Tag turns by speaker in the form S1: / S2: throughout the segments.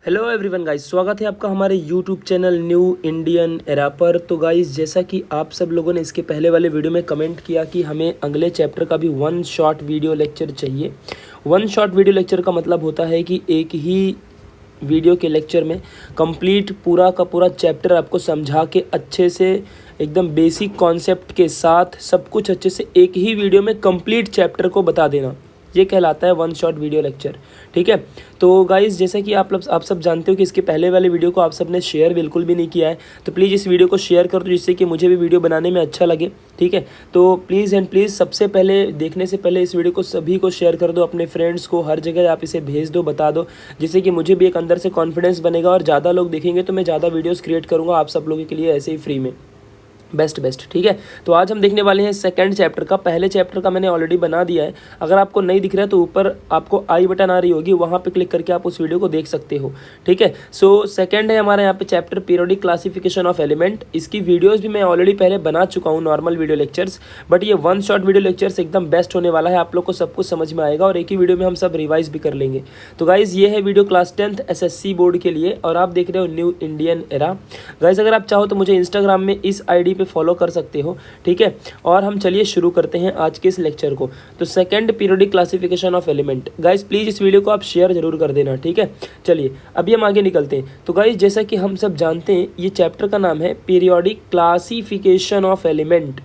S1: Hello everyone guys, स्वागत है आपका हमारे YouTube channel new Indian era पर। तो गाइस, जैसा कि आप सब लोगों ने इसके पहले वाले वीडियो में कमेंट किया कि हमें अगले चैप्टर का भी वन शॉट वीडियो लेक्चर चाहिए। वन शॉट वीडियो लेक्चर का मतलब होता है कि एक ही वीडियो के लेक्चर में कंप्लीट पूरा का पूरा चैप्टर आपको समझा के अच्छे से एकदम बेसिक कॉन्सेप्ट के साथ सब कुछ अच्छे से एक ही वीडियो में कंप्लीट चैप्टर को बता देना, ये कहलाता है वन शॉट वीडियो लेक्चर। ठीक है, तो गाइस जैसा कि आप सब जानते हो कि इसके पहले वाले वीडियो को आप सब ने शेयर बिल्कुल भी नहीं किया है, तो प्लीज़ इस वीडियो को शेयर कर दो जिससे कि मुझे भी वीडियो बनाने में अच्छा लगे। ठीक है, तो प्लीज़ एंड प्लीज़ सबसे पहले देखने से पहले इस वीडियो को सभी को शेयर कर दो, अपने फ्रेंड्स को हर जगह आप इसे भेज दो, बता दो, जिससे कि मुझे भी एक अंदर से कॉन्फिडेंस बनेगा और ज़्यादा लोग देखेंगे तो मैं ज़्यादा वीडियोज़ क्रिएट करूँगा आप सब लोगों के लिए ऐसे ही फ्री में बेस्ट। ठीक है, तो आज हम देखने वाले हैं सेकंड चैप्टर का। पहले चैप्टर का मैंने ऑलरेडी बना दिया है, अगर आपको नहीं दिख रहा है तो ऊपर आपको आई बटन आ रही होगी, वहाँ पे क्लिक करके आप उस वीडियो को देख सकते हो। ठीक है, सो सेकंड है हमारा यहाँ पे chapter periodic classification of element. इसकी वीडियोज़ भी मैं ऑलरेडी पहले बना चुका हूँ, नॉर्मल वीडियो लेक्चर्स, बट ये वन शॉट वीडियो लेक्चर्स एकदम बेस्ट होने वाला है, आप लोग को सब कुछ समझ में आएगा और एक ही वीडियो में हम सब रिवाइज भी कर लेंगे। तो गाइज़ ये है video class 10th SSC board के लिए और आप देख रहे हो न्यू इंडियन एरा। गाइज़ अगर आप चाहो तो मुझे इंस्टाग्राम में इस ID पे फॉलो कर सकते हो। ठीक है, और हम चलिए शुरू करते हैं आज के इस लेक्चर को। तो second periodic classification of element. Guys please इस वीडियो को आप शेयर जरूर कर देना। ठीक है, चलिए अभी हम आगे निकलते हैं। तो गाइस जैसा कि हम सब जानते हैं ये चैप्टर का नाम है पीरियोडिक क्लासिफिकेशन ऑफ एलिमेंट।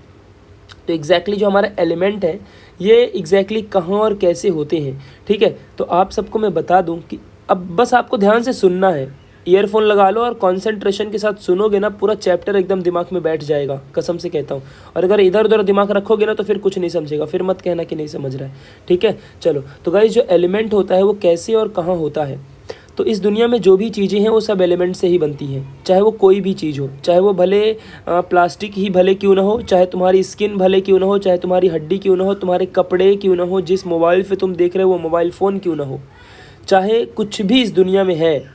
S1: तो एग्जैक्टली जो हमारा एलिमेंट है ये एग्जैक्टली कहाँ और कैसे होते हैं। ठीक है, तो आप सबको मैं बता दूं कि अब बस आपको ध्यान से सुनना है, ईयरफोन लगा लो और कंसंट्रेशन के साथ सुनोगे ना, पूरा चैप्टर एकदम दिमाग में बैठ जाएगा, कसम से कहता हूँ। और अगर इधर उधर दिमाग रखोगे ना तो फिर कुछ नहीं समझेगा, फिर मत कहना कि नहीं समझ रहा है। ठीक है, चलो तो गाइस जो एलिमेंट होता है वो कैसे और कहाँ होता है। तो इस दुनिया में जो भी चीज़ें हैं वो सब एलिमेंट से ही बनती हैं, चाहे वो कोई भी चीज़ हो, चाहे वो भले प्लास्टिक ही भले क्यों ना हो, चाहे तुम्हारी स्किन भले क्यों ना हो, चाहे तुम्हारी हड्डी क्यों ना हो, तुम्हारे कपड़े क्यों ना हो, जिस मोबाइल पे तुम देख रहे हो वो मोबाइल फ़ोन क्यों ना हो, चाहे कुछ भी इस दुनिया में है,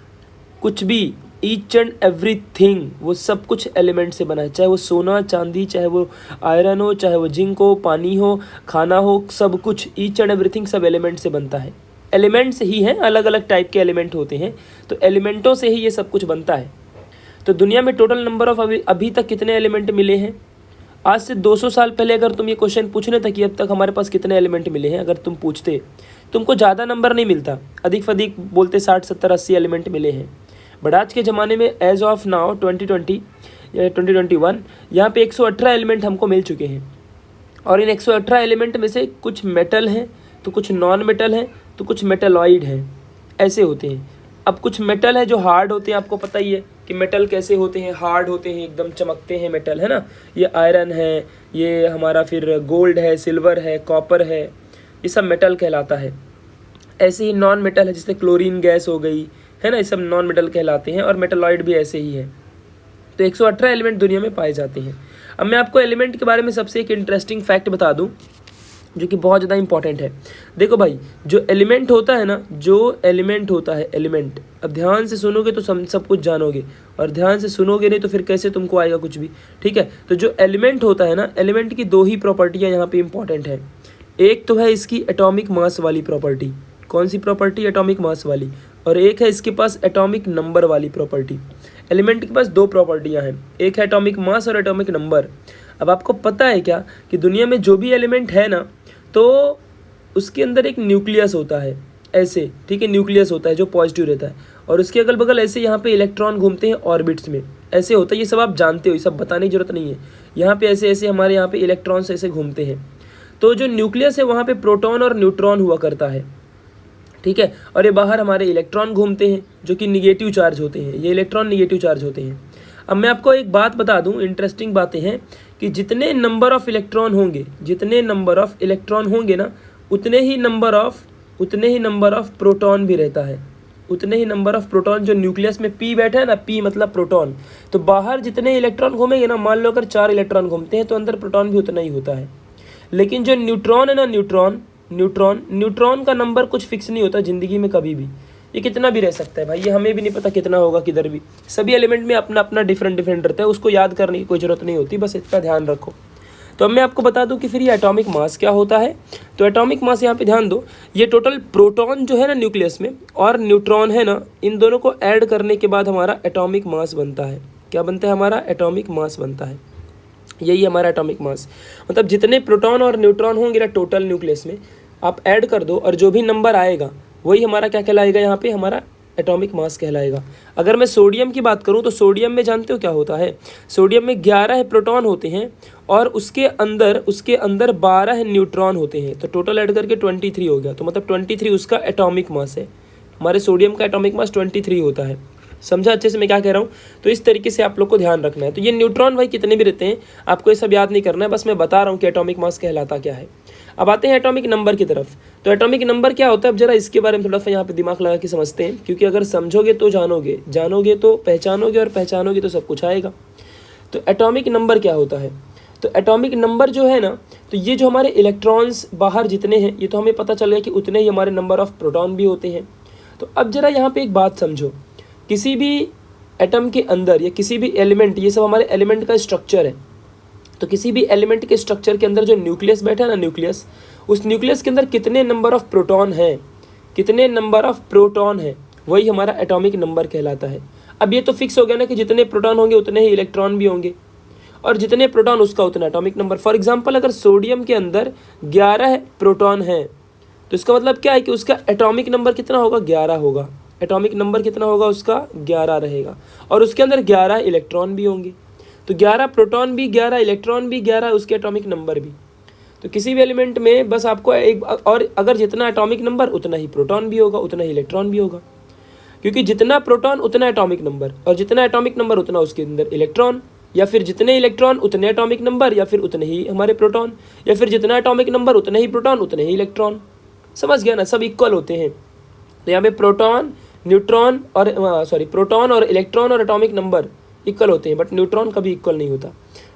S1: कुछ भी, ईच एंड एवरीथिंग, वो सब कुछ एलिमेंट से बना है। चाहे वो सोना चांदी, चाहे वो आयरन हो, चाहे वो जिंक हो, पानी हो, खाना हो, सब कुछ, ईच एंड एवरीथिंग सब एलिमेंट से बनता है। एलिमेंट्स ही हैं, अलग अलग टाइप के एलिमेंट होते हैं, तो एलिमेंटों से ही ये सब कुछ बनता है। तो दुनिया में टोटल नंबर ऑफ अभी तक कितने एलिमेंट मिले हैं? आज से 200 साल पहले अगर तुम ये क्वेश्चन पूछने तक कि अब तक हमारे पास कितने एलिमेंट मिले हैं, अगर तुम पूछते, तुमको ज़्यादा नंबर नहीं मिलता, अधिक से अधिक बोलते 60 70 80 एलिमेंट मिले हैं। बट आज के ज़माने में एज ऑफ नाउ 2020 या 2021 यहाँ पे 118 एलिमेंट हमको मिल चुके हैं। और इन 118 एलिमेंट में से कुछ मेटल हैं, तो कुछ नॉन मेटल हैं, तो कुछ मेटलॉइड हैं, ऐसे होते हैं। अब कुछ मेटल है जो हार्ड होते हैं, आपको पता ही है कि मेटल कैसे होते हैं, हार्ड होते हैं, एकदम चमकते हैं मेटल, है ना। ये आयरन है, ये हमारा फिर गोल्ड है, सिल्वर है, कॉपर है, ये सब मेटल कहलाता है। ऐसे ही नॉन मेटल है, जैसे क्लोरीन गैस हो गई, है ना, ये सब नॉन मेटल कहलाते हैं। और मेटलॉइड भी ऐसे ही है। तो 118 एलिमेंट दुनिया में पाए जाते हैं। अब मैं आपको एलिमेंट के बारे में सबसे एक इंटरेस्टिंग फैक्ट बता दूं जो कि बहुत ज़्यादा इंपॉर्टेंट है। देखो भाई, जो एलिमेंट होता है ना, जो एलिमेंट होता है, एलिमेंट, अब ध्यान से सुनोगे तो सब कुछ जानोगे, और ध्यान से सुनोगे नहीं तो फिर कैसे तुमको आएगा कुछ भी। ठीक है, तो जो एलिमेंट होता है ना, एलिमेंट की दो ही प्रॉपर्टियाँ यहाँ पे इंपॉर्टेंट है। एक तो है इसकी एटॉमिक मास वाली प्रॉपर्टी। कौन सी प्रॉपर्टी? एटॉमिक मास वाली। और एक है इसके पास एटॉमिक नंबर वाली प्रॉपर्टी। एलिमेंट के पास दो प्रॉपर्टियां हैं, एक है एटॉमिक मास और एटॉमिक नंबर। अब आपको पता है क्या कि दुनिया में जो भी एलिमेंट है ना, तो उसके अंदर एक न्यूक्लियस होता है, ऐसे, ठीक है, न्यूक्लियस होता है जो पॉजिटिव रहता है, और उसके अगल बगल ऐसे यहाँ पे इलेक्ट्रॉन घूमते हैं ऑर्बिट्स में, ऐसे होता है। ये सब आप जानते हो, ये सब बताने की जरूरत नहीं है। यहाँ पे ऐसे ऐसे हमारे यहाँ पे इलेक्ट्रॉन्स ऐसे घूमते हैं। तो जो न्यूक्लियस है वहाँ पे प्रोटॉन और न्यूट्रॉन हुआ करता है। ठीक है, और ये बाहर हमारे इलेक्ट्रॉन घूमते हैं जो कि निगेटिव चार्ज होते हैं, ये इलेक्ट्रॉन निगेटिव चार्ज होते हैं। अब मैं आपको एक बात बता दूं, इंटरेस्टिंग बातें हैं कि जितने नंबर ऑफ इलेक्ट्रॉन होंगे, जितने नंबर ऑफ इलेक्ट्रॉन होंगे ना, उतने ही नंबर ऑफ प्रोटॉन भी रहता है, उतने ही नंबर ऑफ प्रोटॉन। जो न्यूक्लियस में P बैठा है ना, P मतलब प्रोटॉन, तो बाहर जितने इलेक्ट्रॉन घूमेंगे ना, मान लो अगर 4 इलेक्ट्रॉन घूमते हैं तो अंदर प्रोटॉन भी उतना ही होता है। लेकिन जो न्यूट्रॉन है ना, न्यूट्रॉन का नंबर कुछ फिक्स नहीं होता ज़िंदगी में कभी भी, ये कितना भी रह सकता है भाई, ये हमें भी नहीं पता कितना होगा किधर भी। सभी एलिमेंट में अपना अपना डिफरेंट रहता है, उसको याद करने की कोई ज़रूरत नहीं होती, बस इतना ध्यान रखो। तो अब मैं आपको बता दूं कि फिर ये एटॉमिक मास क्या होता है। तो एटॉमिक मास यहाँ पे ध्यान दो, ये टोटल प्रोटॉन जो है ना न्यूक्लियस में और न्यूट्रॉन है ना, इन दोनों को ऐड करने के बाद हमारा एटॉमिक मास बनता है। क्या बनता है? हमारा एटॉमिक मास बनता है। यही हमारा एटॉमिक मास, मतलब जितने प्रोटॉन और न्यूट्रॉन होंगे ना टोटल न्यूक्लियस में, आप ऐड कर दो और जो भी नंबर आएगा वही हमारा क्या कहलाएगा, यहाँ पे हमारा एटॉमिक मास कहलाएगा। अगर मैं सोडियम की बात करूँ तो सोडियम में जानते हो क्या होता है? सोडियम में 11 प्रोटॉन होते हैं और उसके अंदर 12 न्यूट्रॉन होते हैं, तो टोटल ऐड करके 23 हो गया। तो मतलब 23 उसका एटॉमिक मास है। हमारे सोडियम का एटॉमिक मास 23 होता है। समझा अच्छे से मैं क्या कह रहा हूँ? तो इस तरीके से आप लोग को ध्यान रखना है। तो ये न्यूट्रॉन भाई कितने भी रहते हैं आपको ये सब याद नहीं करना है, बस मैं बता रहा हूँ कि एटॉमिक मास कहलाता क्या है। अब आते हैं एटॉमिक नंबर की तरफ। तो एटॉमिक नंबर क्या होता है, अब जरा इसके बारे में थोड़ा सा यहाँ पे दिमाग लगा के समझते हैं, क्योंकि अगर समझोगे तो जानोगे, जानोगे तो पहचानोगे और पहचानोगे तो सब कुछ आएगा। तो एटॉमिक नंबर क्या होता है? तो एटॉमिक नंबर जो है ना, तो ये जो हमारे इलेक्ट्रॉन्स बाहर जितने हैं ये तो हमें पता चल गया कि उतने ही हमारे नंबर ऑफ प्रोटॉन भी होते हैं। तो अब जरा यहाँ पे एक बात समझो, किसी भी एटम के अंदर या किसी भी एलिमेंट, ये सब हमारे एलिमेंट का स्ट्रक्चर है, तो किसी भी एलिमेंट के स्ट्रक्चर के अंदर जो न्यूक्लियस बैठा है ना, न्यूक्लियस, उस न्यूक्लियस के अंदर कितने नंबर ऑफ प्रोटॉन हैं, कितने नंबर ऑफ प्रोटॉन है, वही हमारा एटॉमिक नंबर कहलाता है। अब ये तो फिक्स हो गया ना कि जितने प्रोटॉन होंगे उतने ही इलेक्ट्रॉन भी होंगे, और जितने प्रोटॉन उसका उतना एटॉमिक नंबर। फॉर एग्जाम्पल अगर सोडियम के अंदर 11 प्रोटॉन हैं तो इसका मतलब क्या है कि उसका एटॉमिक नंबर कितना होगा? 11 होगा। एटॉमिक नंबर कितना होगा उसका? 11 रहेगा। और उसके अंदर 11 इलेक्ट्रॉन भी होंगे, तो 11 प्रोटॉन भी 11 इलेक्ट्रॉन भी 11 उसके एटॉमिक नंबर भी। तो किसी भी एलिमेंट में बस आपको एक, और अगर जितना एटॉमिक नंबर उतना ही प्रोटॉन भी होगा, उतना ही इलेक्ट्रॉन भी होगा, क्योंकि जितना प्रोटॉन उतना एटॉमिक नंबर, और जितना एटॉमिक नंबर उतना उसके अंदर इलेक्ट्रॉन, या फिर जितने इलेक्ट्रॉन उतने एटॉमिक नंबर, या फिर उतने ही हमारे प्रोटॉन, या फिर जितना एटॉमिक नंबर उतने ही प्रोटॉन उतने ही इलेक्ट्रॉन। समझ गया ना? सब इक्वल होते हैं। तो यहाँ पे प्रोटॉन, न्यूट्रॉन और प्रोटॉन और इलेक्ट्रॉन और एटॉमिक नंबर इक्वल होते हैं, बट न्यूट्रॉन कभी इक्वल नहीं होता।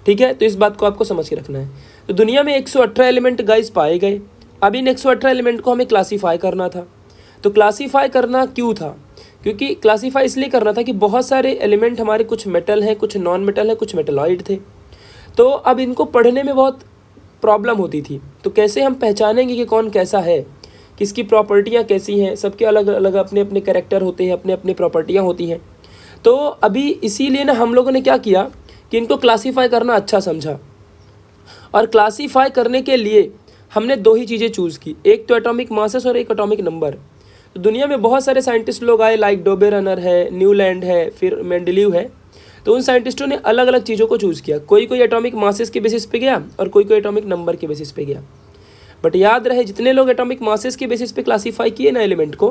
S1: ठीक है, तो इस बात को आपको समझ के रखना है। तो दुनिया में 118 एलिमेंट गाइस पाए गए। अब इन 118 एलिमेंट को हमें क्लासीफाई करना था। तो क्लासीफाई करना क्यों था? क्योंकि क्लासीफाई इसलिए करना था कि बहुत सारे एलिमेंट हमारे, कुछ मेटल हैं, कुछ नॉन मेटल हैं, कुछ मेटलॉइड थे। तो अब इनको पढ़ने में बहुत प्रॉब्लम होती थी। तो कैसे हम पहचानेंगे कि कौन कैसा है, किसकी प्रॉपर्टियाँ कैसी हैं? सबके अलग अलग अपने अपने कैरेक्टर होते हैं, अपने अपने प्रॉपर्टियाँ होती हैं। तो अभी इसीलिए ना हम लोगों ने क्या किया कि इनको क्लासीफाई करना अच्छा समझा, और क्लासीफाई करने के लिए हमने 2 ही चीज़ें चूज़ की, एक तो एटॉमिक मासेस और एक एटॉमिक नंबर। तो दुनिया में बहुत सारे साइंटिस्ट लोग आए, लाइक डोबेरनर है, न्यूलैंड है, फिर मेंडलीव है। तो उन साइंटिस्टों ने अलग अलग चीज़ों को चूज़ किया। कोई एटॉमिक मासेस के बेसिस पे गया और कोई एटॉमिक नंबर के बेसिस पे गया। बट याद रहे, जितने लोग एटॉमिक मासेस के बेसिस पे क्लासीफाई किए ना एलिमेंट को,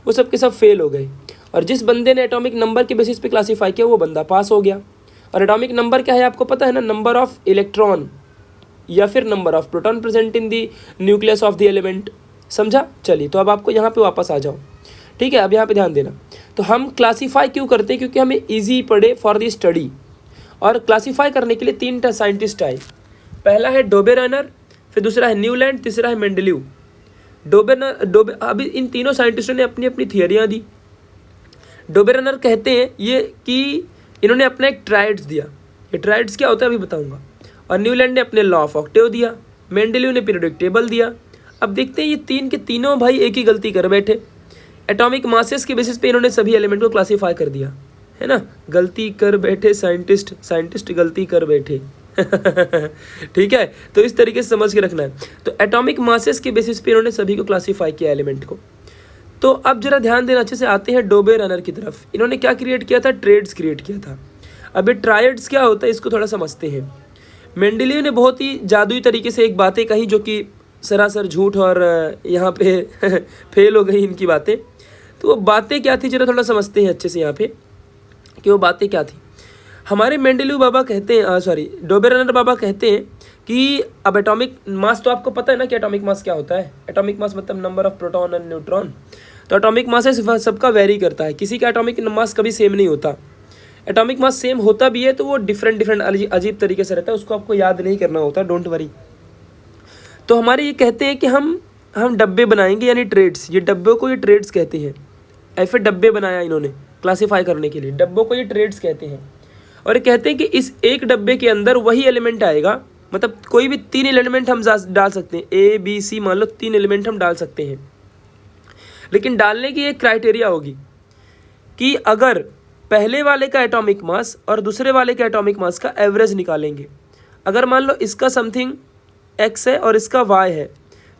S1: वो सब के सब फेल हो गए। और जिस बंदे ने एटॉमिक नंबर के बेसिस पे क्लासीफाई किया वो बंदा पास हो गया। और एटॉमिक नंबर क्या है आपको पता है ना? नंबर ऑफ इलेक्ट्रॉन या फिर number of proton present in the nucleus of the element. समझा? चलिए, तो अब आपको यहाँ पे वापस आ जाओ। ठीक है, अब यहाँ पे ध्यान देना। तो हम क्लासीफाई क्यों करते हैं? क्योंकि हमें ईजी पड़े फॉर द स्टडी। और क्लासीफाई करने के लिए 3 साइंटिस्ट आए। पहला है डोबेरनर, फिर दूसरा है न्यूलैंड, तीसरा है मेंडलीव। अभी इन तीनों साइंटिस्टों ने अपनी अपनी थियरियाँ दी। डोबेरनर कहते हैं ये कि इन्होंने अपना एक ट्राइड्स दिया। ये ट्राइड्स क्या होता है अभी बताऊंगा। और न्यूलैंड ने अपने लॉ ऑफ ऑक्टेव दिया, मेंडलीव ने पीरियोडिक टेबल दिया। अब देखते हैं ये 3 के तीनों भाई एक ही गलती कर बैठे। एटॉमिक मासेस के बेसिस पे इन्होंने सभी एलिमेंट को क्लासीफाई कर दिया, है ना? गलती कर बैठे साइंटिस्ट गलती कर बैठे। ठीक है, तो इस तरीके से समझ के रखना है। तो एटॉमिक मासेस के बेसिस पे इन्होंने सभी को क्लासीफाई किया एलिमेंट को। तो अब जरा ध्यान देना अच्छे से, आते हैं डोबेरनर की तरफ। इन्होंने क्या क्रिएट किया था? ट्रेड्स क्रिएट किया था। अब ये ट्रायड्स क्या होता है इसको थोड़ा समझते हैं। मेंडलीव ने बहुत ही जादुई तरीके से एक बातें कही जो कि सरासर झूठ और यहाँ पे फेल हो गई इनकी बातें। तो वो बातें क्या थी जरा थोड़ा समझते हैं अच्छे से यहाँ पे कि वो बातें क्या थी। हमारे मेंडलीव बाबा कहते हैं, डोबेरनर बाबा कहते हैं कि अब एटॉमिक मास तो आपको पता है ना कि एटॉमिक मास क्या होता है। एटॉमिक मास मतलब number of proton and neutron. तो एटॉमिक मास है सबका वेरी करता है, किसी का एटॉमिक मास कभी सेम नहीं होता। एटॉमिक मास सेम होता भी है तो वो डिफरेंट अजीब तरीके से रहता है, उसको आपको याद नहीं करना होता, डोंट वरी। तो हमारे ये कहते हैं कि हम डब्बे बनाएंगे, यानी ट्रेड्स। ये डब्बों को ये ट्रेड्स कहते हैं। ऐसे डब्बे बनाया इन्होंने क्लासीफाई करने के लिए, डब्बों को ये ट्रेड्स कहते हैं। और ये कहते हैं कि इस एक डब्बे के अंदर वही एलिमेंट आएगा मतलब कोई भी 3 एलिमेंट हम डाल सकते हैं, A B C मान लो 3 एलिमेंट हम डाल सकते हैं। लेकिन डालने की एक क्राइटेरिया होगी कि अगर पहले वाले का एटॉमिक मास और दूसरे वाले के एटॉमिक मास का एवरेज निकालेंगे। अगर मान लो इसका समथिंग x है और इसका y है,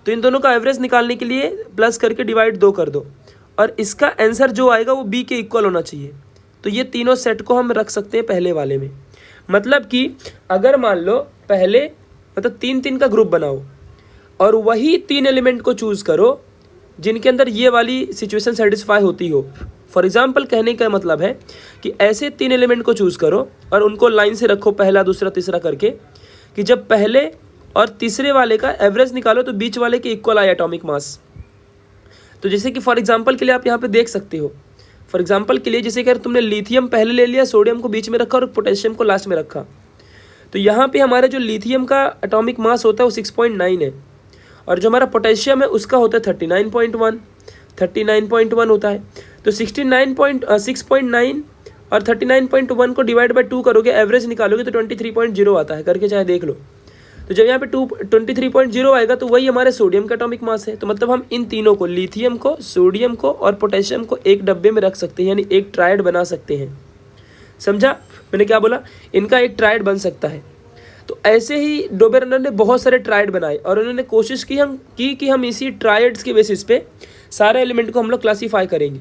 S1: तो इन दोनों का एवरेज निकालने के लिए प्लस करके डिवाइड 2 कर दो, और इसका आंसर जो आएगा वो b के इक्वल होना चाहिए। तो ये तीनों सेट को हम रख सकते हैं पहले वाले में। मतलब कि अगर मान लो पहले मतलब 3-3 का ग्रुप बनाओ और वही 3 एलिमेंट को चूज़ करो जिनके अंदर ये वाली सिचुएशन सेटिस्फाई होती हो। फॉर एग्जाम्पल कहने का मतलब है कि ऐसे 3 एलिमेंट को चूज़ करो और उनको लाइन से रखो, पहला दूसरा तीसरा करके, कि जब पहले और तीसरे वाले का एवरेज निकालो तो बीच वाले के इक्वल आए एटॉमिक मास। तो जैसे कि फॉर एग्जाम्पल के लिए आप यहाँ पे देख सकते हो, फॉर एग्जाम्पल के लिए जैसे कि अगर तुमने लिथियम पहले ले लिया, सोडियम को बीच में रखा और पोटेशियम को लास्ट में रखा, तो यहाँ पे हमारे जो लिथियम का एटॉमिक मास होता है वो 6.9 है, और जो हमारा पोटेशियम है उसका होता है 39.1 होता है। तो 6.9 और 39.1 को डिवाइड बाई 2 करोगे, एवरेज निकालोगे तो 23.0 आता है, करके चाहे देख लो। तो जब यहाँ पे 23.0 आएगा तो वही हमारे सोडियम का एटॉमिक मास है। तो मतलब हम इन तीनों को, लिथियम को, सोडियम को और पोटेशियम को एक डब्बे में रख सकते हैं, यानी एक ट्रायड बना सकते हैं। समझा मैंने क्या बोला? इनका एक ट्रायड बन सकता है। तो ऐसे ही डोबेरेनर ने बहुत सारे ट्रायड बनाए और उन्होंने कोशिश की कि हम इसी ट्रायड्स के बेसिस पे सारे एलिमेंट को हम लोग क्लासीफाई करेंगे।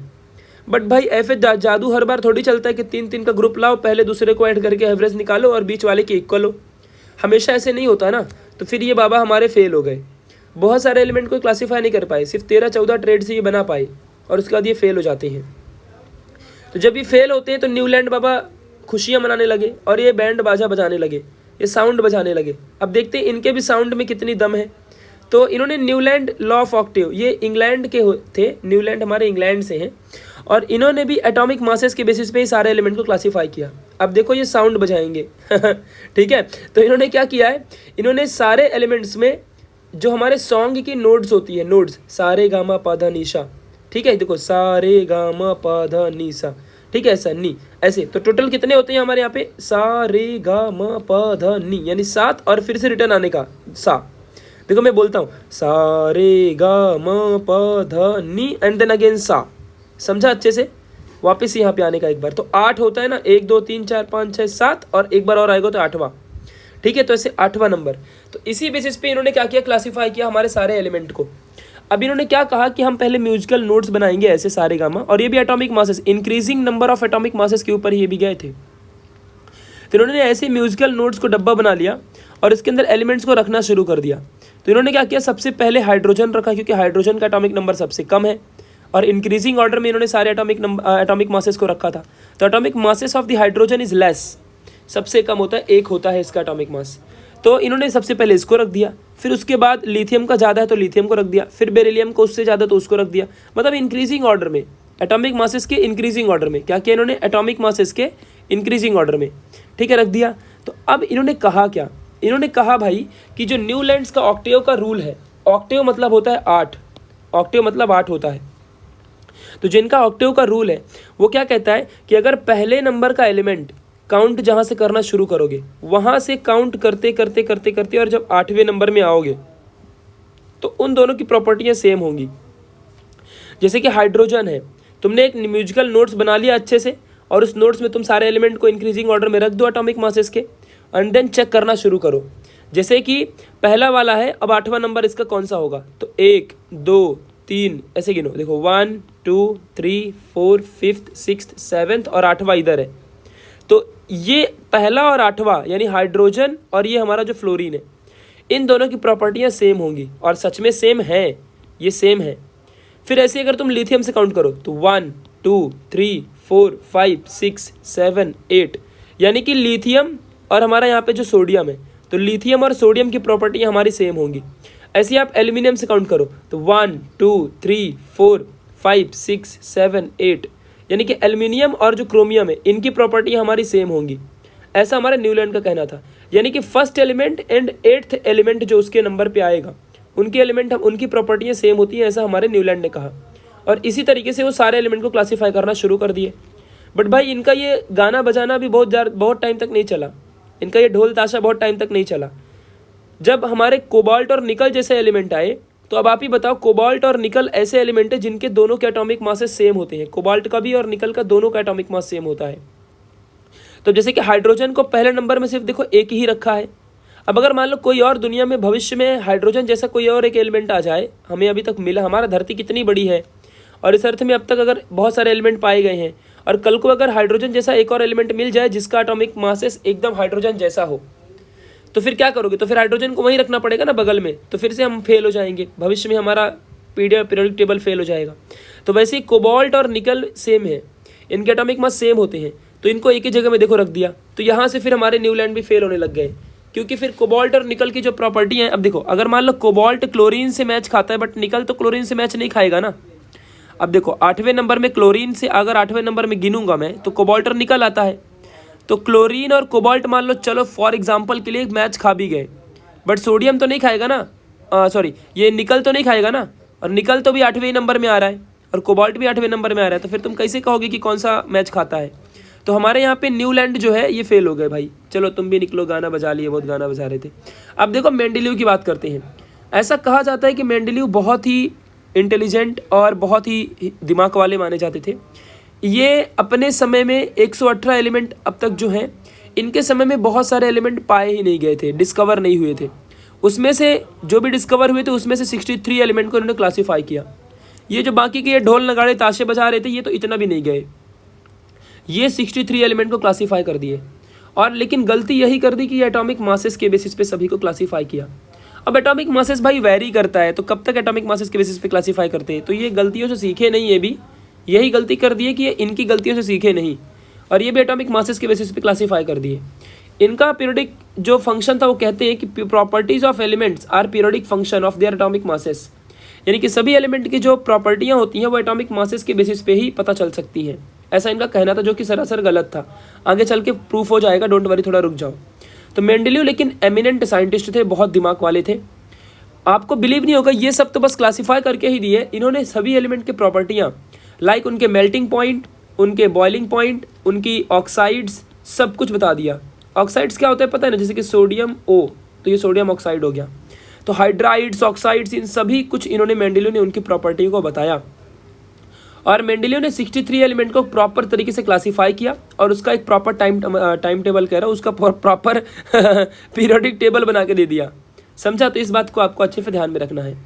S1: बट भाई ऐसे जादू हर बार थोड़ी चलता है कि 3-3 का ग्रुप लाओ, पहले दूसरे को ऐड करके एवरेज निकालो और बीच वाले के इक्वल हो। हमेशा ऐसे नहीं होता ना, तो फिर ये बाबा हमारे फेल हो गए। बहुत सारे एलिमेंट को क्लासीफाई नहीं कर पाए, सिर्फ 13-14 ट्रेड से ये बना पाए और उसके बाद ये फेल हो जाते हैं। तो जब ये फेल होते हैं तो न्यूलैंड बाबा खुशियाँ मनाने लगे और ये बैंड बाजा बजाने लगे, ये साउंड बजाने लगे। अब देखते हैं इनके भी साउंड में कितनी दम है। तो इन्होंने न्यूलैंड लॉ ऑफ ऑक्टेव, ये इंग्लैंड के थे, न्यूलैंड हमारे इंग्लैंड से हैं, और इन्होंने भी एटॉमिक मासेस के बेसिस पे ही सारे एलिमेंट को क्लासीफाई किया। अब देखो ये साउंड बजाएंगे ठीक है। तो इन्होंने क्या किया है, इन्होंने सारे एलिमेंट्स में जो हमारे सॉन्ग की नोट्स होती है, नोट्स सारे गामा पाधा निशा, ठीक है, देखो सारे गामा पाधा निशा, ठीक है, ऐसा नी, ऐसे। तो टोटल कितने होते हैं हमारे यहाँ पे, सारे गामा पाधा नी, यानी 7 और फिर से रिटर्न आने का सा। देखो मैं बोलता हूँ सारे गामा पाधा नी एंड देन अगेन सा। समझा अच्छे से? वापस यहाँ पे आने का एक बार। तो 8 होता है ना, 1 2 3 4 5 6 7 और एक बार और आएगा तो 8वां, ठीक है। तो ऐसे 8वां नंबर। तो इसी बेसिस पे इन्होंने क्या किया, क्लासीफाई किया हमारे सारे एलिमेंट को। अब इन्होंने क्या कहा कि हम पहले म्यूजिकल नोट्स बनाएंगे ऐसे सारे गामा, और ये भी atomic masses, increasing number of atomic masses के ऊपर ये भी गए थे। तो इन्होंने ऐसे म्यूजिकल नोट्स को डब्बा बना लिया और इसके अंदर एलिमेंट्स को रखना शुरू कर दिया। तो इन्होंने क्या किया, सबसे पहले हाइड्रोजन रखा, क्योंकि हाइड्रोजन का एटॉमिक नंबर सबसे कम है, और इंक्रीजिंग ऑर्डर में इन्होंने सारे एटॉमिक मासेस को रखा था। तो atomic masses of the hydrogen is less, सबसे कम होता है, 1 होता है इसका एटॉमिक मास। तो इन्होंने सबसे पहले इसको रख दिया, फिर उसके बाद लिथियम का ज़्यादा है तो लिथियम को रख दिया, फिर बेरिलियम को उससे ज़्यादा तो उसको रख दिया। मतलब इंक्रीजिंग ऑर्डर में, एटॉमिक मासेस के इंक्रीजिंग ऑर्डर में क्या किया इन्होंने, एटॉमिक मासेस के इंक्रीजिंग ऑर्डर में, ठीक है, रख दिया। तो अब इन्होंने कहा क्या, इन्होंने कहा भाई कि जो न्यूलैंड्स का ऑक्टेव का रूल है, ऑक्टेव मतलब होता है 8, ऑक्टेव मतलब 8 होता है। तो जिनका ऑक्टेव का रूल है वो क्या कहता है कि अगर पहले नंबर का एलिमेंट काउंट जहाँ से करना शुरू करोगे वहाँ से काउंट करते करते करते करते और जब 8वें नंबर में आओगे तो उन दोनों की प्रॉपर्टियाँ सेम होंगी। जैसे कि हाइड्रोजन है, तुमने एक म्यूजिकल नोट्स बना लिया अच्छे से, और उस नोट्स में तुम सारे एलिमेंट को इंक्रीजिंग ऑर्डर में रख दो एटॉमिक मासेस के, एंड देन चेक करना शुरू करो। जैसे कि पहला वाला है, अब 8वां नंबर इसका कौन सा होगा, तो 1 2 3 ऐसे गिनो, देखो 1 2 3 4 5th 6th 7th और 8वां इधर है। तो ये पहला और 8वां यानी हाइड्रोजन और ये हमारा जो फ्लोरीन है, इन दोनों की प्रॉपर्टियाँ सेम होंगी, और सच में सेम है, ये सेम है। फिर ऐसे अगर तुम लिथियम से काउंट करो तो 1 2 3 4 5 6 7 8, यानी कि लिथियम और हमारा यहाँ पे जो सोडियम है, तो लिथियम और सोडियम की प्रॉपर्टी हमारी सेम होंगी। ऐसे आप एल्यूमिनियम से काउंट करो तो 1 2 3 4 5 6 7 8, यानी कि एल्यूमिनियम और जो क्रोमियम है इनकी प्रॉपर्टी हमारी सेम होंगी। ऐसा हमारे न्यूलैंड का कहना था। यानी कि first element and 8th element जो उसके नंबर पे आएगा उनके एलिमेंट उनकी प्रॉपर्टियाँ सेम होती हैं, ऐसा हमारे न्यूलैंड ने कहा। और इसी तरीके से वो सारे एलिमेंट को क्लासीफाई करना शुरू कर दिए। बट भाई इनका ये गाना बजाना भी बहुत टाइम तक नहीं चला, इनका ये ढोल ताशा बहुत टाइम तक नहीं चला। जब हमारे कोबाल्ट और निकल जैसे एलिमेंट आए, तो अब आप ही बताओ, कोबाल्ट और निकल ऐसे एलिमेंट है जिनके दोनों के एटॉमिक मासेस सेम होते हैं, कोबाल्ट का भी और निकल का दोनों का एटॉमिक मास सेम होता है। तो जैसे कि हाइड्रोजन को पहले नंबर में सिर्फ देखो एक ही रखा है। अब अगर मान लो कोई और दुनिया में भविष्य में हाइड्रोजन जैसा कोई और एक एलिमेंट आ जाए, हमें अभी तक मिला, हमारा धरती कितनी बड़ी है और इस अर्थ में अब तक अगर बहुत सारे एलिमेंट पाए गए हैं, और कल को अगर हाइड्रोजन जैसा एक और एलिमेंट मिल जाए जिसका एटॉमिक मासेस एकदम हाइड्रोजन जैसा हो, तो फिर क्या करोगे? तो फिर हाइड्रोजन को वहीं रखना पड़ेगा ना बगल में, तो फिर से हम फेल हो जाएंगे, भविष्य में हमारा पीरियोडिक टेबल फेल हो जाएगा। तो वैसे ही कोबाल्ट और निकल सेम है, इनके एटॉमिक मास सेम होते हैं, तो इनको एक ही जगह में देखो रख दिया, तो यहाँ से फिर हमारे न्यूलैंड भी फेल होने लग गए, क्योंकि फिर कोबाल्ट और निकल की जो प्रॉपर्टी है, अब देखो अगर मान लो कोबाल्ट क्लोरीन से मैच खाता है बट निकल तो क्लोरीन से मैच नहीं खाएगा ना। अब देखो 8वें नंबर में क्लोरीन से अगर 8वें नंबर में गिनूंगा मैं तो कोबाल्ट और निकल आता है, तो क्लोरीन और कोबाल्ट मान लो चलो फॉर एग्जांपल के लिए मैच खा भी गए, बट सोडियम तो नहीं खाएगा ना, सॉरी ये निकल तो नहीं खाएगा ना, और निकल तो भी 8वें नंबर में आ रहा है और कोबाल्ट भी 8वें नंबर में आ रहा है, तो फिर तुम कैसे कहोगे कि कौन सा मैच खाता है? तो हमारे यहाँ पे न्यूलैंड जो है ये फेल हो गए भाई। चलो तुम भी निकलो, गाना बजा लिए, बहुत गाना बजा रहे थे। अब देखो मेंडेलीव की बात करते हैं। ऐसा कहा जाता है कि मेंडेलीव बहुत ही इंटेलिजेंट और बहुत ही दिमाग वाले माने जाते थे। ये अपने समय में 118 एलिमेंट अब तक जो हैं, इनके समय में बहुत सारे एलिमेंट पाए ही नहीं गए थे, डिस्कवर नहीं हुए थे। उसमें से जो भी डिस्कवर हुए थे उसमें से 63 एलिमेंट को इन्होंने क्लासीफाई किया। ये जो बाकी के ये ढोल नगाड़े ताशे बजा रहे थे ये तो इतना भी नहीं गए, ये 63 एलिमेंट को क्लासीफाई कर दिए। और लेकिन गलती यही कर दी कि ये एटॉमिक मासेस के बेसिस पे सभी को क्लासीफाई किया। अब एटॉमिक मासेस भाई वैरी करता है, तो कब तक एटॉमिक मासेस के बेसिस पे क्लासीफाई करते हैं? तो ये गलतियों से सीखे नहीं, ये भी यही गलती कर दी है कि ये इनकी गलतियों से सीखे नहीं, और ये भी एटॉमिक मासेस के बेसिस पे क्लासीफाई कर दिए। इनका पीरियोडिक जो फंक्शन था वो कहते हैं कि properties of elements are periodic function of their atomic masses, यानी कि सभी एलिमेंट की जो प्रॉपर्टियाँ होती हैं वो एटॉमिक मासेस के बेसिस पे ही पता चल सकती हैं। ऐसा इनका कहना था, जो कि सरासर गलत था। आगे चल के प्रूफ हो जाएगा, डोंट वरी, थोड़ा रुक जाओ। तो मेंडेलीव लेकिन एमिनेंट साइंटिस्ट थे, बहुत दिमाग वाले थे। आपको बिलीव नहीं होगा, ये सब तो बस क्लासीफाई करके ही दिए इन्होंने सभी एलिमेंट की प्रॉपर्टियाँ, लाइक उनके मेल्टिंग पॉइंट, उनके बॉइलिंग पॉइंट, उनकी ऑक्साइड्स, सब कुछ बता दिया। ऑक्साइड्स क्या होता है पता है ना, जैसे कि सोडियम O, तो ये सोडियम ऑक्साइड हो गया। तो हाइड्राइड्स, ऑक्साइड्स, इन सभी कुछ इन्होंने मेंडेलीव ने उनकी प्रॉपर्टी को बताया। और मेंडेलीव ने 63 एलिमेंट को प्रॉपर तरीके से क्लासीफाई किया और उसका एक प्रॉपर टाइम टेबल कह रहा हूँ, उसका प्रॉपर पीरियोडिक टेबल बना के दे दिया। समझा? तो इस बात को आपको अच्छे से ध्यान में रखना है।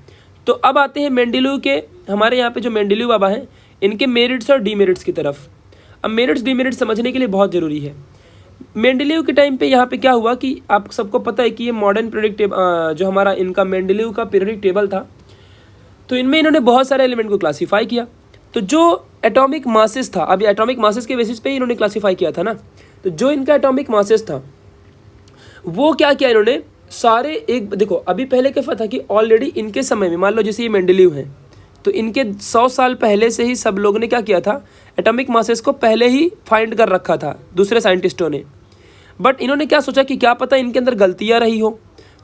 S1: तो अब आते हैं मेंडेलीव के, हमारे यहाँ पे जो मेंडेलीव बाबा हैं, इनके मेरिट्स और डीमेरिट्स की तरफ। अब मेरिट्स डीमेरिट्स समझने के लिए बहुत ज़रूरी है। मेंडेलीव के टाइम पे यहाँ पे क्या हुआ कि आप सबको पता है कि ये मॉडर्न पीरियोडिक टेबल जो हमारा इनका मेंडेलीव का पीरियोडिक टेबल था, तो इनमें इन्होंने बहुत सारे एलिमेंट को क्लासीफाई किया। तो जो एटॉमिक मासेस था, अभी एटॉमिक मासेस के बेसिस पे ही इन्होंने क्लासीफाई किया था ना, तो जो इनका एटॉमिक मासेस था वो क्या किया इन्होंने सारे, एक देखो अभी पहले क्या था कि ऑलरेडी इनके समय में, मान लो जैसे ये मेंडेलीव हैं, तो इनके 100 साल पहले से ही सब लोगों ने क्या किया था, एटॉमिक मासेस को पहले ही फाइंड कर रखा था दूसरे साइंटिस्टों ने। बट इन्होंने क्या सोचा कि क्या पता इनके अंदर गलतियाँ रही हो,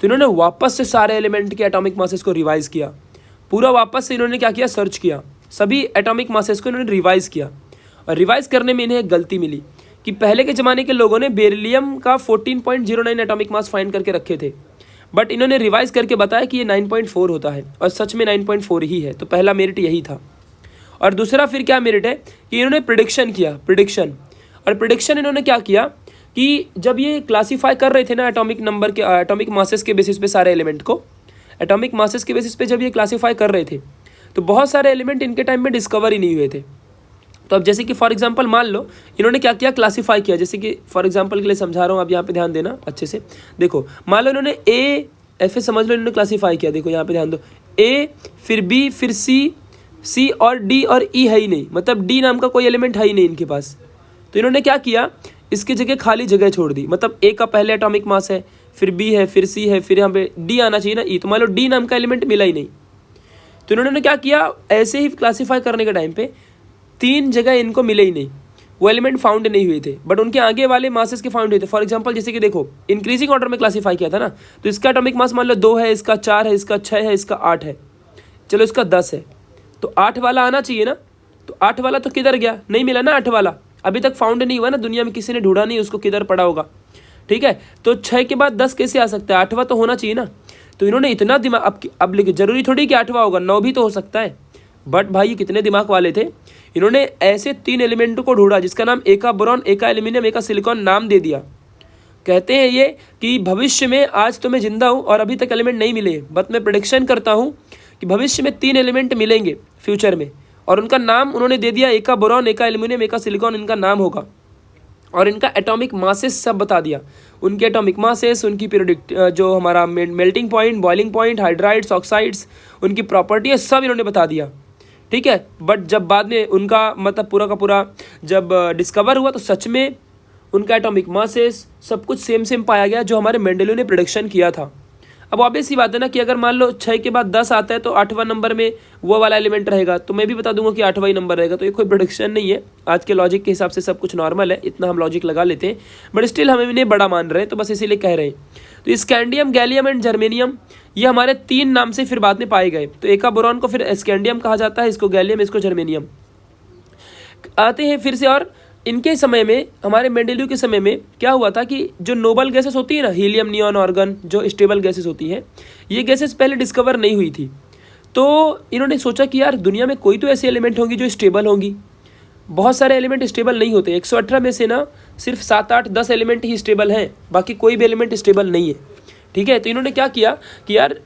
S1: तो इन्होंने वापस से सारे एलिमेंट के एटॉमिक मासेस को रिवाइज़ किया। पूरा वापस से इन्होंने क्या किया, सर्च किया, सभी एटॉमिक मासेस को इन्होंने रिवाइज़ किया। और रिवाइज़ करने में इन्हें एक गलती मिली कि पहले के ज़माने के लोगों ने बेरिलियम का 14.09 एटॉमिक मास फाइंड करके रखे थे, बट इन्होंने रिवाइज़ करके बताया कि ये 9.4 होता है, और सच में 9.4 ही है। तो पहला मेरिट यही था। और दूसरा फिर क्या मेरिट है कि इन्होंने प्रिडिक्शन किया, और प्रिडिक्शन इन्होंने क्या किया कि जब ये क्लासीफाई कर रहे थे ना एटॉमिक नंबर के, एटॉमिक मासेस के बेसिस पे सारे एलिमेंट को, एटॉमिक मासेस के बेसिस पे जब ये क्लासीफाई कर रहे थे, तो बहुत सारे एलिमेंट इनके टाइम में डिस्कवर ही नहीं हुए थे। तो अब जैसे कि फॉर एग्जांपल मान लो इन्होंने क्या किया, क्लासीफाई किया। जैसे कि फॉर एग्जांपल के लिए समझा रहा हूँ, अब यहाँ पे ध्यान देना अच्छे से। देखो मान लो इन्होंने A समझ लो, इन्होंने क्लासीफाई किया। देखो यहाँ पे ध्यान दो, A फिर B फिर C और D और E है ही नहीं, मतलब D नाम का कोई एलिमेंट है ही नहीं इनके पास। तो इन्होंने क्या किया, इसकी जगह खाली जगह छोड़ दी। मतलब A का पहले एटॉमिक मास है, फिर B है, फिर C है, फिर यहाँ पे D आना चाहिए ना, E। तो मान लो D नाम का एलिमेंट मिला ही नहीं, तो इन्होंने क्या किया, ऐसे ही क्लासीफाई करने के टाइम पे 3 जगह इनको मिले ही नहीं, वो एलिमेंट फाउंड नहीं हुए थे, बट उनके आगे वाले मासेस के फाउंड हुए थे। फॉर एग्जांपल जैसे कि देखो इंक्रीजिंग ऑर्डर में क्लासीफाई किया था ना, तो इसका एटॉमिक मास मान लो 2 है, इसका 4 है, इसका 6 है, इसका 8 है, चलो इसका 10 है, तो 8 वाला आना चाहिए ना। तो 8 वाला तो किधर गया, नहीं मिला ना। 8 वाला अभी तक फाउंड नहीं हुआ ना, दुनिया में किसी ने ढूंढा नहीं उसको, किधर पड़ा होगा। ठीक है, तो 6 के बाद 10 कैसे आ सकता है, 8वां तो होना चाहिए ना। तो इन्होंने इतना दिमाग, अब लिखे जरूरी थोड़ी कि 8वां होगा, 9 भी तो हो सकता है, बट भाई ये कितने दिमाग वाले थे, इन्होंने ऐसे 3 एलिमेंटों को ढूंढा जिसका नाम एका बोरॉन, एका एल्यूमिनियम, एका सिलिकॉन नाम दे दिया। कहते हैं ये कि भविष्य में, आज तो मैं जिंदा हूँ और अभी तक एलिमेंट नहीं मिले, बट मैं प्रेडिक्शन करता हूँ कि भविष्य में 3 एलिमेंट मिलेंगे फ्यूचर में, और उनका नाम उन्होंने दे दिया एका बोरॉन, एका एल्यूमिनियम, एका सिलिकॉन, इनका नाम होगा। और इनका एटॉमिक मासेस सब बता दिया, उनके एटॉमिक मासेस, उनकी पीरियोडिक जो हमारा melting point, boiling point, hydrides, oxides, उनकी प्रॉपर्टी सब इन्होंने बता दिया, ठीक है। बट जब बाद में उनका मतलब पूरा का पूरा जब डिस्कवर हुआ तो सच में उनका एटॉमिक मासेस सब कुछ सेम पाया गया जो हमारे मेंडेलियो ने प्रेडिक्शन किया था। अब ऑब्वियस सी बात है ना कि अगर मान लो 6 के बाद 10 आता है तो 8वां नंबर में वो वाला एलिमेंट रहेगा, तो मैं भी बता दूंगा कि 8वां ही नंबर रहेगा। तो ये कोई प्रेडिक्शन नहीं है, आज के लॉजिक के हिसाब से सब कुछ नॉर्मल है, इतना हम लॉजिक लगा लेते हैं, बट स्टिल हम इन्हें बड़ा मान रहे हैं, तो बस इसीलिए कह रहे हैं। तो स्कैंडियम, गैलियम एंड जर्मेनियम ये हमारे 3 नाम से फिर बाद में पाए गए। तो एका बोरॉन को फिर स्कैंडियम कहा जाता है, इसको गैलियम, इसको जर्मेनियम। आते हैं फिर से, और इनके समय में, हमारे मेंडेलियो के समय में क्या हुआ था कि जो नोबल गैसेस होती है ना, हीलियम, नियॉन, ऑर्गन, जो स्टेबल गैसेस होती हैं, ये गैसेस पहले डिस्कवर नहीं हुई थी। तो इन्होंने सोचा कि यार दुनिया में कोई तो ऐसे एलिमेंट होंगी जो स्टेबल होंगी। बहुत सारे एलिमेंट स्टेबल नहीं होते, 118 में से ना सिर्फ 7, 8, 10 एलिमेंट ही स्टेबल हैं, बाकी कोई भी एलिमेंट स्टेबल नहीं है, ठीक है। तो इन्होंने क्या किया कि यार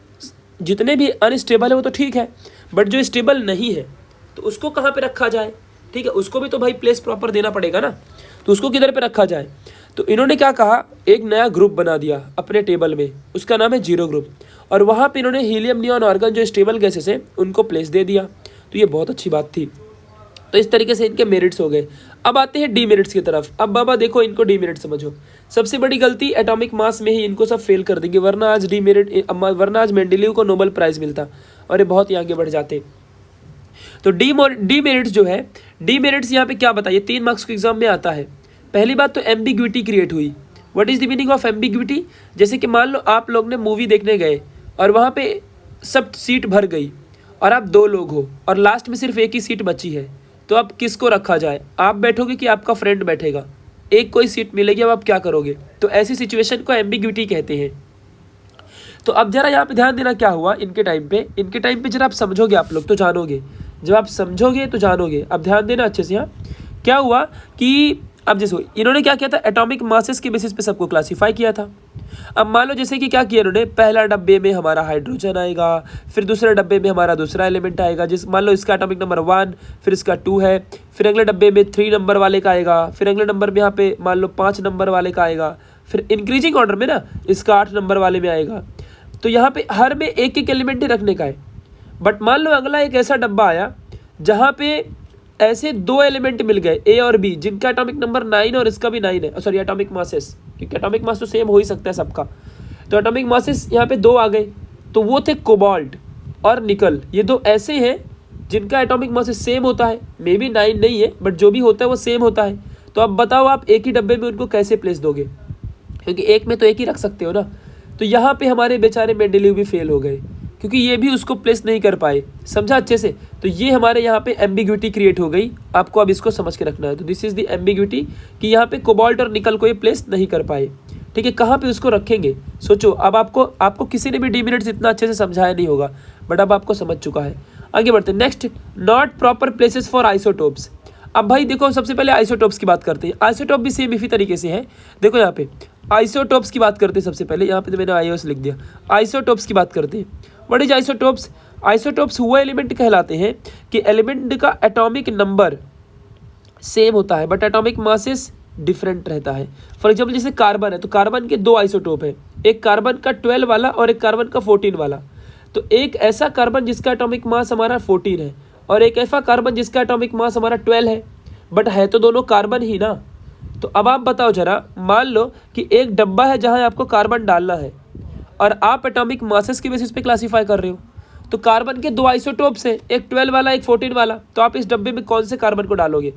S1: जितने भी अनस्टेबल है वो तो ठीक है, बट जो स्टेबल नहीं है तो उसको कहाँ पे रखा जाए, ठीक है, उसको भी तो भाई प्लेस प्रॉपर देना पड़ेगा ना, तो उसको किधर पे रखा जाए। तो इन्होंने क्या कहा, एक नया ग्रुप बना दिया अपने टेबल में, उसका नाम है 0 ग्रुप, और वहाँ पे इन्होंने हीलियम, नियॉन, ऑर्गन जो स्टेबल गैसेस हैं उनको प्लेस दे दिया। तो ये बहुत अच्छी बात थी। तो इस तरीके से इनके मेरिट्स हो गए। अब आते हैं डीमेरिट्स की तरफ। अब बाबा देखो इनको डीमेरिट समझो। सबसे बड़ी गलती, एटॉमिक मास में ही इनको सब फेल कर देंगे, वरना आज मेंडेलियो को नोबेल प्राइज़ मिलता और ये बहुत ही आगे बढ़ जाते। तो डीमेरिट्स जो है, डीमेरिट्स यहाँ पे क्या बताइए, 3 मार्क्स के एग्जाम में आता है। पहली बात तो एम्बिग्विटी क्रिएट हुई। What is the meaning of ambiguity? जैसे कि मान लो आप लोग ने मूवी देखने गए और वहाँ पे सब सीट भर गई और आप 2 लोग हो और लास्ट में सिर्फ एक ही सीट बची है, तो अब किसको रखा जाए? आप बैठोगे कि आपका फ्रेंड बैठेगा? एक कोई सीट मिलेगी, अब आप क्या करोगे? तो ऐसी सिचुएशन को एम्बिग्विटी कहते हैं। तो अब जरा यहाँ पे ध्यान देना क्या हुआ इनके टाइम पे जरा आप समझोगे, आप लोग तो जानोगे, जब आप समझोगे तो जानोगे। अब ध्यान देना अच्छे से। यहाँ क्या हुआ कि अब जैसे इन्होंने क्या किया था, एटॉमिक मासेस के बेसिस पे सबको क्लासीफाई किया था। अब मान लो जैसे कि क्या किया इन्होंने, पहला डब्बे में हमारा हाइड्रोजन आएगा, फिर दूसरे डब्बे में हमारा दूसरा एलिमेंट आएगा, जिस मान लो इसका एटॉमिक नंबर 1, फिर इसका 2 है, फिर अगले डब्बे में 3 नंबर वाले का आएगा, फिर अगले नंबर में यहाँ पे मान लो 5 नंबर वाले का आएगा, फिर इंक्रीजिंग ऑर्डर में ना इसका 8 नंबर वाले में आएगा। तो यहाँ पे हर में एक एक एलिमेंट ही रखने का है। बट मान लो अगला एक ऐसा डब्बा आया जहाँ पे ऐसे 2 एलिमेंट मिल गए, ए और बी, जिनका एटॉमिक नंबर 9 और इसका भी 9 है, सॉरी एटॉमिक मासेस, क्योंकि एटॉमिक मास तो सेम हो ही सकता है सबका। तो एटॉमिक मासेस यहाँ पे 2 आ गए, तो वो थे कोबाल्ट और निकल। ये 2 ऐसे हैं जिनका एटॉमिक मासेस सेम होता है, मे बी 9 नहीं है, बट जो भी होता है वो सेम होता है। तो अब बताओ आप एक ही डब्बे में उनको कैसे प्लेस दोगे, क्योंकि एक में तो एक ही रख सकते हो ना। तो यहाँ पे हमारे बेचारे मेंडेलियो भी फेल हो गए, क्योंकि ये भी उसको प्लेस नहीं कर पाए। समझा अच्छे से? तो ये हमारे यहाँ पे एम्बिग्विटी क्रिएट हो गई। आपको अब इसको समझ के रखना है। तो दिस इज द एम्बिग्विटी कि यहाँ पे कोबाल्ट और निकल को ये प्लेस नहीं कर पाए। ठीक है, कहाँ पे उसको रखेंगे सोचो। अब आपको किसी ने भी डीमेरिट्स इतना अच्छे से समझाया नहीं होगा, बट अब आपको समझ चुका है। आगे बढ़ते हैं। Next, not proper places for isotopes. अब भाई देखो, सबसे पहले आइसोटोप्स की बात करते हैं। आइसोटोप भी सेम इसी तरीके से है। देखो यहाँ पे आइसोटोप्स की बात करते हैं। सबसे पहले यहाँ पे तो मैंने आईओएस लिख दिया। आइसोटोप्स की बात करते हैं। What is isotopes? आइसोटोप्स वो एलिमेंट कहलाते हैं कि एलिमेंट का एटॉमिक नंबर सेम होता है बट एटॉमिक मासेस डिफरेंट रहता है। फॉर एग्जाम्पल जैसे कार्बन है, तो कार्बन के 2 आइसोटोप है, एक कार्बन का 12 वाला और एक कार्बन का 14 वाला। तो एक ऐसा कार्बन जिसका एटॉमिक मास हमारा 14 है और एक ऐसा कार्बन जिसका एटॉमिक मास हमारा 12 है, बट है तो दोनों कार्बन ही ना। तो अब आप बताओ जरा, मान लो कि एक डब्बा है जहां आपको कार्बन डालना है और आप एटॉमिक मासेस के बेसिस पे क्लासीफाई कर रहे हो। तो कार्बन के 2 आइसोटोप्स हैं, एक 12 वाला एक 14 वाला। तो आप इस डब्बे में कौन से कार्बन को डालोगे?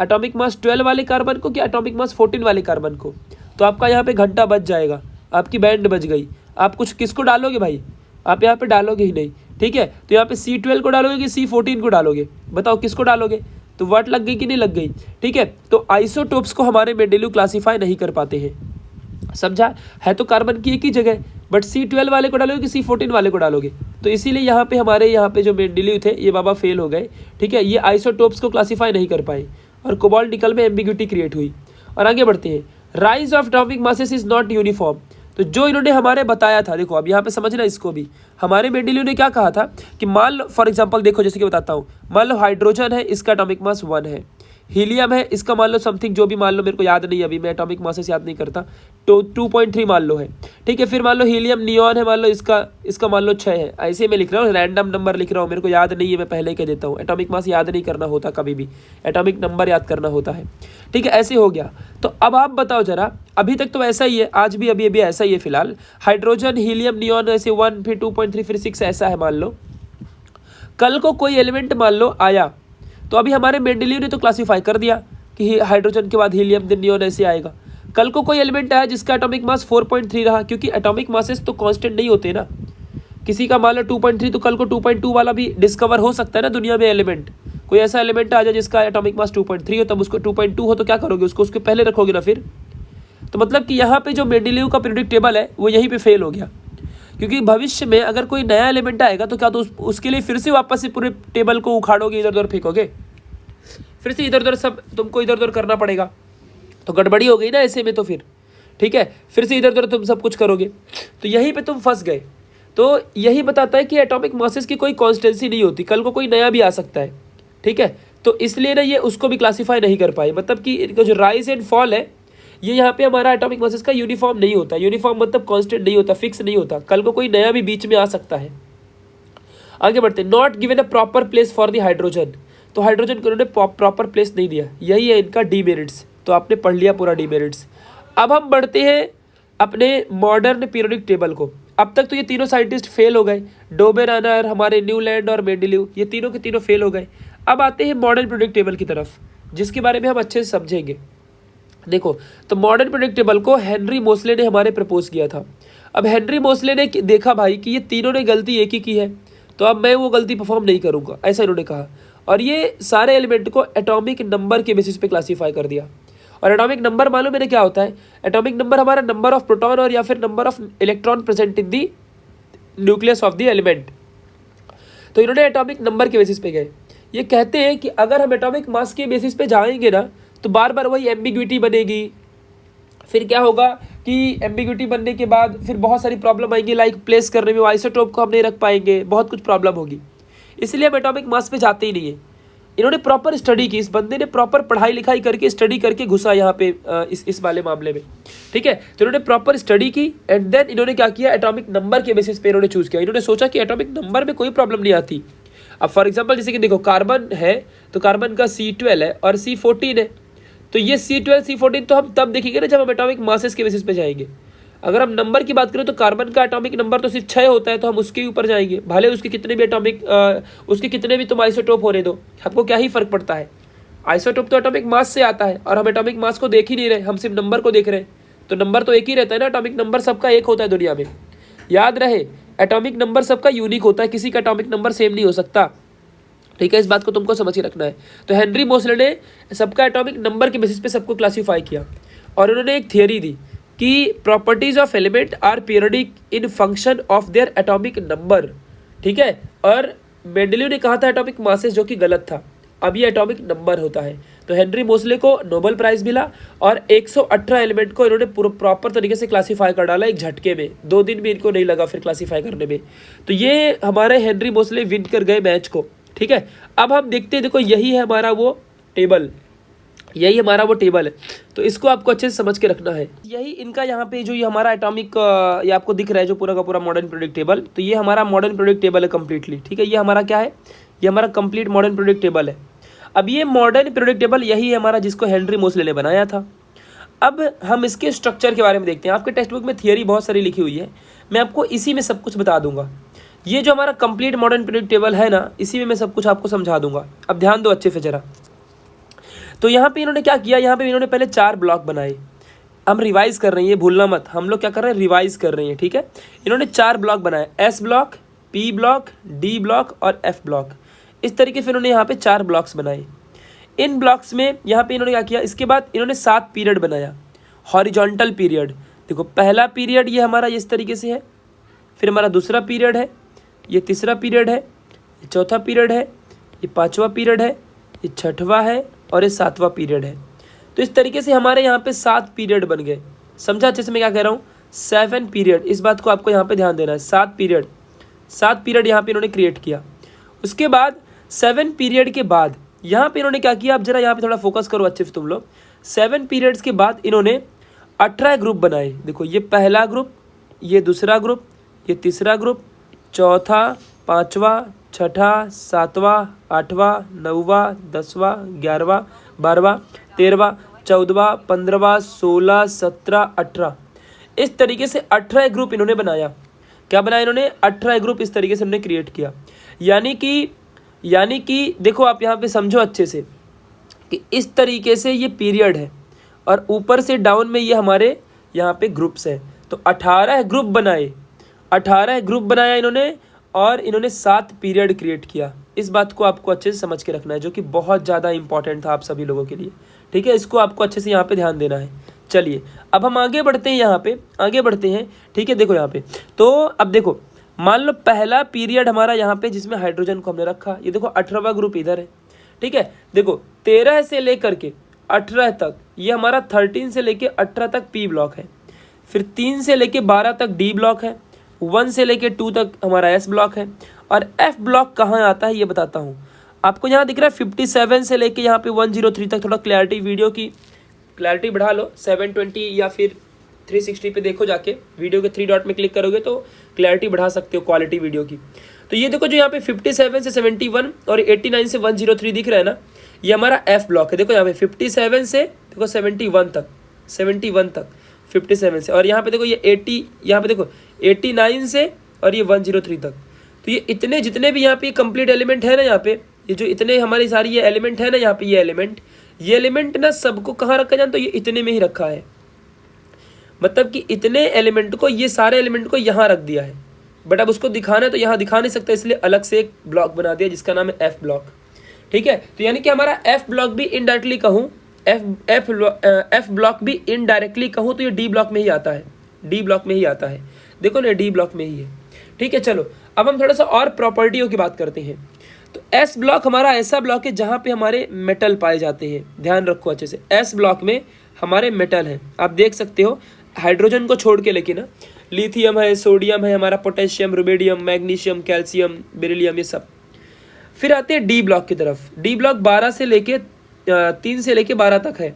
S1: एटॉमिक मास 12 वाले कार्बन को कि एटॉमिक मास 14 वाले कार्बन को? तो आपका यहाँ पे घंटा बज जाएगा, आपकी बैंड बज गई। आप कुछ किसको डालोगे भाई? आप यहाँ पे डालोगे ही नहीं। ठीक है, तो यहाँ पे C12 को डालोगे कि C14 को डालोगे? बताओ किसको डालोगे? तो वाट लग गई कि नहीं लग गई? ठीक है, तो आइसोटोप्स को हमारे मेंडेलियो क्लासीफाई नहीं कर पाते हैं। समझा? है तो कार्बन की एक ही जगह, बट C12 वाले को डालोगे कि C14 वाले को डालोगे। तो इसीलिए यहाँ पे हमारे यहाँ पे जो मेंडेलीव थे ये बाबा फेल हो गए, ठीक है। ये आइसोटोप्स को क्लासीफाई नहीं कर पाए और कोबाल्ट निकल में एम्बिग्यूटी क्रिएट हुई। और आगे बढ़ते हैं, rise of atomic masses is not uniform. तो जो इन्होंने हमारे बताया था, देखो अब यहाँ पे समझना इसको भी, हमारे मेंडेलीव ने क्या कहा था कि मान लो फॉर एग्जांपल देखो जैसे कि बताता हूँ, मान लो हाइड्रोजन है, इसका एटॉमिक मास 1 है, हीलियम है, इसका मान लो समथिंग जो भी मान लो, मेरे को याद नहीं अभी, मैं एटॉमिक मासेस याद नहीं करता, तो 2.3 मान लो है, ठीक है। फिर मान लो हीलियम नियॉन है, मान लो इसका मान लो 6 है, ऐसे मैं लिख रहा हूँ, रैंडम नंबर लिख रहा हूँ, मेरे को याद नहीं है, मैं पहले कह देता हूँ, एटॉमिक मास याद नहीं करना होता कभी भी, एटॉमिक नंबर याद करना होता है, ठीक है। ऐसे हो गया। तो अब आप बताओ जरा, अभी तक तो ऐसा ही है, आज भी अभी ऐसा ही है फिलहाल, हाइड्रोजन हीलियम नियॉन ऐसे 1 फिर 2.3 फिर 6 ऐसा है मान लो। कल को कोई एलिमेंट मान लो आया, तो अभी हमारे मेंडेलीव ने तो क्लासीफाई कर दिया कि हाइड्रोजन के बाद हीलियम देन नियॉन ऐसे आएगा। कल को कोई एलिमेंट आया जिसका एटॉमिक मास 4.3 रहा, क्योंकि एटॉमिक मासेस तो कांस्टेंट नहीं होते ना, किसी का मान लो 2.3 तो कल को 2.2 वाला भी डिस्कवर हो सकता है ना दुनिया में एलिमेंट। कोई ऐसा एलिमेंट आ जाए जिसका एटॉमिक मास 2.3 हो, तब उसको 2.2 हो तो क्या करोगे, उसको उसके पहले रखोगे ना फिर। तो मतलब कि यहाँ पे जो मेंडेलीव का पीरियोडिक टेबल है वो यहीं पे फेल हो गया, क्योंकि भविष्य में अगर कोई नया एलिमेंट आएगा तो क्या तो उसके लिए फिर से वापस से पूरे टेबल को उखाड़ोगे, इधर उधर फेंकोगे, फिर से इधर उधर सब तुमको इधर उधर करना पड़ेगा, तो गड़बड़ी हो गई ना ऐसे में तो फिर, ठीक है। फिर से इधर उधर तुम सब कुछ करोगे, तो यहीं पे तुम फंस गए। तो यही बताता है कि एटॉमिक मासेस की कोई कॉन्स्टेंसी नहीं होती, कल को कोई नया भी आ सकता है, ठीक है। तो इसलिए ना ये उसको भी क्लासीफाई नहीं कर पाए, मतलब कि इनका जो राइज एंड फॉल है ये यहाँ पे हमारा एटॉमिक मासेस का यूनिफॉर्म नहीं होता, यूनिफॉर्म मतलब कांस्टेंट नहीं होता, फिक्स नहीं होता, कल को कोई नया भी बीच में आ सकता है। आगे बढ़ते, not given a proper place for the hydrogen. तो हाइड्रोजन को उन्होंने प्रॉपर प्लेस नहीं दिया, यही है इनका डीमेरिट्स। तो आपने पढ़ लिया पूरा डीमेरिट्स। अब हम बढ़ते हैं अपने मॉडर्न पीरियोडिक टेबल को। अब तक तो ये तीनों साइंटिस्ट फेल हो गए, डोबेरानर, हमारे न्यूलैंड और मेंडेलीव, ये तीनों के तीनों फेल हो गए। अब आते हैं मॉडर्न पीरियोडिक टेबल की तरफ, जिसके बारे में हम अच्छे से समझेंगे। देखो, तो मॉडर्न पीरियोडिक टेबल को हेनरी मोसले ने हमारे प्रपोज किया था। अब हेनरी मोसले ने देखा भाई कि ये तीनों ने गलती एक ही की है, तो अब मैं वो गलती परफॉर्म नहीं करूँगा, ऐसा इन्होंने कहा। और ये सारे एलिमेंट को एटॉमिक नंबर के बेसिस पे क्लासीफाई कर दिया। और एटॉमिक नंबर मालूम मैंने क्या होता है? एटॉमिक नंबर हमारा नंबर ऑफ प्रोटॉन और या फिर number of electron present in the nucleus of the element. तो इन्होंने एटॉमिक नंबर के बेसिस पे गए। ये कहते हैं कि अगर हम एटॉमिक मास के बेसिस पे जाएंगे ना तो बार बार वही एम्बिग्विटी बनेगी। फिर क्या होगा कि एम्बिग्विटी बनने के बाद फिर बहुत सारी प्रॉब्लम आएंगी, लाइक प्लेस करने में आइसोटोप को हम नहीं रख पाएंगे, बहुत कुछ प्रॉब्लम होगी। इसलिए हम एटॉमिक मास पे जाते ही नहीं है। इन्होंने प्रॉपर स्टडी की, इस बंदे ने प्रॉपर पढ़ाई लिखाई करके स्टडी करके घुसा यहाँ पे इस वाले मामले में, ठीक है। तो इन्होंने प्रॉपर स्टडी की एंड देन इन्होंने क्या किया, एटॉमिक नंबर के बेसिस पे इन्होंने चूज किया। इन्होंने सोचा कि एटॉमिक नंबर में कोई प्रॉब्लम नहीं आती। अब फॉर एग्जाम्पल जैसे कि देखो कार्बन है तो कार्बन का C12 है और C14 है, तो ये C12 C14 तो हम तब देखेंगे ना जब हम एटॉमिक मासेस के बेसिस पे जाएंगे। अगर हम नंबर की बात करें तो कार्बन का एटॉमिक नंबर तो सिर्फ 6 होता है, तो हम उसके ऊपर जाएंगे, भले उसके कितने भी एटॉमिक उसके कितने भी तुम आइसोटोप होने दो, हमको क्या ही फर्क पड़ता है। आइसोटोप तो एटॉमिक मास से आता है और हम एटॉमिक मास को देख ही नहीं रहे, हम सिर्फ नंबर को देख रहे हैं। तो नंबर तो एक ही रहता है ना, एटॉमिक नंबर सबका एक होता है दुनिया में। याद रहे, एटॉमिक नंबर सबका यूनिक होता है, किसी का एटॉमिक नंबर सेम नहीं हो सकता, ठीक है। इस बात को तुमको समझ के रखना है। तो हेनरी मोसले ने सबका एटॉमिक नंबर के बेसिस पे सबको क्लासीफाई किया और उन्होंने एक थियरी दी कि properties of element are periodic in function of their atomic number, ठीक है। और मेंडेलीव ने कहा था एटॉमिक मासेस, जो कि गलत था, अब ये एटॉमिक नंबर होता है। तो हेनरी मोसले को नोबेल प्राइज मिला और 118 एलिमेंट को इन्होंने प्रॉपर तरीके से क्लासीफाई कर डाला एक झटके में, 2 दिन भी इनको नहीं लगा फिर क्लासीफाई करने में। तो ये हमारे हेनरी मोसले विन कर गए मैच को, ठीक है। अब हम देखते हैं, देखो यही है हमारा वो टेबल, यही हमारा वो टेबल है। तो इसको आपको अच्छे से समझ के रखना है। यही इनका यहाँ पे जो ये हमारा एटॉमिक ये आपको दिख रहा है जो पूरा का पूरा मॉडर्न पीरियोडिक टेबल, तो ये हमारा मॉडर्न पीरियोडिक टेबल है कम्प्लीटली, ठीक है। ये हमारा क्या है, ये हमारा कंप्लीट मॉडर्न पीरियोडिक टेबल है। अब ये मॉडर्न पीरियोडिक टेबल यही है हमारा जिसको हेनरी मोसले ने बनाया था। अब हम इसके स्ट्रक्चर के बारे में देखते हैं। आपके टेक्स्ट बुक में थियरी बहुत सारी लिखी हुई है, मैं आपको इसी में सब कुछ बता दूंगा। ये जो हमारा कंप्लीट मॉडर्न पीरियोडिक टेबल है ना, इसी में मैं सब कुछ आपको समझा दूंगा। अब ध्यान दो अच्छे से जरा। तो यहाँ पे इन्होंने क्या किया, यहाँ पे इन्होंने पहले 4 ब्लॉक बनाए। हम रिवाइज कर रहे हैं, भूलना मत, हम लोग क्या कर रहे हैं, रिवाइज कर रहे हैं, ठीक है। इन्होंने 4 ब्लॉक बनाए, S block, P block, D block और F ब्लॉक। इस तरीके से इन्होंने यहाँ पे 4 ब्लॉक्स बनाए। इन ब्लॉक्स में यहाँ पे इन्होंने क्या किया, इसके बाद इन्होंने 7 पीरियड बनाया, हॉरिजॉन्टल पीरियड। देखो पहला पीरियड ये हमारा इस तरीके से है, फिर हमारा दूसरा पीरियड है, ये तीसरा पीरियड है, ये चौथा पीरियड है, ये पाँचवा पीरियड है, ये छठवां है और ये सातवां पीरियड है। तो इस तरीके से हमारे यहाँ पे 7 पीरियड बन गए। समझा अच्छे से मैं क्या कह रहा हूँ? 7 पीरियड, इस बात को आपको यहाँ पे ध्यान देना है। 7 पीरियड यहाँ पे इन्होंने क्रिएट किया। उसके बाद 7 पीरियड के बाद यहाँ पे इन्होंने क्या किया, अब जरा यहाँ पे थोड़ा फोकस करो अच्छे से तुम लोग। 7 पीरियड्स के बाद इन्होंने 18 ग्रुप बनाए। देखो, ये पहला ग्रुप, ये दूसरा ग्रुप, ये तीसरा ग्रुप, चौथा, पाँचवा, छठा, सातवां, आठवां, नौवां, 10वां, 11वां, 12वां, 13वां, 14वां, 15वां, 16, 17, 18, इस तरीके से 18 ग्रुप इन्होंने बनाया। क्या बनाया इन्होंने? 18 ग्रुप इस तरीके से इन्होंने क्रिएट किया। यानी कि देखो, आप यहाँ पे समझो अच्छे से कि इस तरीके से ये पीरियड है और ऊपर से डाउन में ये हमारे यहाँ पे ग्रुप्स हैं। तो 18 ग्रुप बनाए, 18 ग्रुप बनाया इन्होंने और इन्होंने 7 पीरियड क्रिएट किया। इस बात को आपको अच्छे से समझ के रखना है, जो कि बहुत ज़्यादा इंपॉर्टेंट था आप सभी लोगों के लिए। ठीक है, इसको आपको अच्छे से यहाँ पे ध्यान देना है। चलिए अब हम आगे बढ़ते हैं, यहाँ पे आगे बढ़ते हैं। ठीक है, देखो यहाँ पे, तो अब देखो, मान लो पहला पीरियड हमारा यहाँ पे जिसमें हाइड्रोजन को हमने रखा, ये देखो 18वां ग्रुप इधर है। ठीक है, देखो 13 से लेकर के 18 तक ये हमारा 13 से लेके 18 तक पी ब्लॉक है। फिर 3 से लेके 12 तक डी ब्लॉक है। 1 से लेके 2 तक हमारा एस ब्लॉक है। और एफ ब्लॉक कहाँ आता है ये बताता हूँ आपको। यहाँ दिख रहा है 57 से लेके यहाँ पे 103 तक। थोड़ा क्लैरिटी, वीडियो की क्लैरिटी बढ़ा लो, 720 या फिर 360 पे देखो जाके, वीडियो के 3 डॉट में क्लिक करोगे तो क्लैरिटी बढ़ा सकते हो क्वालिटी वीडियो की। तो ये देखो, जो यहाँ पे 57 से 71 और 89 से 103 दिख रहा है ना, ये हमारा एफ ब्लॉक है। देखो यहाँ पे 57 से देखो 71 तक, 57 से, और यहाँ पे देखो ये 80, यहाँ पे देखो 89 से और ये 103 तक। तो ये इतने जितने भी यहाँ पे कंप्लीट एलिमेंट है ना, यहाँ पे ये जो इतने हमारी सारी ये एलिमेंट है ना, यहाँ पे ये एलिमेंट ना सबको कहाँ रखा जाए, तो ये इतने में ही रखा है। मतलब कि इतने एलिमेंट को, ये सारे एलिमेंट को यहाँ रख दिया है। बट अब उसको दिखाना है तो यहाँ दिखा नहीं सकता, इसलिए अलग से एक ब्लॉक बना दिया जिसका नाम है एफ ब्लॉक। ठीक है, तो यानी कि हमारा एफ ब्लॉक भी इनडायरेक्टली कहूँ, एफ ब्लॉक भी इनडायरेक्टली कहूँ तो ये डी ब्लॉक में ही आता है। डी ब्लॉक में ही आता है, देखो ना, डी ब्लॉक में ही है। ठीक है, चलो अब हम थोड़ा सा और प्रॉपर्टियों की बात करते हैं। तो एस ब्लॉक हमारा ऐसा ब्लॉक है जहाँ पे हमारे मेटल पाए जाते हैं। ध्यान रखो अच्छे से, एस ब्लॉक में हमारे मेटल हैं। आप देख सकते हो हाइड्रोजन को छोड़ के, लेकिन ना लिथियम है, सोडियम है, हमारा potassium, rubidium, magnesium, calcium, beryllium, ये सब। फिर आते हैं डी ब्लॉक की तरफ। डी ब्लॉक 3 से लेके 12 तक है।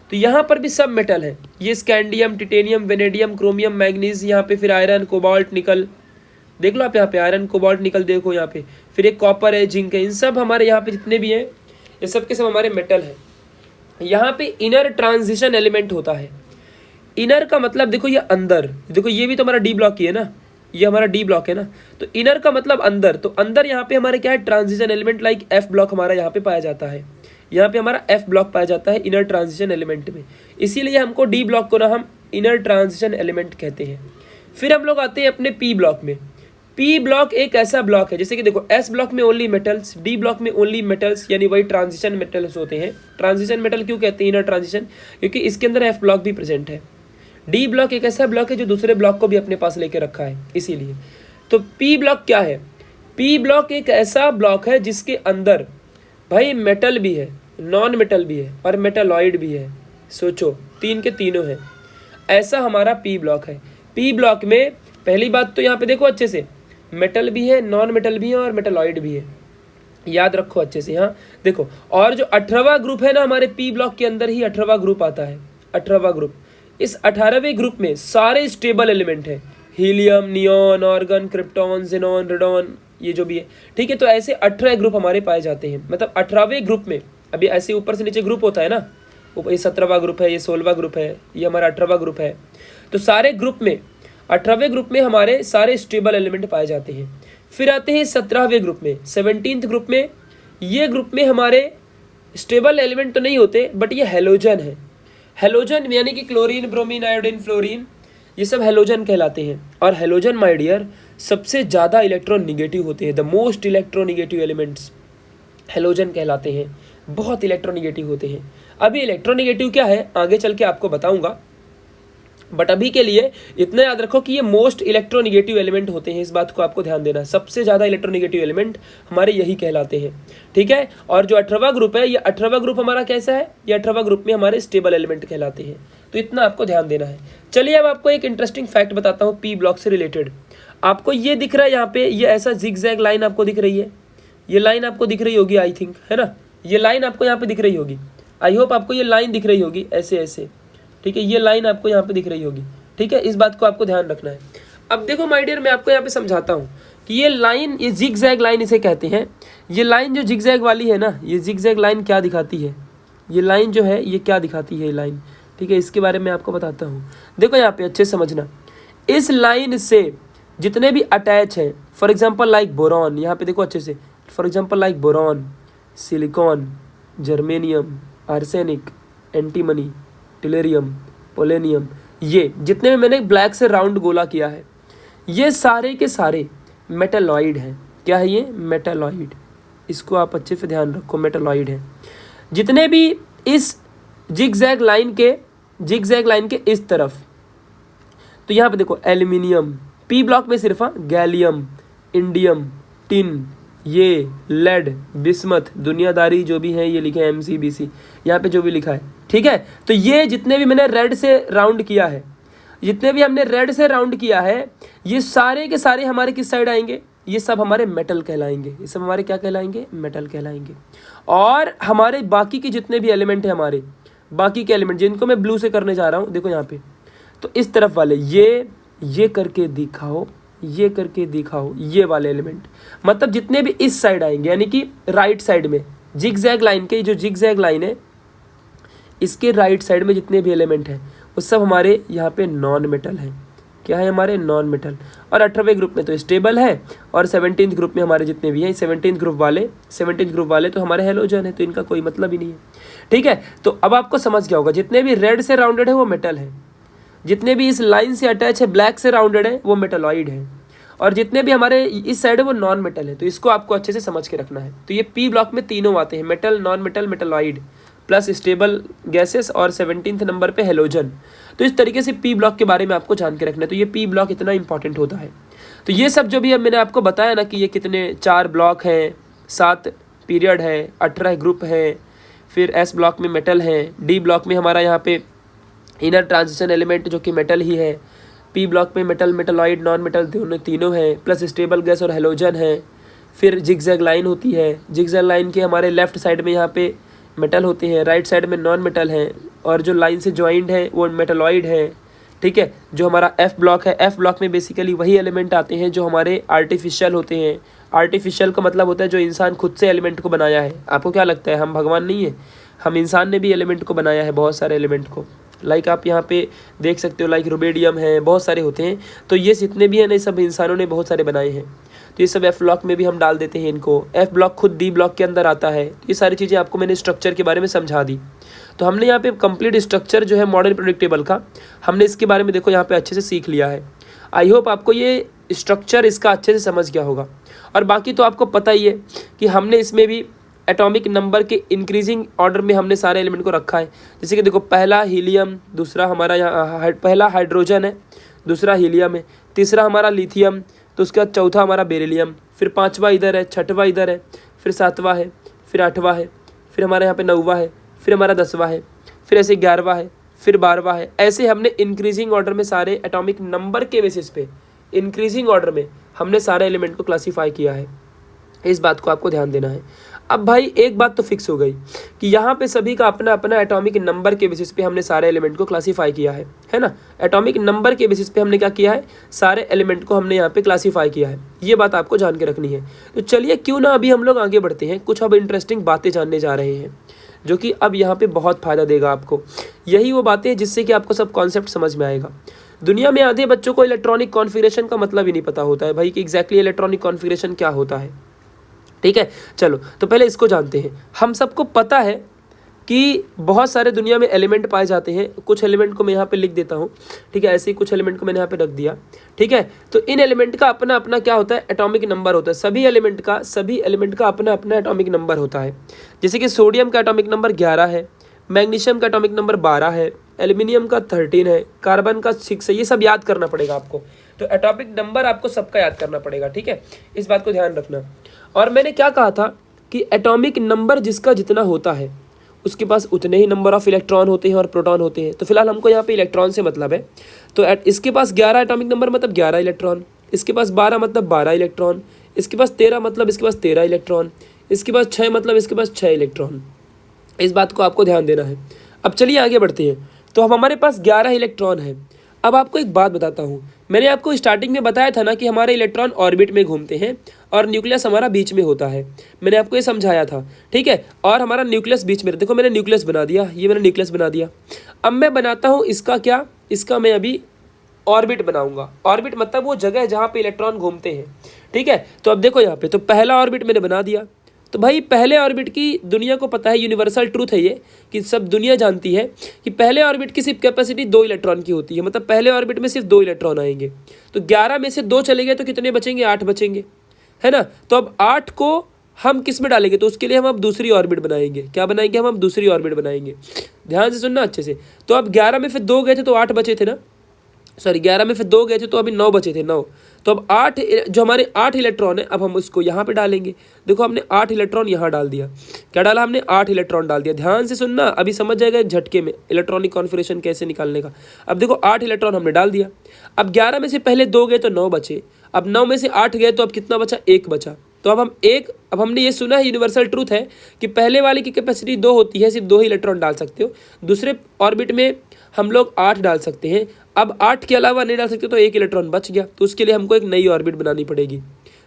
S1: तो यहाँ पर भी सब मेटल है। ये scandium, titanium, vanadium, chromium, manganese, यहाँ पे फिर आयरन, कोबाल्ट, निकल, देख लो आप यहाँ पे आयरन, कोबाल्ट, निकल देखो यहाँ पे। फिर एक कॉपर है, जिंक है, इन सब हमारे यहाँ पे जितने भी हैं ये सब के सब हमारे मेटल है। यहाँ पे इनर ट्रांजिशन एलिमेंट होता है। इनर का मतलब देखो, ये अंदर, देखो ये भी तो हमारा डी ब्लॉक ही है ना, ये हमारा डी ब्लॉक है ना। तो इनर का मतलब अंदर, तो अंदर यहाँ पे हमारे क्या है, transition element, like F block हमारा यहाँ पे पाया जाता है। यहाँ पे हमारा एफ ब्लॉक पाया जाता है इनर ट्रांजिशन एलिमेंट में, इसीलिए हमको डी ब्लॉक को ना हम इनर ट्रांजिशन एलिमेंट कहते हैं। फिर हम लोग आते हैं अपने पी ब्लॉक में। पी ब्लॉक एक ऐसा ब्लॉक है, जैसे कि देखो एस ब्लॉक में ओनली मेटल्स, डी ब्लॉक में ओनली मेटल्स, यानी वही ट्रांजिशन मेटल्स होते हैं। ट्रांजिशन मेटल क्यों कहते हैं इनर ट्रांजिशन, क्योंकि इसके अंदर एफ ब्लॉक भी प्रेजेंट है। डी ब्लॉक एक ऐसा ब्लॉक है जो दूसरे ब्लॉक को भी अपने पास लेके रखा है, इसीलिए। तो पी ब्लॉक क्या है? पी ब्लॉक एक ऐसा ब्लॉक है जिसके अंदर भाई मेटल भी है, नॉन मेटल भी है और मेटालॉइड भी है। सोचो, 3 के तीनों है, ऐसा हमारा पी ब्लॉक है। पी ब्लॉक में पहली बात तो यहाँ पे देखो अच्छे से, मेटल भी है, नॉन मेटल भी है और मेटालॉइड भी है, याद रखो अच्छे से। हाँ देखो, और जो 18वां ग्रुप है ना हमारे पी ब्लॉक के अंदर ही 18वां ग्रुप आता है। 18वां ग्रुप, इस 18वें ग्रुप में सारे स्टेबल एलिमेंट है, helium, neon, organ, krypton, xenon, radon, ये जो भी है। ठीक है, तो ऐसे 18 ग्रुप हमारे पाए जाते हैं। मतलब 18वें ग्रुप में, अभी ऐसे ऊपर से नीचे ग्रुप होता है ना, ये 17वां ग्रुप है, ये 16वां ग्रुप है, ये हमारा 18वां ग्रुप है। तो सारे ग्रुप में 18वें ग्रुप में हमारे सारे स्टेबल एलिमेंट पाए जाते हैं। फिर आते हैं 17वें ग्रुप में, 17th ग्रुप में। ये ग्रुप में हमारे स्टेबल एलिमेंट तो नहीं होते, बट ये हेलोजन है। हेलोजन यानी कि क्लोरीन, ब्रोमीन, आयोडीन, फ्लोरीन, ये सब हेलोजन कहलाते हैं। और हेलोजन माय डियर सबसे ज़्यादा इलेक्ट्रोनिगेटिव होते हैं। The most electronegative elements halogen कहलाते हैं, बहुत इलेक्ट्रोनिगेटिव होते हैं। अभी इलेक्ट्रोनिगेटिव क्या है आगे चल के आपको बताऊंगा। बट अभी के लिए इतना याद रखो कि ये मोस्ट इलेक्ट्रोनिगेटिव एलिमेंट होते हैं, इस बात को आपको ध्यान देना है। सबसे ज़्यादा इलेक्ट्रोनिगेटिव एलिमेंट हमारे यही कहलाते हैं, ठीक है। और जो 18वां ग्रुप है, ये 18वां ग्रुप हमारा कैसा है, ये 18वां ग्रुप में हमारे स्टेबल एलिमेंट कहलाते हैं, तो इतना आपको ध्यान देना है। चलिए अब आपको एक इंटरेस्टिंग फैक्ट बताता हूँ पी ब्लॉक से रिलेटेड। आपको ये दिख रहा है यहाँ पे, ये ऐसा जिगजैग लाइन आपको दिख रही है, ये लाइन आपको दिख रही होगी आई थिंक, है ना, ये लाइन आपको यहाँ पे दिख रही होगी। आई होप आपको ये लाइन दिख रही होगी ऐसे ऐसे, ठीक है, ये लाइन आपको यहाँ पे दिख रही होगी, ठीक है। इस बात को आपको ध्यान रखना है। अब देखो माय डियर, मैं आपको यहाँ पे समझाता हूँ कि ये लाइन, ये जिगजैग लाइन इसे कहते हैं। ये लाइन जो जिगजैग वाली है ना, ये जिगजैग लाइन क्या दिखाती है, ये लाइन जो है ये क्या दिखाती है, ये लाइन, ठीक है, इसके बारे में आपको बताता हूँ। देखो यहाँ पे अच्छे से समझना, इस लाइन से जितने भी अटैच हैं, फॉर एग्जाम्पल लाइक बोरॉन, यहाँ पे देखो अच्छे से, for example like boron, silicon, germanium, arsenic, antimony, tellurium, polonium, ये जितने भी मैंने ब्लैक से राउंड गोला किया है, ये सारे के सारे मेटालॉइड हैं। क्या है ये, मेटालॉइड, इसको आप अच्छे से ध्यान रखो, मेटालॉइड है। जितने भी इस जिगजैग लाइन के इस तरफ, तो यहाँ पे देखो एल्यूमिनियम, पी ब्लॉक में सिर्फ गैलियम, इंडियम, टिन, ये लेड, बिस्मथ, दुनियादारी जो भी है ये लिखे है, MCBC यहाँ पे जो भी लिखा है, ठीक है। तो ये जितने भी मैंने रेड से राउंड किया है, जितने भी हमने रेड से राउंड किया है, ये सारे के सारे हमारे किस साइड आएंगे, ये सब हमारे मेटल कहलाएंगे, ये सब हमारे क्या कहलाएंगे, मेटल कहलाएंगे। और हमारे बाकी के जितने भी एलिमेंट हैं, हमारे बाकी के एलिमेंट जिनको मैं ब्लू से करने जा रहा हूँ, देखो यहाँ पे, तो इस तरफ वाले ये करके दिखाओ, ये करके दिखाओ, ये वाले एलिमेंट, मतलब जितने भी इस साइड आएंगे, यानी कि राइट साइड में जिगजैग लाइन के, जो जिगजैग लाइन है इसके राइट साइड में जितने भी एलिमेंट हैं वो सब हमारे यहाँ पे नॉन मेटल है। क्या है, हमारे नॉन मेटल। और 18वें ग्रुप में तो स्टेबल है, और 17th ग्रुप में हमारे जितने भी हैं, 17th ग्रुप वाले तो हमारे हेलोजन है, तो इनका कोई मतलब ही नहीं है, ठीक है। तो अब आपको समझ गया होगा, जितने भी रेड से राउंडेड है वो मेटल है, जितने भी इस लाइन से अटैच है ब्लैक से राउंडेड है वो मेटालॉइड है, और जितने भी हमारे इस साइड है वो नॉन मेटल है। तो इसको आपको अच्छे से समझ के रखना है। तो ये पी ब्लॉक में तीनों आते हैं, metal, non metal, metalloid, plus stable gases, और 17th नंबर पे हेलोजन। तो इस तरीके से पी ब्लॉक के बारे में आपको जान के रखना है। तो ये पी ब्लॉक इतना इंपॉर्टेंट होता है। तो ये सब जो भी अब मैंने आपको बताया ना कि ये कितने 4 ब्लॉक हैं, 7 पीरियड है, 18 ग्रुप हैं, फिर एस ब्लॉक में मेटल हैं, डी ब्लॉक में हमारा यहाँ पे इनर ट्रांजिशन एलिमेंट जो कि मेटल ही है, पी ब्लॉक में मेटल, मेटालॉइड, नॉन मेटल दोनों तीनों हैं, प्लस स्टेबल गैस और हेलोजन है। फिर जिगजैग लाइन होती है, जिगजैग लाइन के हमारे लेफ्ट साइड में यहाँ पे मेटल होते हैं, राइट साइड में नॉन मेटल हैं, और जो लाइन से ज्वाइंट है वो मेटालॉइड है, ठीक है। जो हमारा एफ ब्लॉक है, एफ ब्लॉक में बेसिकली वही एलिमेंट आते हैं जो हमारे आर्टिफिशियल होते हैं। आर्टिफिशियल का मतलब होता है जो इंसान खुद से एलिमेंट को बनाया है। आपको क्या लगता है हम भगवान नहीं है, हम इंसान ने भी एलिमेंट को बनाया है, बहुत सारे एलिमेंट को। लाइक आप यहाँ पे देख सकते हो, लाइक रुबेडियम है, बहुत सारे होते हैं। तो ये जितने भी हैं ना, सब इंसानों ने बहुत सारे बनाए हैं। तो ये सब एफ ब्लॉक में भी हम डाल देते हैं इनको। एफ ब्लॉक खुद डी ब्लॉक के अंदर आता है। ये सारी चीज़ें आपको मैंने स्ट्रक्चर के बारे में समझा दी। तो हमने यहाँ पे कंप्लीट स्ट्रक्चर जो है मॉडल प्रेडिक्टेबल का, हमने इसके बारे में देखो यहाँ पे अच्छे से सीख लिया है। आई होप आपको ये स्ट्रक्चर इसका अच्छे से समझ गया होगा। और बाकी तो आपको पता ही है कि हमने इसमें भी एटॉमिक नंबर के इंक्रीजिंग ऑर्डर में हमने सारे एलिमेंट को रखा है। जैसे कि देखो, पहला हीलियम, दूसरा हमारा यहाँ पहला हाइड्रोजन है, दूसरा हीलियम है, तीसरा हमारा लिथियम, तो उसके बाद चौथा हमारा बेरिलियम, फिर 5वां इधर है, 6वां इधर है, फिर 7वां है, फिर 8वां है, फिर हमारे यहाँ पे 9वां है, फिर हमारा 10वां है, फिर ऐसे 11वां है, फिर 12वां है। ऐसे हमने इंक्रीजिंग ऑर्डर में सारे एटॉमिक नंबर के बेसिस पे इंक्रीजिंग ऑर्डर में हमने सारे एलिमेंट को क्लासीफाई किया है। इस बात को आपको ध्यान देना है। अब भाई एक बात तो फिक्स हो गई कि यहाँ पे सभी का अपना अपना एटॉमिक नंबर के बेसिस पे हमने सारे एलिमेंट को क्लासीफाई किया है ना। एटॉमिक नंबर के बेसिस पे हमने क्या किया है, सारे एलिमेंट को हमने यहाँ पे क्लासीफाई किया है। ये बात आपको जान के रखनी है। तो चलिए क्यों ना अभी हम लोग आगे बढ़ते हैं, कुछ अब इंटरेस्टिंग बातें जानने जा रहे हैं जो कि अब यहाँ पे बहुत फ़ायदा देगा आपको। यही वो बातें हैं जिससे कि आपको सब कॉन्सेप्ट समझ में आएगा। दुनिया में आधे बच्चों को इलेक्ट्रॉनिक कॉन्फ़िगरेशन का मतलब ही नहीं पता होता है भाई कि एग्जैक्टली इलेक्ट्रॉनिक कॉन्फ़िगरेशन क्या होता है। ठीक है, चलो तो पहले इसको जानते हैं। हम सबको पता है कि बहुत सारे दुनिया में एलिमेंट पाए जाते हैं। कुछ एलिमेंट को मैं यहाँ पे लिख देता हूँ, ठीक है। ऐसे ही कुछ एलिमेंट को मैंने यहाँ पे रख दिया, ठीक है। तो इन एलिमेंट का अपना अपना क्या होता है, एटॉमिक नंबर होता है। सभी एलिमेंट का अपना अपना एटॉमिक नंबर होता है। जैसे कि सोडियम का एटॉमिक नंबर 11 है, मैग्नीशियम का एटॉमिक नंबर 12 है, एल्यूमिनियम का 13 है, कार्बन का 6 है। ये सब याद करना पड़ेगा आपको। तो एटॉमिक नंबर आपको सबका याद करना पड़ेगा, ठीक है, इस बात को ध्यान रखना। और मैंने क्या कहा था कि एटॉमिक नंबर जिसका जितना होता है उसके पास उतने ही नंबर ऑफ इलेक्ट्रॉन होते हैं और प्रोटॉन होते हैं। तो फिलहाल हमको यहाँ पे इलेक्ट्रॉन से मतलब है, तो इसके पास 11 एटॉमिक नंबर मतलब 11 इलेक्ट्रॉन, इसके पास 12 मतलब 12 इलेक्ट्रॉन, इसके पास 13 मतलब इसके पास 13 इलेक्ट्रॉन, इसके पास 6 मतलब इसके पास 6 इलेक्ट्रॉन। इस बात को आपको ध्यान देना है। अब चलिए आगे बढ़ते हैं। तो अब हमारे पास 11 इलेक्ट्रॉन है। अब आपको एक बात बताता हूँ, मैंने आपको स्टार्टिंग में बताया था ना कि हमारे इलेक्ट्रॉन ऑर्बिट में घूमते हैं और न्यूक्लियस हमारा बीच में होता है। मैंने आपको ये समझाया था, ठीक है। और हमारा न्यूक्लियस बीच में, देखो मैंने न्यूक्लियस बना दिया, ये मैंने न्यूक्लियस बना दिया। अब मैं बनाता हूँ इसका क्या, इसका मैं अभी ऑर्बिट बनाऊंगा। ऑर्बिट मतलब वो जगह है जहाँ पे इलेक्ट्रॉन घूमते हैं, ठीक है। तो अब देखो यहाँ पे, तो पहला ऑर्बिट मैंने बना दिया। तो भाई पहले ऑर्बिट की दुनिया को पता है, यूनिवर्सल ट्रूथ है ये कि सब दुनिया जानती है कि पहले ऑर्बिट की सिर्फ कैपेसिटी 2 इलेक्ट्रॉन की होती है। मतलब पहले ऑर्बिट में सिर्फ 2 इलेक्ट्रॉन आएंगे। तो 11 में से 2 चले गए तो कितने बचेंगे, 8 बचेंगे, है ना। तो अब 8 को हम किस में डालेंगे, तो उसके लिए हम अब दूसरी ऑर्बिट बनाएंगे। क्या बनाएंगे, हम अब दूसरी ऑर्बिट बनाएंगे। ध्यान से सुनना अच्छे से। तो अब 11 में फिर 2 गए थे तो 8 बचे थे ना, सॉरी 11 में फिर 2 गए थे तो अभी 9 बचे थे, 9। तो अब 8 जो हमारे 8 इलेक्ट्रॉन है, अब हम उसको यहाँ पे डालेंगे। देखो हमने 8 इलेक्ट्रॉन यहाँ डाल दिया। क्या डाला हमने, 8 इलेक्ट्रॉन डाल दिया। ध्यान से सुनना, अभी समझ जाएगा झटके में इलेक्ट्रॉनिक कॉन्फ़िगरेशन कैसे निकालने का। अब देखो 8 इलेक्ट्रॉन हमने डाल दिया। अब 11 में से पहले 2 गए तो 9 बचे। अब 9 में से 8 गए तो अब कितना बचा, 1 बचा। तो अब हमने ये सुना है, यूनिवर्सल ट्रूथ है कि पहले वाले की कैपेसिटी 2 होती है, सिर्फ 2 ही इलेक्ट्रॉन डाल सकते हो। दूसरे ऑर्बिट में हम लोग 8 डाल सकते हैं। अब 8 के अलावा नहीं डाल सकते तो 1 इलेक्ट्रॉन बच गया, तो उसके लिए हमको एक नई ऑर्बिट बनानी पड़ेगी।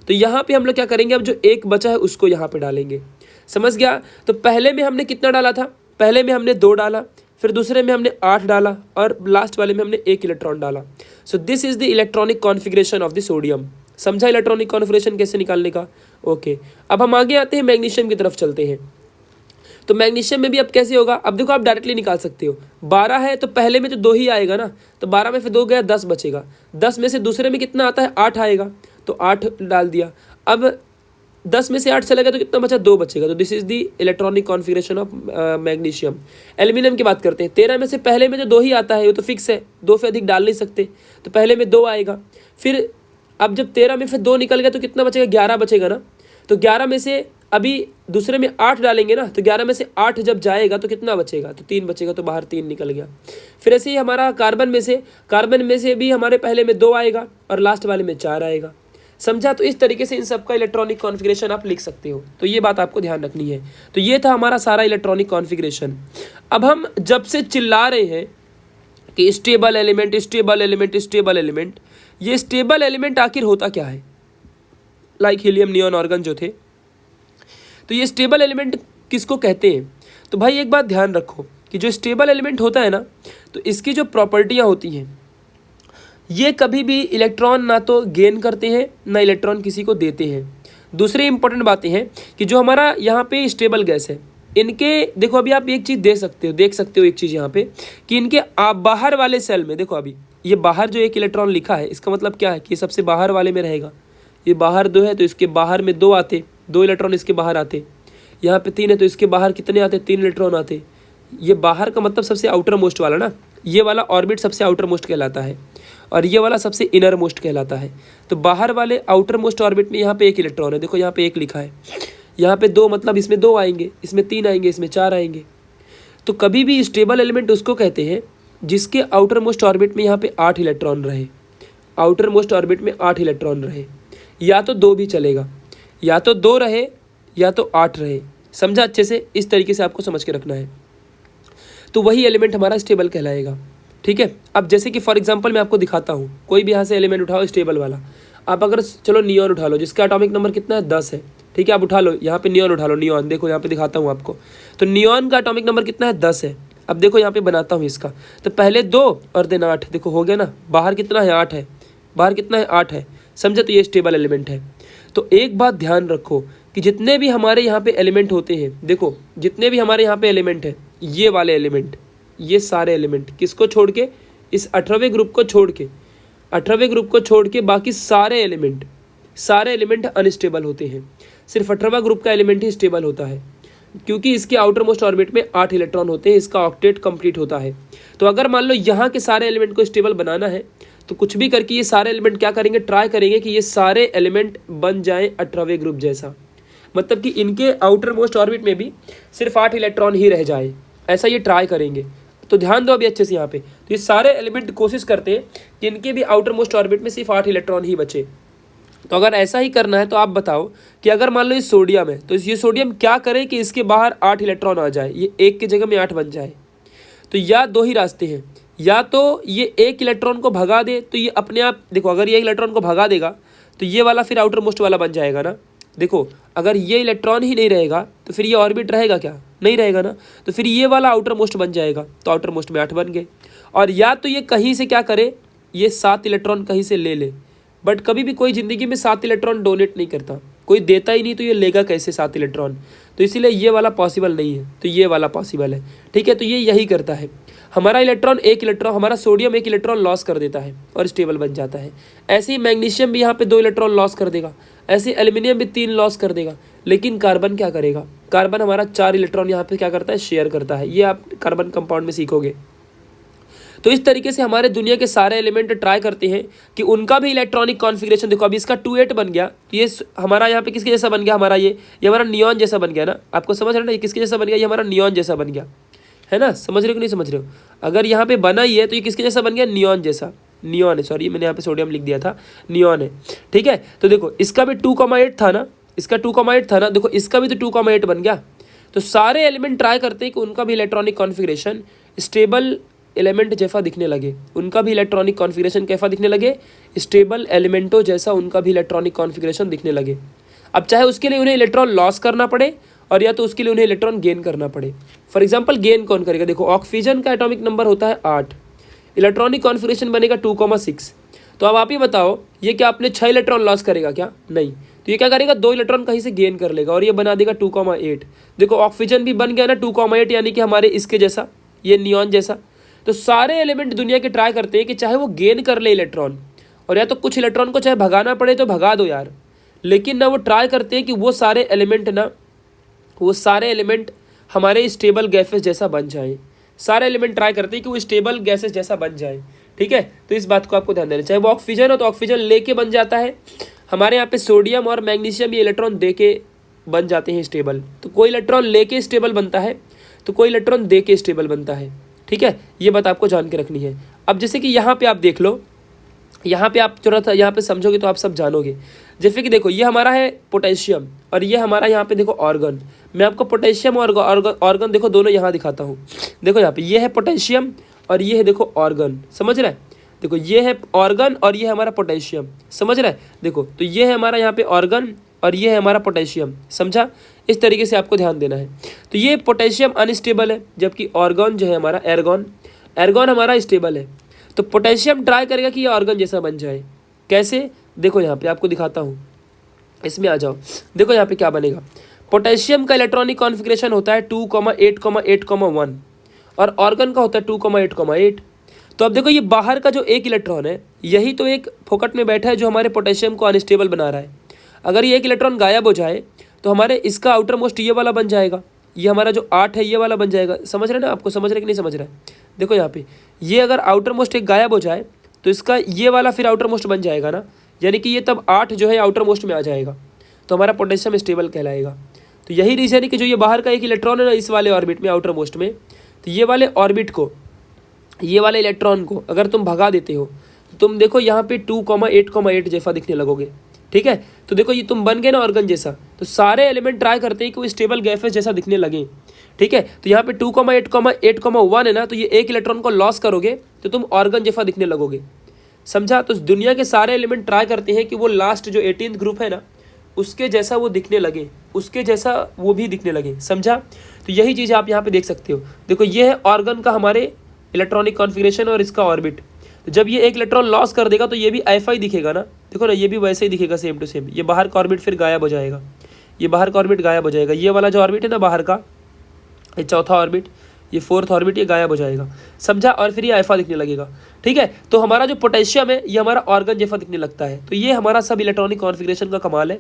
S1: तो यहाँ पे हम लोग क्या करेंगे, अब जो 1 बचा है उसको यहाँ पे डालेंगे। समझ गया। तो पहले में हमने कितना डाला था, पहले में हमने 2 डाला, फिर दूसरे में हमने 8 डाला और लास्ट वाले में हमने 1 इलेक्ट्रॉन डाला। So this is the electronic configuration of the sodium. समझा इलेक्ट्रॉनिक कॉन्फ़िगरेशन कैसे निकालने का। ओके, अब हम आगे आते हैं, मैग्नीशियम की तरफ चलते हैं। तो मैग्नीशियम में भी अब कैसे होगा, अब देखो आप डायरेक्टली निकाल सकते हो। 12 है तो पहले में तो 2 ही आएगा ना, तो 12 में फिर 2 गया, 10 बचेगा। 10 में से दूसरे में कितना आता है, 8 आएगा, तो 8 डाल दिया। अब 10 में से 8 चला गया तो कितना बचा, 2 बचेगा। तो this is the electronic configuration of magnesium. Aluminium की बात करते हैं। 13 में से पहले में जो 2 ही आता है वो तो फिक्स है, 2 से अधिक डाल नहीं सकते, तो पहले में 2 आएगा। फिर अब जब 13 में फिर 2 निकल गया तो कितना बचेगा, 11 बचेगा ना। तो 11 में से अभी दूसरे में 8 डालेंगे ना, तो 11 में से 8 जब जाएगा तो कितना बचेगा, तो 3 बचेगा, तो बाहर 3 निकल गया। फिर ऐसे ही हमारा कार्बन में से भी हमारे पहले में 2 आएगा और लास्ट वाले में 4 आएगा। समझा। तो इस तरीके से इन सब का इलेक्ट्रॉनिक कॉन्फ़िगरेशन आप लिख सकते हो। तो ये बात आपको ध्यान रखनी है। तो ये था हमारा सारा इलेक्ट्रॉनिक कॉन्फ़िगरेशन। अब हम जब से चिल्ला रहे हैं कि stable element stable element stable element, ये स्टेबल एलिमेंट आखिर होता क्या है, लाइक हीलियम नियॉन ऑर्गन जो थे। तो ये स्टेबल एलिमेंट किसको कहते हैं, तो भाई एक बात ध्यान रखो कि जो स्टेबल एलिमेंट होता है ना, तो इसकी जो प्रॉपर्टियाँ होती हैं, ये कभी भी इलेक्ट्रॉन ना तो गेन करते हैं ना इलेक्ट्रॉन किसी को देते हैं। दूसरी इंपॉर्टेंट बातें हैं कि जो हमारा यहाँ पे स्टेबल गैस है, इनके देखो अभी आप एक चीज़ देख सकते हो एक चीज़ यहाँ पे कि इनके बाहर वाले सेल में देखो, अभी ये बाहर जो 1 इलेक्ट्रॉन लिखा है, इसका मतलब क्या है कि ये सबसे बाहर वाले में रहेगा। ये बाहर 2 है तो इसके बाहर में 2 आते, 2 इलेक्ट्रॉन इसके बाहर आते। यहाँ पे 3 है तो इसके बाहर कितने आते, 3 इलेक्ट्रॉन आते। ये बाहर का मतलब सबसे आउटर मोस्ट वाला ना, ये वाला ऑर्बिट सबसे आउटर मोस्ट कहलाता है और ये वाला सबसे इनर मोस्ट कहलाता है। तो बाहर वाले आउटर मोस्ट ऑर्बिट में यहाँ पे 1 इलेक्ट्रॉन है, देखो यहाँ पे 1 लिखा है, यहाँ पे 2 मतलब इसमें 2 आएंगे, इसमें 3 आएंगे, इसमें 4 आएंगे। तो कभी भी स्टेबल एलिमेंट उसको कहते हैं जिसके आउटर मोस्ट ऑर्बिट में यहाँ पे 8 इलेक्ट्रॉन रहे, आउटर मोस्ट ऑर्बिट में 8 इलेक्ट्रॉन रहे, या तो 2 भी चलेगा, या तो 2 रहे या तो 8 रहे। समझा अच्छे से, इस तरीके से आपको समझ के रखना है। तो वही एलिमेंट हमारा स्टेबल कहलाएगा, ठीक है। अब जैसे कि फॉर एग्जांपल मैं आपको दिखाता हूँ, कोई भी यहाँ से एलिमेंट उठाओ स्टेबल वाला। आप अगर चलो नियॉन उठा लो, जिसका एटॉमिक नंबर कितना है, 10 है, ठीक है। आप उठा लो, यहाँ पे नियॉन उठा लो, नियॉन देखो यहाँ पे दिखाता हूँ आपको। तो नियॉन का एटॉमिक नंबर कितना है, 10 है। अब देखो यहाँ पे बनाता हूँ इसका, तो पहले 2 और देन 8, देखो हो गया ना। बाहर कितना है, 8 है, बाहर कितना है, 8 है। समझे। तो ये स्टेबल एलिमेंट है। तो एक बात ध्यान रखो कि जितने भी हमारे यहाँ पे एलिमेंट होते हैं, देखो जितने भी हमारे यहाँ पे एलिमेंट है, ये वाले एलिमेंट, ये सारे एलिमेंट किसको छोड़ के, इस 18वें ग्रुप को छोड़ के, 18वें ग्रुप को छोड़ के बाकी सारे एलिमेंट अनस्टेबल होते हैं। सिर्फ 18वां ग्रुप का एलिमेंट ही स्टेबल होता है। क्योंकि इसके आउटर मोस्ट ऑर्बिट में 8 इलेक्ट्रॉन होते हैं, इसका ऑक्टेट कंप्लीट होता है। तो अगर मान लो यहाँ के सारे एलिमेंट को स्टेबल बनाना है तो कुछ भी करके ये सारे एलिमेंट क्या करेंगे, ट्राई करेंगे कि ये सारे एलिमेंट बन जाएं 18वें ग्रुप जैसा, मतलब कि इनके आउटर मोस्ट ऑर्बिट में भी सिर्फ 8 इलेक्ट्रॉन ही रह जाए, ऐसा ये ट्राई करेंगे। तो ध्यान दो अभी अच्छे से यहाँ पे, तो ये सारे एलिमेंट कोशिश करते हैं कि इनके भी आउटर मोस्ट ऑर्बिट में सिर्फ 8 इलेक्ट्रॉन ही बचे। तो अगर ऐसा ही करना है तो आप बताओ कि अगर मान लो ये सोडियम है तो ये सोडियम क्या करे कि इसके बाहर 8 इलेक्ट्रॉन आ जाए, ये 1 की जगह में 8 बन जाए। तो या दो ही रास्ते हैं, या तो ये 1 इलेक्ट्रॉन को भगा दे तो ये अपने आप, देखो अगर ये इलेक्ट्रॉन को भगा देगा तो ये वाला फिर आउटर मोस्ट वाला बन जाएगा ना। देखो अगर ये इलेक्ट्रॉन ही नहीं रहेगा तो फिर ये ऑर्बिट रहेगा क्या, नहीं रहेगा ना, तो फिर ये वाला आउटर मोस्ट बन जाएगा, तो आउटर मोस्ट में 8 बन गए। और या तो ये कहीं से क्या करे, ये 7 इलेक्ट्रॉन कहीं से ले ले, बट कभी भी कोई ज़िंदगी में 7 इलेक्ट्रॉन डोनेट नहीं करता, कोई देता ही नहीं, तो ये लेगा कैसे 7 इलेक्ट्रॉन, तो इसीलिए ये वाला पॉसिबल नहीं है, तो ये वाला पॉसिबल है। ठीक है, तो ये यही करता है, हमारा इलेक्ट्रॉन हमारा सोडियम 1 इलेक्ट्रॉन लॉस कर देता है और स्टेबल बन जाता है। ऐसे ही मैग्नीशियम भी यहाँ पे 2 इलेक्ट्रॉन लॉस कर देगा, ऐसे एल्यूमिनियम भी 3 लॉस कर देगा। लेकिन कार्बन क्या करेगा, कार्बन हमारा 4 इलेक्ट्रॉन यहाँ पे क्या करता है, शेयर करता है। ये आप कार्बन कंपाउंड में सीखोगे। तो इस तरीके से हमारे दुनिया के सारे एलिमेंट ट्राई करते हैं कि उनका भी इलेक्ट्रॉनिक कॉन्फ़िगरेशन, देखो अभी इसका 2-8 बन गया, ये हमारा यहाँ पे किसके जैसा बन गया, हमारा ये हमारा नियॉन जैसा बन गया ना। आपको समझ रहे हो ना, ये किसके जैसा बन गया, ये हमारा नियॉन जैसा बन गया है ना। समझ रहे हो कि नहीं समझ रहे हो, अगर यहाँ पे बना ही है तो ये किसके जैसा बन गया, नियॉन जैसा, नियॉन है, सॉरी मैंने यहाँ पे सोडियम लिख दिया था, नियॉन है। ठीक है, तो देखो इसका भी 2,8 था ना, इसका 2,8 था ना, देखो इसका भी तो 2,8 बन गया। तो सारे एलिमेंट ट्राई करते हैं कि उनका भी इलेक्ट्रॉनिक कॉन्फ़िगरेशन स्टेबल एलिमेंट जैसा दिखने लगे, उनका भी इलेक्ट्रॉनिक कॉन्फ़िगरेशन कैसा दिखने लगे, स्टेबल एलिमेंटों जैसा उनका भी इलेक्ट्रॉनिक कॉन्फ़िगरेशन दिखने लगे। अब चाहे उसके लिए उन्हें इलेक्ट्रॉन लॉस करना पड़े और या तो उसके लिए उन्हें इलेक्ट्रॉन गेन करना पड़े। फॉर एग्जांपल गेन कौन करेगा, देखो ऑक्सीजन का एटॉमिक नंबर होता है 8, इलेक्ट्रॉनिक कॉन्फ़िगरेशन बनेगा 2,6। तो अब आप ही बताओ ये क्या अपने 6 इलेक्ट्रॉन लॉस करेगा क्या, नहीं, तो ये क्या करेगा 2 इलेक्ट्रॉन कहीं से गेन कर लेगा और ये बना देगा 2,8। देखो ऑक्सीजन भी बन गया ना 2,8, यानी कि हमारे इसके जैसा, ये नियॉन जैसा। तो सारे एलिमेंट दुनिया के ट्राई करते हैं कि चाहे वो गेन कर ले इलेक्ट्रॉन और या तो कुछ इलेक्ट्रॉन को चाहे भगाना पड़े तो भगा दो यार, लेकिन ना वो ट्राई करते हैं कि वो सारे एलिमेंट हमारे स्टेबल गैसेस जैसा बन जाए। सारे एलिमेंट ट्राई करते हैं कि वो स्टेबल गैसेस जैसा बन जाए। ठीक है, तो इस बात को आपको ध्यान देना, चाहे वो ऑक्सीजन हो तो ऑक्सीजन लेके बन जाता है, हमारे यहाँ पे सोडियम और मैग्नीशियम ये इलेक्ट्रॉन दे के बन जाते हैं स्टेबल। तो कोई इलेक्ट्रॉन लेके स्टेबल बनता है तो कोई इलेक्ट्रॉन दे के स्टेबल बनता है। ठीक है, ये बात आपको जान के रखनी है। अब जैसे कि यहाँ पे आप देख लो, यहाँ पे आप थोड़ा सा यहाँ पे समझोगे तो आप सब जानोगे। जैसे कि देखो ये हमारा है पोटेशियम और ये हमारा यहाँ पे देखो ऑर्गन। मैं आपको पोटेशियम और ऑर्गन देखो दोनों यहाँ दिखाता हूँ। देखो यहाँ पे ये है पोटेशियम और ये है देखो ऑर्गन, समझ रहा है। देखो ये है ऑर्गन और ये है हमारा पोटेशियम, समझ रहा है। देखो तो ये है हमारा यहाँ पे ऑर्गन और ये है हमारा पोटेशियम, समझा। इस तरीके से आपको ध्यान देना है। तो ये पोटेशियम अनस्टेबल है जबकि ऑर्गन जो है हमारा एर्गॉन हमारा स्टेबल है। तो पोटेशियम ट्राई करेगा कि ये ऑर्गन जैसा बन जाए। कैसे, देखो यहाँ पे आपको दिखाता हूँ, इसमें आ जाओ। देखो यहाँ पे क्या बनेगा, पोटेशियम का इलेक्ट्रॉनिक कॉन्फ़िगरेशन होता है 2,8,8,1 और ऑर्गन का होता है 2,8,8। तो अब देखो ये बाहर का जो 1 इलेक्ट्रॉन है यही तो एक फोकट में बैठा है जो हमारे पोटेशियम को अनस्टेबल बना रहा है। अगर ये 1 इलेक्ट्रॉन गायब हो जाए तो हमारे इसका आउटर मोस्ट ये वाला बन जाएगा, ये हमारा जो 8 है ये वाला बन जाएगा। समझ रहे ना, आपको समझ रहे कि नहीं समझ रहे। देखो यहाँ पे ये अगर आउटर मोस्ट एक गायब हो जाए तो इसका ये वाला फिर आउटर मोस्ट बन जाएगा ना, यानी कि ये तब 8 जो है आउटर मोस्ट में आ जाएगा, तो हमारा पोटेशियम स्टेबल कहलाएगा। तो यही रीज़न है कि जो ये बाहर का 1 इलेक्ट्रॉन है ना इस वाले ऑर्बिट में, आउटर मोस्ट में, तो ये वाले ऑर्बिट को, ये वाले इलेक्ट्रॉन को अगर तुम भगा देते हो तो तुम देखो यहाँ पे 2,8,8 जैसा दिखने लगोगे। ठीक है, तो देखो ये तुम बन गए ना ऑर्गन जैसा। तो सारे एलिमेंट ट्राई करते हैं कि वो स्टेबल गैसेस जैसा दिखने लगे। ठीक है, तो यहाँ पे 2,8,8,1 है ना, तो ये 1 इलेक्ट्रॉन को लॉस करोगे तो तुम ऑर्गन जैसा दिखने लगोगे, समझा। तो दुनिया के सारे एलिमेंट ट्राई करते हैं कि वो लास्ट जो 18th ग्रुप है ना उसके जैसा वो दिखने लगे, उसके जैसा वो भी दिखने लगे, समझा। तो यही चीज़ आप यहाँ पे देख सकते हो। देखो ये है ऑर्गन का हमारे इलेक्ट्रॉनिक कॉन्फ़िगरेशन और इसका ऑर्बिट। तो जब ये 1 इलेक्ट्रॉन लॉस कर देगा तो ये भी ऐसा ही दिखेगा ना, देखो ना ये भी वैसे ही दिखेगा सेम टू सेम। ये बाहर का ऑर्बिट फिर गायब हो जाएगा, ये बाहर का ऑर्बिट गायब हो जाएगा, ये वाला जो ऑर्बिट है ना बाहर का, ये चौथा ऑर्बिट, ये 4th ऑर्बिट, ये गायब हो जाएगा, समझा। और फिर ये ऐसा दिखने लगेगा। ठीक है, तो हमारा जो पोटेशियम है ये हमारा ऑर्गन जैसा दिखने लगता है। तो ये हमारा सब इलेक्ट्रॉनिक कॉन्फ़िगरेशन का कमाल है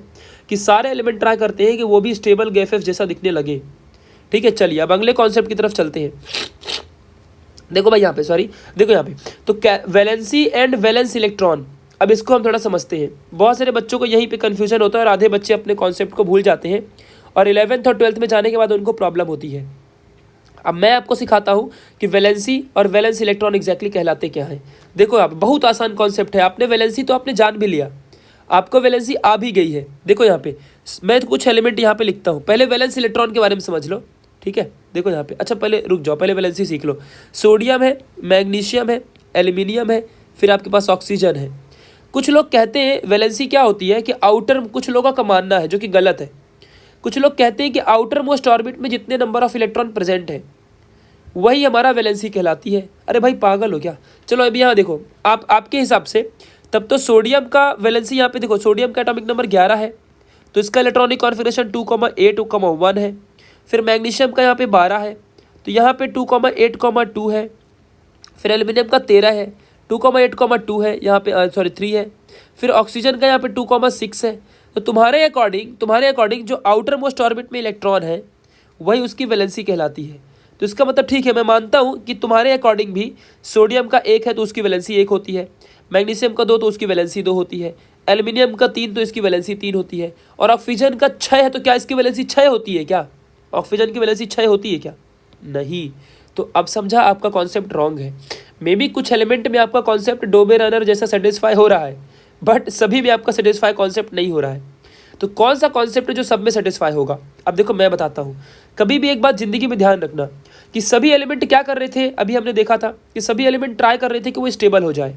S1: कि सारे एलिमेंट ट्राई करते हैं कि वो भी स्टेबल गैसेस जैसा दिखने लगे। ठीक है, चलिए अब अगले कॉन्सेप्ट की तरफ चलते हैं। देखो भाई यहाँ पे, सॉरी देखो यहाँ पे, तो वैलेंसी एंड वैलेंस इलेक्ट्रॉन, अब इसको हम थोड़ा समझते हैं। बहुत सारे बच्चों को यहीं पे कन्फ्यूजन होता है और आधे बच्चे अपने कॉन्सेप्ट को भूल जाते हैं और 11th और 12th में जाने के बाद उनको प्रॉब्लम होती है। अब मैं आपको सिखाता हूँ कि वैलेंसी और वैलेंस इलेक्ट्रॉन एग्जैक्टली कहलाते क्या हैं। देखो आप, बहुत आसान कॉन्सेप्ट है। आपने वैलेंसी तो आपने जान भी लिया, आपको वैलेंसी आ भी गई है। देखो यहाँ पे मैं कुछ एलिमेंट यहाँ पे लिखता हूँ, पहले वैलेंस इलेक्ट्रॉन के बारे में समझ लो, ठीक है। देखो यहाँ पे, अच्छा पहले रुक जाओ, पहले वैलेंसी सीख लो। सोडियम है, मैग्नीशियम है, एल्यूमिनियम है, फिर आपके पास ऑक्सीजन है। कुछ लोग कहते हैं वैलेंसी क्या होती है कि आउटर, कुछ लोगों का मानना है जो कि गलत है, कुछ लोग कहते हैं कि आउटर मोस्ट ऑर्बिट में जितने नंबर ऑफ इलेक्ट्रॉन प्रेजेंट है वही हमारा वैलेंसी कहलाती है। अरे भाई पागल हो क्या? चलो अभी यहाँ देखो, आपके हिसाब से तब तो सोडियम का वैलेंसी, यहाँ पे देखो सोडियम का एटॉमिक नंबर 11 है, तो इसका इलेक्ट्रॉनिक कॉन्फिगरेशन 2,8,1 है। फिर मैग्नीशियम का यहाँ पे 12 है, तो यहाँ पे 2,8,2 है। फिर एल्यूमिनियम का 13 है, 2,8,2 है, यहाँ पे सॉरी 3 है। फिर ऑक्सीजन का यहाँ पे 2,6 है। तो तुम्हारे अकॉर्डिंग जो आउटर मोस्ट ऑर्बिट में इलेक्ट्रॉन है वही उसकी वैलेंसी कहलाती है। तो इसका मतलब ठीक है, मैं मानता हूँ कि तुम्हारे अकॉर्डिंग भी सोडियम का 1 है तो उसकी वैलेंसी 1 होती है, मैग्नीशियम का 2 तो उसकी वैलेंसी 2 होती है, एल्यूमिनियम का 3 तो इसकी वैलेंसी 3 होती है, और ऑक्सीजन का 6 है तो क्या इसकी वैलेंसी 6 होती है क्या? ऑक्सीजन की वैलेंसी 6 होती है क्या? नहीं। तो अब समझा आपका कॉन्सेप्ट रॉन्ग है। मे बी कुछ एलिमेंट में आपका कॉन्सेप्ट डोबे रनर जैसा सेटिस्फाई हो रहा है, बट सभी में आपका सेटिस्फाई कॉन्सेप्ट नहीं हो रहा है। तो कौन सा कॉन्सेप्ट है जो सब में सेटिस्फाई होगा? अब देखो मैं बताता हूँ। कभी भी एक बात जिंदगी में ध्यान रखना कि सभी एलिमेंट क्या कर रहे थे, अभी हमने देखा था कि सभी एलिमेंट ट्राई कर रहे थे कि वो स्टेबल हो जाए,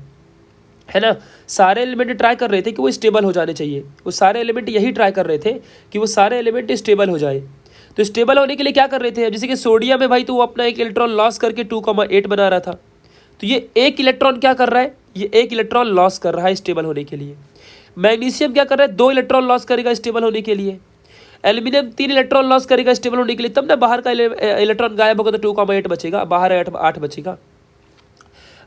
S1: है ना। सारे एलिमेंट ट्राई कर रहे थे कि वो स्टेबल हो जाने चाहिए, वो सारे एलिमेंट यही ट्राई कर रहे थे कि वो सारे एलिमेंट स्टेबल हो जाए। तो स्टेबल होने के लिए क्या कर रहे थे? जैसे कि सोडियम में भाई तो वो अपना एक इलेक्ट्रॉन लॉस करके 2,8 बना रहा था, तो ये एक इलेक्ट्रॉन क्या कर रहा है? ये एक इलेक्ट्रॉन लॉस कर रहा है स्टेबल होने के लिए। मैग्नीशियम क्या कर रहा है? 2 इलेक्ट्रॉन लॉस करेगा स्टेबल होने के लिए। एल्यूमिनियम 3 इलेक्ट्रॉन लॉस करेगा स्टेबल होने के लिए, तब ना बाहर का इलेक्ट्रॉन गायब होगा तो 2,8 बचेगा, बाहर 8 बचेगा।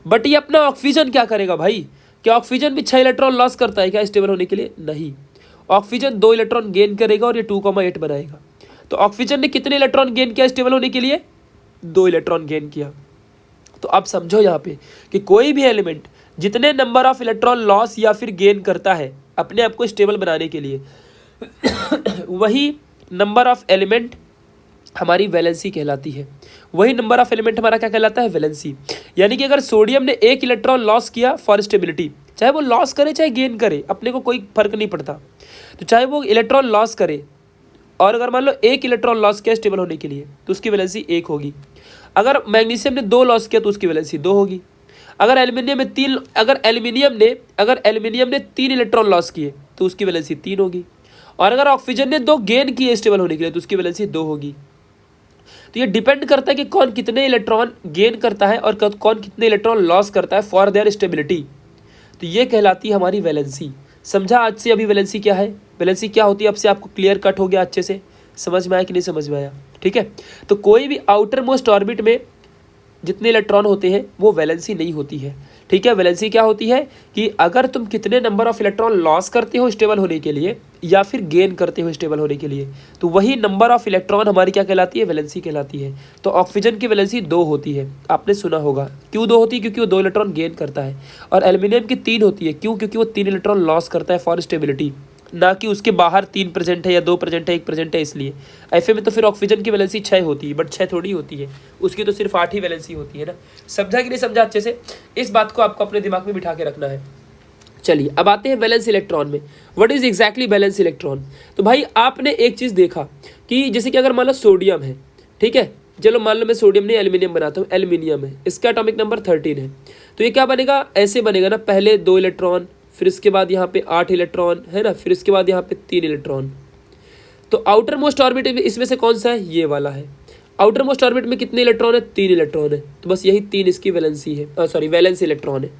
S1: बट ये अपना ऑक्सीजन क्या करेगा भाई? क्या ऑक्सीजन भी 6 इलेक्ट्रॉन लॉस करता है क्या स्टेबल होने के लिए? नहीं। ऑक्सीजन 2 इलेक्ट्रॉन गेन करेगा और ये 2,8 बनाएगा। तो ऑक्सीजन ने कितने इलेक्ट्रॉन गेन किया स्टेबल होने के लिए? 2 इलेक्ट्रॉन गेन किया। तो आप समझो यहाँ पे कि कोई भी एलिमेंट जितने नंबर ऑफ इलेक्ट्रॉन लॉस या फिर गेन करता है अपने आप को स्टेबल बनाने के लिए वही नंबर ऑफ एलिमेंट हमारी वैलेंसी कहलाती है। वही नंबर ऑफ एलिमेंट हमारा क्या कहलाता है? वैलेंसी। यानी कि अगर सोडियम ने 1 इलेक्ट्रॉन लॉस किया फॉर स्टेबिलिटी, चाहे वो लॉस करे चाहे गेन करे, अपने को कोई फर्क नहीं पड़ता, तो चाहे वो इलेक्ट्रॉन लॉस करे, और अगर मान लो 1 इलेक्ट्रॉन लॉस किया स्टेबल होने के लिए तो उसकी वैलेंसी 1 होगी। अगर मैग्नीशियम ने 2 लॉस किया तो उसकी वैलेंसी 2 होगी। अगर एल्यूमिनियम ने 3 इलेक्ट्रॉन लॉस किए तो उसकी वैलेंसी 3 होगी। और अगर ऑक्सीजन ने 2 गेन किए स्टेबल होने के लिए तो उसकी वैलेंसी 2 होगी। तो ये डिपेंड करता है कि कौन कितने इलेक्ट्रॉन गेन करता है और कौन कितने इलेक्ट्रॉन लॉस करता है फॉर देयर स्टेबिलिटी। तो ये कहलाती है हमारी वैलेंसी। समझा आज से अभी वैलेंसी क्या है, वैलेंसी क्या होती है? अब से आपको क्लियर कट हो गया, अच्छे से समझ में आया कि नहीं समझ में आया? ठीक है। तो कोई भी आउटर मोस्ट ऑर्बिट में जितने इलेक्ट्रॉन होते हैं वो वैलेंसी नहीं होती है, ठीक है। वैलेंसी क्या होती है कि अगर तुम कितने नंबर ऑफ इलेक्ट्रॉन लॉस करते हो स्टेबल होने के लिए या फिर गेन करते हो स्टेबल होने के लिए, तो वही नंबर ऑफ इलेक्ट्रॉन हमारी क्या कहलाती है? वैलेंसी कहलाती है। तो ऑक्सीजन की वैलेंसी 2 होती है, आपने सुना होगा। क्यों 2 होती है? क्योंकि वो 2 इलेक्ट्रॉन गेन करता है। और एल्यूमिनियम की 3 होती है, क्यों? क्योंकि वो 3 इलेक्ट्रॉन लॉस करता है फॉर स्टेबिलिटी, ना कि उसके बाहर 3 प्रेजेंट है या 2 प्रेजेंट है, 1 प्रेजेंट है इसलिए। ऐसे में तो फिर ऑक्सीजन की वैलेंसी 6 होती है, बट 6 थोड़ी होती है, उसकी तो सिर्फ 8 ही वैलेंसी होती है ना। समझा कि नहीं समझा अच्छे से? इस बात को आपको अपने दिमाग में बिठा के रखना है। चलिए अब आते हैं वैलेंस इलेक्ट्रॉन में। What is exactly valence electron? तो भाई आपने एक चीज़ देखा कि जैसे कि अगर मान लो सोडियम है, ठीक है, चलो मान लो मैं सोडियम नहीं एल्यूमिनियम बनाता हूँ, एल्यूमिनियम है, इसका एटॉमिक नंबर 13 है। तो ये क्या बनेगा? ऐसे बनेगा ना, पहले 2 इलेक्ट्रॉन, फिर इसके बाद यहाँ पे 8 इलेक्ट्रॉन, है ना, फिर इसके बाद यहाँ पे 3 इलेक्ट्रॉन। तो आउटर मोस्ट ऑर्बिट इसमें से कौन सा है? ये वाला है। आउटर मोस्ट ऑर्बिट में कितने इलेक्ट्रॉन है? 3 इलेक्ट्रॉन है। तो बस यही 3 इसकी वैलेंसी है, सॉरी वैलेंस इलेक्ट्रॉन है,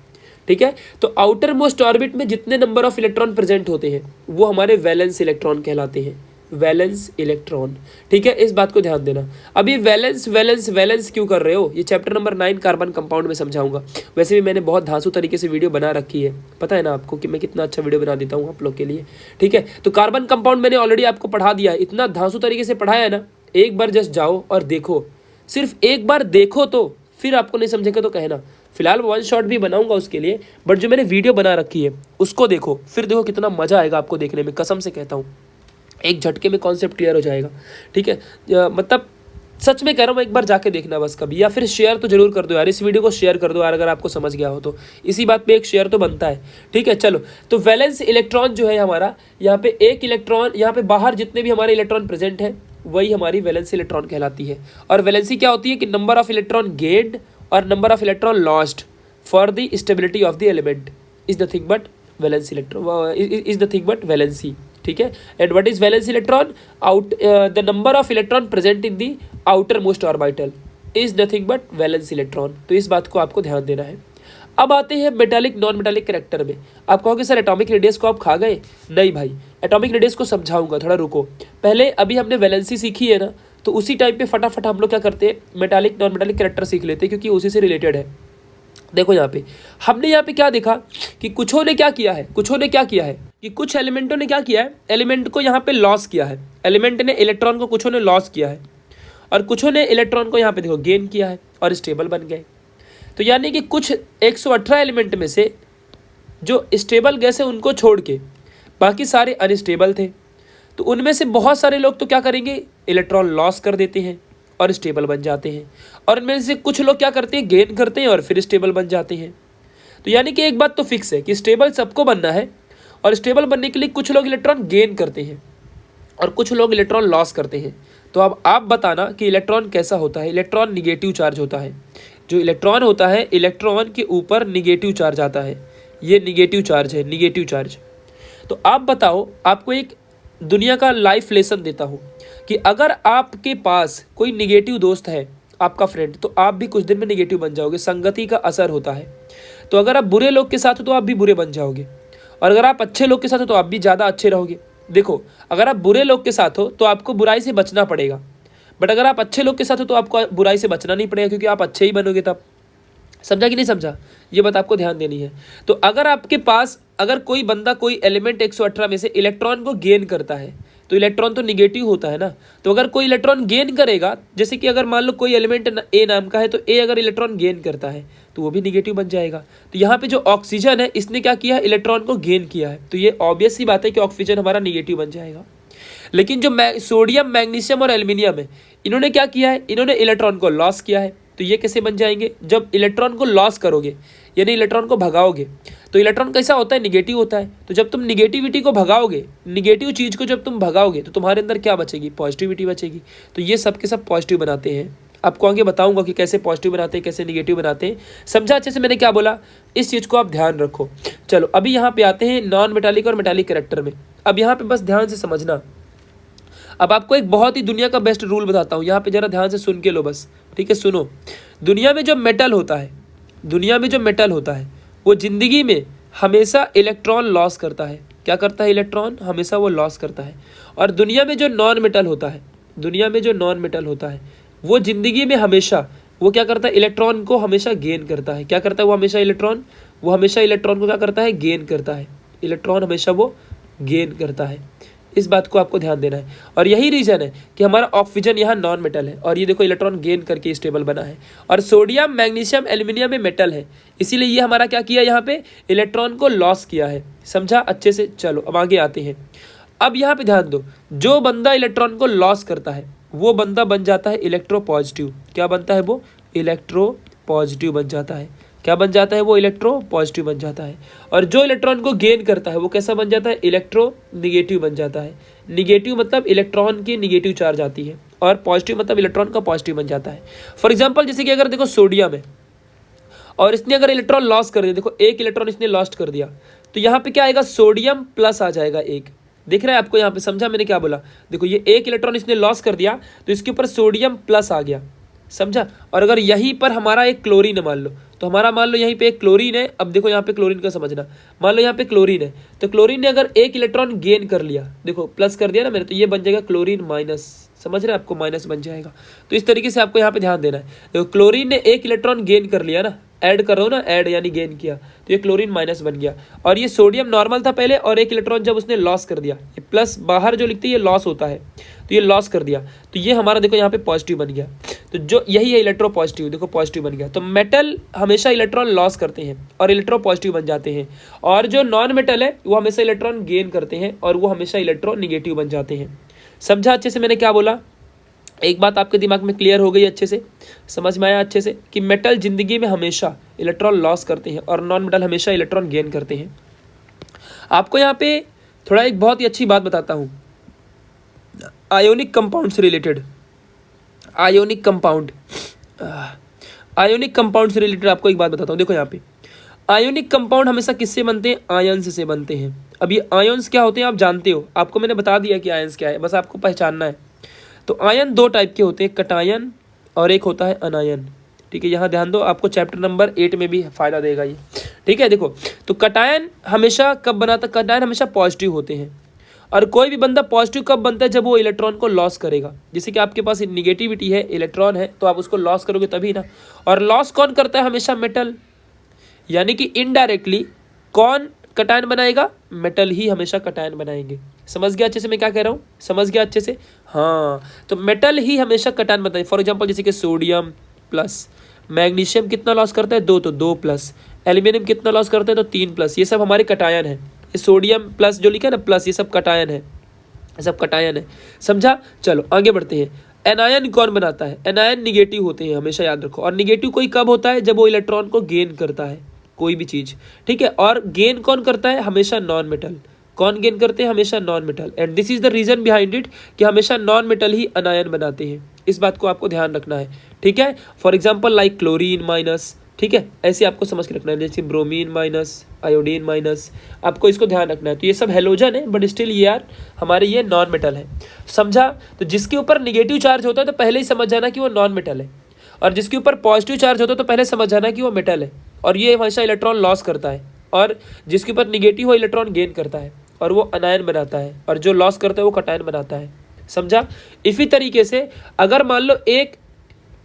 S1: ठीक है। तो आउटर मोस्ट ऑर्बिट में जितने नंबर ऑफ इलेक्ट्रॉन प्रेजेंट होते हैं वो हमारे वैलेंस इलेक्ट्रॉन कहलाते हैं, वैलेंस इलेक्ट्रॉन, ठीक है। इस बात को ध्यान देना। अभी वैलेंस वैलेंस वैलेंस क्यों कर रहे हो? ये चैप्टर नंबर 9 कार्बन कंपाउंड में समझाऊंगा। वैसे भी मैंने बहुत धांसू तरीके से वीडियो बना रखी है, पता है ना आपको कि मैं कितना अच्छा वीडियो बना देता हूँ आप लोग के लिए, ठीक है। तो कार्बन कंपाउंड मैंने ऑलरेडी आपको पढ़ा दिया है, इतना धांसू तरीके से पढ़ाया है ना, एक बार जस्ट जाओ और देखो, सिर्फ एक बार देखो, तो फिर आपको नहीं समझेगा तो कहना। फिलहाल वन शॉट भी बनाऊंगा उसके लिए, बट जो मैंने वीडियो बना रखी है उसको देखो, फिर देखो कितना मज़ा आएगा आपको देखने में, कसम से कहता हूँ, एक झटके में कॉन्सेप्ट क्लियर हो जाएगा। ठीक है, मतलब सच में कह रहा हूँ, एक बार जाके देखना बस कभी, या फिर शेयर तो जरूर कर दो यार, इस वीडियो को शेयर कर दो यार अगर आपको समझ गया हो तो, इसी बात पे एक शेयर तो बनता है। ठीक है, चलो, तो वैलेंस इलेक्ट्रॉन जो है हमारा, यहाँ पे एक इलेक्ट्रॉन, यहाँ पे बाहर जितने भी हमारे इलेक्ट्रॉन प्रेजेंट है वही हमारी वैलेंस इलेक्ट्रॉन कहलाती है। और वैलेंसी क्या होती है कि नंबर ऑफ इलेक्ट्रॉन गेन्ड और number of electron lost for the stability of the element is nothing but valence electron, is nothing but valency. ठीक है, and what is valence electron? Out the number of electron present in the outer most orbital is nothing but valence electron. तो इस बात को आपको ध्यान देना है। अब आते हैं मेटालिक नॉन मेटालिक कैरेक्टर में। आप कहोगे सर एटॉमिक रेडियस को आप खा गए? नहीं भाई, एटॉमिक रेडियस को समझाऊंगा, थोड़ा रुको। पहले अभी हमने वैलेंसी सीखी है ना, तो उसी टाइम पे फटाफट हम लोग क्या करते हैं, मेटालिक नॉन मेटालिक कैरेक्टर सीख लेते हैं, क्योंकि उसी से रिलेटेड है। देखो यहाँ पे हमने यहाँ पे क्या देखा कि कुछों ने क्या किया है, कि कुछ एलिमेंटों ने क्या किया है, एलिमेंट को यहाँ पे लॉस किया है, एलिमेंट ने इलेक्ट्रॉन को कुछों ने लॉस किया है, और कुछों ने इलेक्ट्रॉन को यहाँ पे देखो गेन किया है और स्टेबल बन गए। तो यानी कि कुछ 118 एलिमेंट में से जो स्टेबल गैस है उनको छोड़ के बाकी सारे अनस्टेबल थे। तो उनमें से बहुत सारे लोग तो क्या करेंगे, इलेक्ट्रॉन लॉस कर देते हैं और स्टेबल बन जाते हैं, और इनमें से कुछ लोग क्या करते हैं, गेन करते हैं और फिर स्टेबल बन जाते हैं। तो यानी कि एक बात तो फिक्स है कि स्टेबल सबको बनना है, और स्टेबल बनने के लिए कुछ लोग इलेक्ट्रॉन गेन करते हैं और कुछ लोग इलेक्ट्रॉन लॉस करते हैं। तो अब आप बताना कि इलेक्ट्रॉन कैसा होता है। इलेक्ट्रॉन निगेटिव चार्ज होता है। जो इलेक्ट्रॉन होता है, इलेक्ट्रॉन के ऊपर निगेटिव चार्ज आता है, ये निगेटिव चार्ज है, निगेटिव चार्ज। तो आप बताओ, आपको एक दुनिया का लाइफ लेसन देता हूँ कि अगर आपके पास कोई निगेटिव दोस्त है, आपका फ्रेंड, तो आप भी कुछ दिन में निगेटिव बन जाओगे। संगति का असर होता है। तो अगर आप बुरे लोग के साथ हो तो आप भी बुरे बन जाओगे, और अगर आप अच्छे लोग के साथ हो तो आप भी ज़्यादा अच्छे रहोगे। देखो, अगर आप बुरे लोग के साथ हो तो आपको बुराई से बचना पड़ेगा, बट अगर आप अच्छे लोग के साथ हो तो आपको बुराई से बचना नहीं पड़ेगा, क्योंकि आप अच्छे ही बनोगे तब। समझा कि नहीं समझा? ये बात आपको ध्यान देनी है। तो अगर आपके पास, अगर कोई बंदा कोई एलिमेंट 118 में से इलेक्ट्रॉन को गेन करता है, तो इलेक्ट्रॉन तो निगेटिव होता है ना। तो अगर कोई इलेक्ट्रॉन गेन करेगा, जैसे कि अगर मान लो कोई एलिमेंट ए नाम का है, तो ए अगर इलेक्ट्रॉन गेन करता है तो वो भी निगेटिव बन जाएगा। तो यहाँ पे जो ऑक्सीजन है, इसने क्या किया, इलेक्ट्रॉन को गेन किया है, तो ये ऑब्वियस सी बात है कि ऑक्सीजन हमारा निगेटिव बन जाएगा। लेकिन जो सोडियम, मैग्नीशियम और एल्यूमिनियम है, इन्होंने क्या किया है, इन्होंने इलेक्ट्रॉन को लॉस किया है। तो ये कैसे बन जाएंगे? जब इलेक्ट्रॉन को लॉस करोगे, यानी इलेक्ट्रॉन को भगाओगे, तो इलेक्ट्रॉन कैसा होता है, निगेटिव होता है। तो जब तुम निगेटिविटी को भगाओगे, निगेटिव चीज़ को जब तुम भगाओगे, तो तुम्हारे अंदर क्या बचेगी, पॉजिटिविटी बचेगी। तो ये सब के सब पॉजिटिव बनाते हैं। आपको आगे बताऊंगा कि कैसे पॉजिटिव बनाते हैं, कैसे निगेटिव बनाते हैं। समझा अच्छे से मैंने क्या बोला? इस चीज़ को आप ध्यान रखो। चलो अभी यहाँ पे आते हैं नॉन मेटालिक और मेटालिक कैरेक्टर में। अब यहाँ पे बस ध्यान से समझना। अब आपको एक बहुत ही दुनिया का बेस्ट रूल बताता हूँ, यहाँ पे जरा ध्यान से सुन के लो बस। ठीक है, सुनो। दुनिया में जो मेटल होता है, दुनिया में जो मेटल होता है, वो जिंदगी में हमेशा इलेक्ट्रॉन लॉस करता है। क्या करता है? इलेक्ट्रॉन हमेशा वो लॉस करता है। और दुनिया में जो नॉन मेटल होता है, दुनिया में जो नॉन मेटल होता है, वो जिंदगी में हमेशा वो क्या करता है, इलेक्ट्रॉन को हमेशा गेन करता है। क्या करता है वो हमेशा? वो हमेशा इलेक्ट्रॉन को क्या करता है, गेन करता है। इलेक्ट्रॉन हमेशा वो गेन करता है। इस बात को आपको ध्यान देना है। और यही रीज़न है कि हमारा ऑक्सीजन यहाँ नॉन मेटल है, और ये देखो इलेक्ट्रॉन गेन करके स्टेबल बना है। और सोडियम, मैग्नीशियम, एल्यूमिनियम में मेटल है, इसीलिए ये हमारा क्या किया, यहाँ पे इलेक्ट्रॉन को लॉस किया है। समझा अच्छे से? चलो अब आगे आते हैं। अब यहाँ पे ध्यान दो, जो बंदा इलेक्ट्रॉन को लॉस करता है वो बंदा बन जाता है इलेक्ट्रो पॉजिटिव। क्या बनता है वो? इलेक्ट्रो पॉजिटिव बन जाता है। क्या बन जाता है वो? इलेक्ट्रो पॉजिटिव बन जाता है। और जो इलेक्ट्रॉन को गेन करता है वो कैसा बन जाता है? इलेक्ट्रो निगेटिव बन जाता है। निगेटिव मतलब इलेक्ट्रॉन की निगेटिव चार्ज आती है, और पॉजिटिव मतलब इलेक्ट्रॉन का पॉजिटिव बन जाता है। फॉर एग्जाम्पल जैसे कि अगर देखो सोडियम है और इसने अगर इलेक्ट्रॉन लॉस कर दिया, देखो एक इलेक्ट्रॉन इसने लॉस्ट कर दिया, तो यहाँ पे क्या आएगा, सोडियम प्लस आ जाएगा एक। दिख रहा है आपको यहाँ पे? समझा मैंने क्या बोला? देखो ये एक इलेक्ट्रॉन इसने लॉस कर दिया तो इसके ऊपर सोडियम प्लस आ गया। समझा? और अगर यहीं पर हमारा एक क्लोरीन है मान लो, तो हमारा मान लो यहीं पे एक क्लोरीन है। अब देखो यहाँ पे क्लोरीन का समझना, मान लो यहाँ पे क्लोरीन है, तो क्लोरीन ने अगर एक इलेक्ट्रॉन गेन कर लिया, देखो प्लस कर दिया ना मैंने, तो ये बन जाएगा क्लोरीन माइनस। समझ रहे हैं? आपको माइनस बन जाएगा। तो इस तरीके से आपको यहाँ पे ध्यान देना है। देखो क्लोरीन ने एक इलेक्ट्रॉन गेन कर लिया ना, ऐड कर रहा हूँ ना, ऐड यानी गेन किया, तो ये क्लोरीन माइनस बन गया। और ये सोडियम नॉर्मल था पहले, और एक इलेक्ट्रॉन जब उसने लॉस कर दिया, ये प्लस बाहर जो लिखते हैं ये लॉस होता है, तो ये लॉस कर दिया, तो ये हमारा देखो यहाँ पे पॉजिटिव बन गया। तो जो यही है इलेक्ट्रो पॉजिटिव, देखो पॉजिटिव बन गया। तो मेटल हमेशा इलेक्ट्रॉन लॉस करते हैं और इलेक्ट्रो पॉजिटिव बन जाते हैं, और जो नॉन मेटल है वो हमेशा इलेक्ट्रॉन गेन करते हैं और वो हमेशा इलेक्ट्रो निगेटिव बन जाते हैं। समझा अच्छे से मैंने क्या बोला? एक बात आपके दिमाग में क्लियर हो गई, अच्छे से समझ में आया अच्छे से, कि मेटल जिंदगी में हमेशा इलेक्ट्रॉन लॉस करते हैं और नॉन मेटल हमेशा इलेक्ट्रॉन गेन करते हैं। आपको यहाँ पे थोड़ा एक बहुत ही अच्छी बात बताता हूँ, आयोनिक कंपाउंड से रिलेटेड। आयोनिक कंपाउंड से रिलेटेड आपको एक बात बताता हूँ। देखो यहाँ पे आयोनिक कंपाउंड हमेशा किससे बनते हैं? आयंस से बनते हैं। अब ये आयंस क्या होते हैं आप जानते हो, आपको मैंने बता दिया कि आयंस क्या है, बस आपको पहचानना है। तो आयन दो टाइप के होते हैं, कटायन और एक होता है अनायन। ठीक है, यहाँ ध्यान दो, आपको चैप्टर नंबर 8 में भी फायदा देगा ये। ठीक है, देखो तो कटायन हमेशा कब बनाता? कटायन हमेशा पॉजिटिव होते हैं, और कोई भी बंदा पॉजिटिव कब बनता है? जब वो इलेक्ट्रॉन को लॉस करेगा। जैसे कि आपके पास निगेटिविटी है, इलेक्ट्रॉन है, तो आप उसको लॉस करोगे तभी ना। और लॉस कौन करता है? हमेशा मेटल, यानी कि इनडायरेक्टली कौन कटायन बनाएगा? मेटल ही हमेशा कटायन बनाएंगे। समझ गया अच्छे से मैं क्या कह रहा हूँ? समझ गया अच्छे से? हाँ, तो मेटल ही हमेशा कटायन बनाएगा। फॉर एग्जांपल जैसे कि सोडियम प्लस, मैग्नीशियम कितना लॉस करता है? 2, तो 2 प्लस। एल्यूमिनियम कितना लॉस करता है? तो 3 प्लस। ये सब हमारे कटायन है। ये सोडियम प्लस जो लिखा है ना प्लस, ये सब कटायन है, ये सब कटायन है। समझा? चलो आगे बढ़ते हैं। एनायन कौन बनाता है? एनायन निगेटिव होते हैं, हमेशा याद रखो। और निगेटिव कोई कब होता है? जब वो इलेक्ट्रॉन को गेन करता है, कोई भी चीज। ठीक है, और गेन कौन करता है? हमेशा नॉन मेटल। कौन गेन करते हैं? हमेशा non metal. And this is the reason behind it कि हमेशा नॉन मेटल ही अनायन बनाते हैं। इस बात को आपको ध्यान रखना है। ठीक है, for example like chlorine minus, ठीक है, ऐसे आपको समझ के रखना है। जैसे ब्रोमीन माइनस, आयोडीन माइनस, आपको इसको ध्यान रखना है। तो ये सब हेलोजन है, बट स्टिल ये यार हमारे ये नॉन मेटल है। समझा? तो जिसके ऊपर निगेटिव चार्ज होता है तो पहले ही समझ जाना कि वो नॉन मेटल है, और जिसके ऊपर पॉजिटिव चार्ज होता है तो पहले समझ जाना कि वो मेटल है, और ये हमेशा इलेक्ट्रॉन लॉस करता है। और जिसके ऊपर निगेटिव हो इलेक्ट्रॉन गेन करता है, और वो अनायन बनाता है, और जो लॉस करता है वो कटायन बनाता है। समझा? इसी तरीके से अगर मान लो एक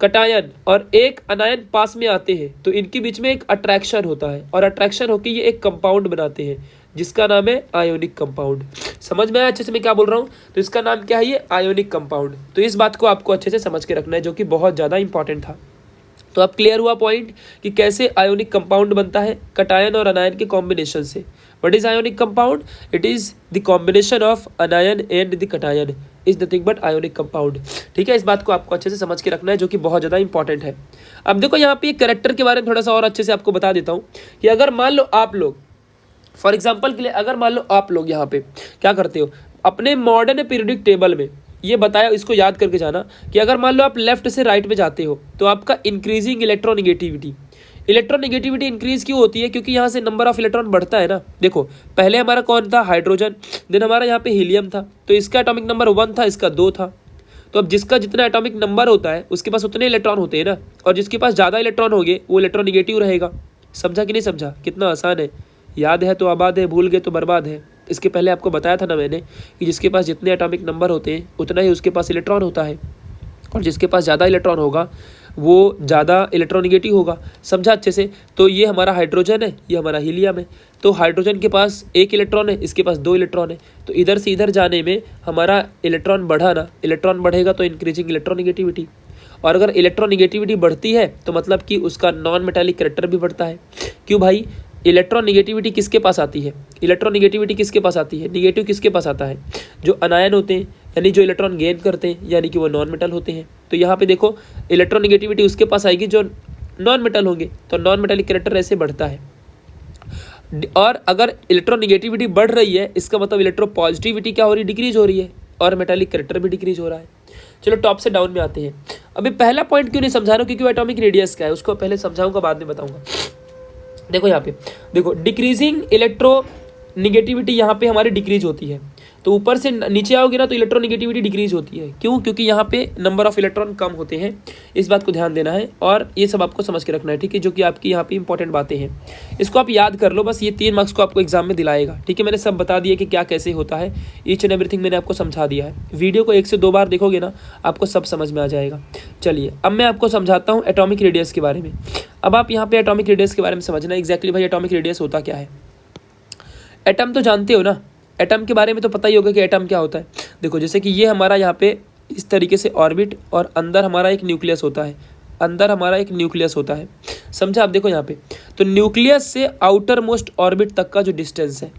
S1: कटायन और एक अनायन पास में आते हैं तो इनके बीच में एक अट्रैक्शन होता है, और अट्रैक्शन होकर ये एक कंपाउंड बनाते हैं जिसका नाम है आयोनिक कंपाउंड। समझ में आया अच्छे से मैं क्या बोल रहा हूँ? तो इसका नाम क्या है? ये आयोनिक कंपाउंड। तो इस बात को आपको अच्छे से समझ के रखना है, जो कि बहुत ज़्यादा इंपॉर्टेंट था। तो अब क्लियर हुआ पॉइंट कि कैसे आयोनिक कंपाउंड बनता है? कटायन और अनायन के कॉम्बिनेशन से। What is ionic compound? It is the combination of अनायन and the cation is nothing but ionic compound. ठीक है, इस बात को आपको अच्छे से समझ के रखना है, जो कि बहुत ज़्यादा इंपॉर्टेंट है। अब देखो यहाँ पे कैरेक्टर के बारे में थोड़ा सा और अच्छे से आपको बता देता हूँ कि अगर मान लो आप लोग, फॉर एग्जाम्पल के लिए अगर मान लो आप लोग यहाँ पे क्या करते हो, अपने मॉडर्न पीरियोडिक टेबल में ये बताया, इसको याद करके जाना कि अगर मान लो आप लेफ्ट से राइट में जाते हो तो आपका इंक्रीजिंग इलेक्ट्रोनिगेटिविटी इंक्रीज क्यों होती है? क्योंकि यहाँ से नंबर ऑफ इलेक्ट्रॉन बढ़ता है ना। देखो पहले हमारा कौन था? हाइड्रोजन। देन हमारा यहाँ पे हीलियम था, तो इसका एटॉमिक नंबर 1 था, इसका 2 था। तो अब जिसका जितना एटॉमिक नंबर होता है उसके पास उतने इलेक्ट्रॉन होते हैं ना, और जिसके पास ज़्यादा इलेक्ट्रॉन होंगे वो इलेक्ट्रोनिगेटिव रहेगा। समझा कि नहीं समझा? कितना आसान है, याद है तो आबाद है, भूल गए तो बर्बाद है। इसके पहले आपको बताया था ना मैंने कि जिसके पास जितने एटॉमिक नंबर होते हैं उतना ही उसके पास इलेक्ट्रॉन होता है, और जिसके पास ज़्यादा इलेक्ट्रॉन होगा वो ज़्यादा इलेक्ट्रोनिगेटिव होगा। समझा अच्छे से? तो ये हमारा हाइड्रोजन है, ये हमारा हीलियम है। तो हाइड्रोजन के पास 1 इलेक्ट्रॉन है, इसके पास 2 इलेक्ट्रॉन है। तो इधर से इधर जाने में हमारा इलेक्ट्रॉन बढ़ा ना, इलेक्ट्रॉन बढ़ेगा तो इंक्रीजिंग इलेक्ट्रोनिगेटिविटी। और अगर इलेक्ट्रोनिगेटिविटी बढ़ती है तो मतलब कि उसका नॉन मेटालिक कैरेक्टर भी बढ़ता है। क्यों भाई? इलेक्ट्रोनिगेटिविटी किसके पास आती है? इलेक्ट्रोनिगेटिविटी किसके पास आती है? निगेटिव किसके पास आता है? जो अनायन होते हैं, यानी जो इलेक्ट्रॉन गेन करते हैं, यानी कि वो नॉन मेटल होते हैं। तो यहाँ पे देखो इलेक्ट्रोनिगेटिविटी उसके पास आएगी जो नॉन मेटल होंगे, तो नॉन मेटालिक कैरेक्टर ऐसे बढ़ता है। और अगर इलेक्ट्रोनिगेटिविटी बढ़ रही है इसका मतलब इलेक्ट्रो पॉजिटिविटी क्या हो रही है? डिक्रीज हो रही है, और मेटालिक कैरेक्टर भी डिक्रीज हो रहा है। चलो टॉप से डाउन में आते हैं। अभी पहला पॉइंट क्यों नहीं समझा रहा हूँ? क्योंकि एटॉमिक रेडियस क्या है उसको पहले समझाऊंगा, बाद में बताऊंगा। देखो यहाँ पे देखो डिक्रीजिंग इलेक्ट्रो निगेटिविटी यहाँ पे हमारी डिक्रीज होती है। तो ऊपर से नीचे आओगे ना तो इलेक्ट्रोनेगेटिविटी डिक्रीज होती है। क्यों? क्योंकि यहाँ पे नंबर ऑफ इलेक्ट्रॉन कम होते हैं। इस बात को ध्यान देना है और ये सब आपको समझ के रखना है, ठीक है, जो कि आपकी यहाँ पे इंपॉर्टेंट बातें हैं। इसको आप याद कर लो, बस ये 3 मार्क्स को आपको एग्जाम में दिलाएगा, ठीक है। मैंने सब बता दिया कि क्या कैसे होता है, ईच एंड एवरीथिंग मैंने आपको समझा दिया है। वीडियो को 1 से 2 बार देखोगे ना, आपको सब समझ में आ जाएगा। चलिए अब मैं आपको समझाता हूँ एटॉमिक रेडियस के बारे में। अब आप यहाँ पे एटॉमिक रेडियस के बारे में समझना एग्जैक्टली भाई एटॉमिक रेडियस होता क्या है। एटम तो जानते हो ना, एटम के बारे में तो पता ही होगा कि एटम क्या होता है। देखो जैसे कि ये हमारा यहाँ पे इस तरीके से ऑर्बिट और अंदर हमारा एक न्यूक्लियस होता है, अंदर हमारा एक न्यूक्लियस होता है, समझा। आप देखो यहाँ पे तो न्यूक्लियस से आउटर मोस्ट ऑर्बिट तक का जो डिस्टेंस है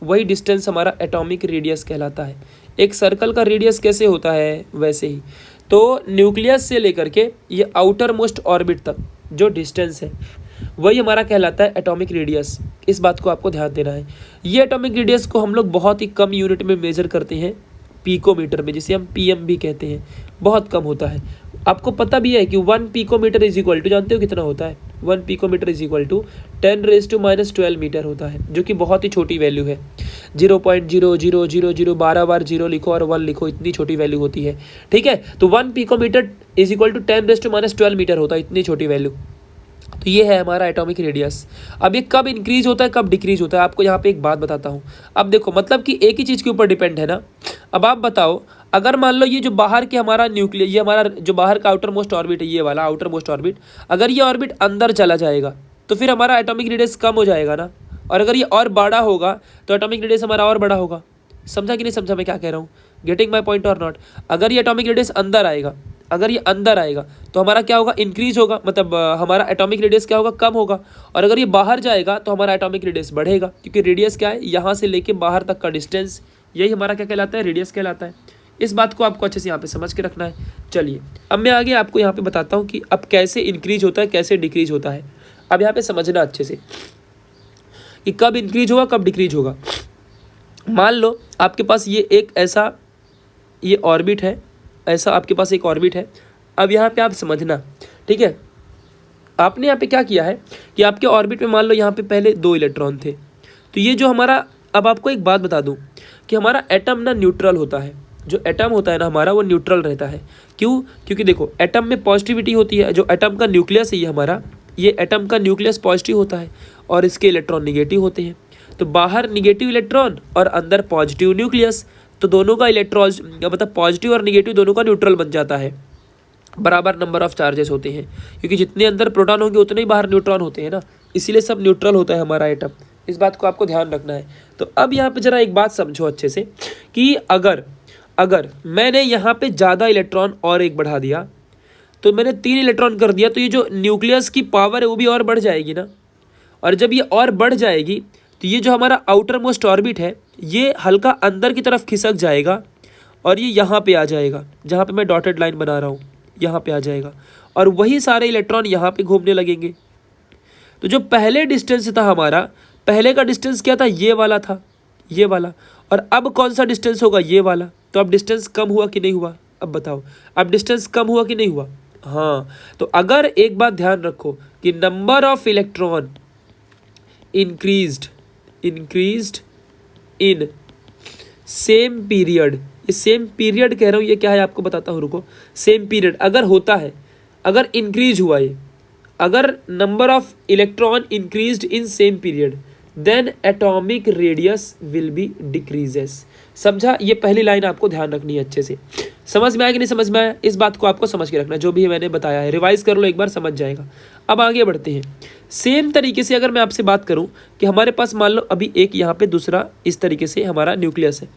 S1: वही डिस्टेंस हमारा एटॉमिक रेडियस कहलाता है। एक सर्कल का रेडियस कैसे होता है वैसे ही तो न्यूक्लियस से लेकर के ये आउटर मोस्ट ऑर्बिट तक जो डिस्टेंस है वही हमारा कहलाता है एटॉमिक रेडियस। इस बात को आपको ध्यान देना है। ये एटॉमिक रेडियस को हम लोग बहुत ही कम यूनिट में मेजर करते हैं, पिकोमीटर में, जिसे हम पीएम भी कहते हैं। बहुत कम होता है। आपको पता भी है कि 1 पिकोमीटर इज इक्वल टू, जानते हो कितना होता है? 1 picometre is equal to 10⁻⁻12 metre होता है, जो कि बहुत ही छोटी वैल्यू है। 0.0000 12 बार 0 लिखो और 1 लिखो, इतनी छोटी वैल्यू होती है, ठीक है। तो 1 picometre is equal to 10⁻12 metre होता है, इतनी छोटी वैल्यू। तो ये है हमारा एटॉमिक रेडियस। अब ये कब इंक्रीज होता है कब डिक्रीज होता है, आपको यहाँ पे एक बात बताता हूँ। अब देखो मतलब कि एक ही चीज़ के ऊपर डिपेंड है ना। अब आप बताओ, अगर मान लो ये जो बाहर के हमारा न्यूक्लियस, ये हमारा जो बाहर का आउटर मोस्ट ऑर्बिट है, ये वाला आउटर मोस्ट ऑर्बिट, अगर ये ऑर्बिट अंदर चला जाएगा तो फिर हमारा एटॉमिक रेडियस कम हो जाएगा ना। और अगर ये और बड़ा होगा तो एटॉमिक रेडियस हमारा और बड़ा होगा। समझा कि नहीं समझा मैं क्या कह रहा हूँ? गेटिंग माई पॉइंट और नॉट? अगर ये एटॉमिक रेडियस अंदर आएगा, अगर ये अंदर आएगा तो हमारा क्या होगा? इंक्रीज होगा, मतलब हमारा एटॉमिक रेडियस क्या होगा? कम होगा। और अगर ये बाहर जाएगा तो हमारा एटॉमिक रेडियस बढ़ेगा, क्योंकि रेडियस क्या है? यहाँ से लेके बाहर तक का डिस्टेंस, यही हमारा क्या कहलाता है? रेडियस कहलाता है। इस बात को आपको अच्छे से यहाँ पे समझ के रखना है। चलिए अब मैं आगे आपको यहाँ पे बताता हूँ कि अब कैसे इंक्रीज होता है, कैसे डिक्रीज होता है। अब यहाँ पे समझना अच्छे से कि कब इंक्रीज होगा कब डिक्रीज होगा। मान लो आपके पास ये एक ऐसा ये ऑर्बिट है, ऐसा आपके पास एक ऑर्बिट है। अब यहाँ पे आप समझना, ठीक है। आपने यहाँ पे क्या किया है कि आपके ऑर्बिट में मान लो यहाँ पे पहले 2 इलेक्ट्रॉन थे। तो ये जो हमारा, अब आपको एक बात बता दूँ कि हमारा एटम ना न्यूट्रल होता है। जो एटम होता है ना हमारा, वो न्यूट्रल रहता है। क्यों? क्योंकि देखो एटम में पॉजिटिविटी होती है। जो एटम का न्यूक्लियस है ये हमारा, ये एटम का न्यूक्लियस पॉजिटिव होता है और इसके इलेक्ट्रॉन निगेटिव होते हैं। तो बाहर निगेटिव इलेक्ट्रॉन और अंदर पॉजिटिव न्यूक्लियस, तो दोनों का इलेक्ट्रॉन मतलब पॉजिटिव और निगेटिव दोनों का न्यूट्रल बन जाता है। बराबर नंबर ऑफ चार्जेस होते हैं, क्योंकि जितने अंदर प्रोटॉन होंगे उतने ही बाहर न्यूट्रॉन होते हैं ना, इसीलिए सब न्यूट्रल होता है हमारा एटम। इस बात को आपको ध्यान रखना है। तो अब यहाँ पे जरा एक बात समझो अच्छे से कि अगर मैंने यहाँ पे ज़्यादा इलेक्ट्रॉन और एक बढ़ा दिया, तो मैंने 3 इलेक्ट्रॉन कर दिया, तो ये जो न्यूक्लियस की पावर है वो भी और बढ़ जाएगी ना। और जब ये और बढ़ जाएगी तो ये जो हमारा आउटर मोस्ट ऑर्बिट है ये हल्का अंदर की तरफ खिसक जाएगा और ये यहाँ पे आ जाएगा, जहाँ पे मैं डॉटेड लाइन बना रहा हूँ, यहाँ पे आ जाएगा और वही सारे इलेक्ट्रॉन यहाँ पे घूमने लगेंगे। तो जो पहले डिस्टेंस था हमारा, पहले का डिस्टेंस क्या था? ये वाला था, ये वाला। और अब कौन सा डिस्टेंस होगा? ये वाला। तो अब डिस्टेंस कम हुआ कि नहीं हुआ? अब बताओ, अब डिस्टेंस कम हुआ कि नहीं हुआ? हाँ। तो अगर एक बात ध्यान रखो कि number of electron increased in same period, ये सेम पीरियड कह रहा हूँ, ये क्या है आपको बताता हूँ, रुको। सेम पीरियड अगर होता है, अगर इंक्रीज हुआ ये, अगर number of electron increased in same period, then atomic radius will be decreases. समझा? ये पहली लाइन आपको ध्यान रखनी है अच्छे से। समझ में आया कि नहीं समझ में आया? इस बात को आपको समझ के रखना, जो भी मैंने बताया है रिवाइज कर लो एक बार, समझ जाएगा। अब आगे बढ़ते हैं। सेम तरीके से अगर मैं आपसे बात करूं कि हमारे पास मान लो अभी एक यहाँ पे दूसरा इस तरीके से हमारा न्यूक्लियस है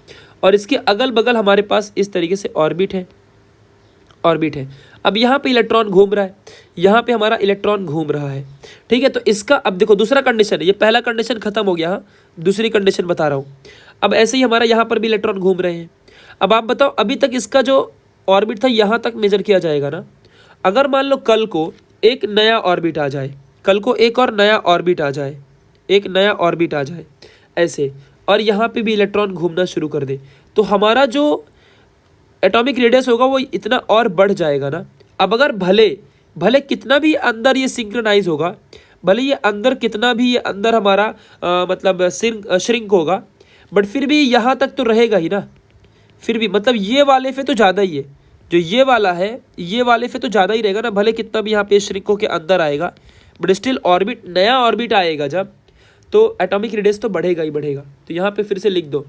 S1: और इसके अगल बगल हमारे पास इस तरीके से ऑर्बिट है। अब यहाँ पे इलेक्ट्रॉन घूम रहा है, यहाँ पे हमारा इलेक्ट्रॉन घूम रहा है, ठीक है। तो इसका अब देखो दूसरा कंडीशन है, ये पहला कंडीशन खत्म हो गया, दूसरी कंडीशन बता रहा हूँ। अब ऐसे ही हमारा यहाँ पर भी इलेक्ट्रॉन घूम रहे हैं। अब आप बताओ, अभी तक इसका जो ऑर्बिट था यहाँ तक मेजर किया जाएगा ना। अगर मान लो कल को एक नया ऑर्बिट आ जाए, कल को एक और नया ऑर्बिट आ जाए, एक नया ऑर्बिट आ जाए ऐसे, और यहाँ पे भी इलेक्ट्रॉन घूमना शुरू कर दे, तो हमारा जो एटॉमिक रेडियस होगा वो इतना और बढ़ जाएगा ना। अब अगर भले कितना भी अंदर ये सिंक्रोनाइज होगा, भले ये अंदर कितना भी ये अंदर हमारा मतलब श्रिंक होगा, बट फिर भी यहाँ तक तो रहेगा ही ना, फिर भी मतलब ये वाले पे तो ज़्यादा ही है, जो ये वाला है ये वाले पे तो ज़्यादा ही रहेगा ना, भले कितना भी यहाँ पे श्रिंको के अंदर आएगा, बट स्टिल ऑर्बिट, नया ऑर्बिट आएगा जब, तो एटॉमिक रेडियस तो बढ़ेगा ही बढ़ेगा। तो यहाँ पे फिर से लिख दो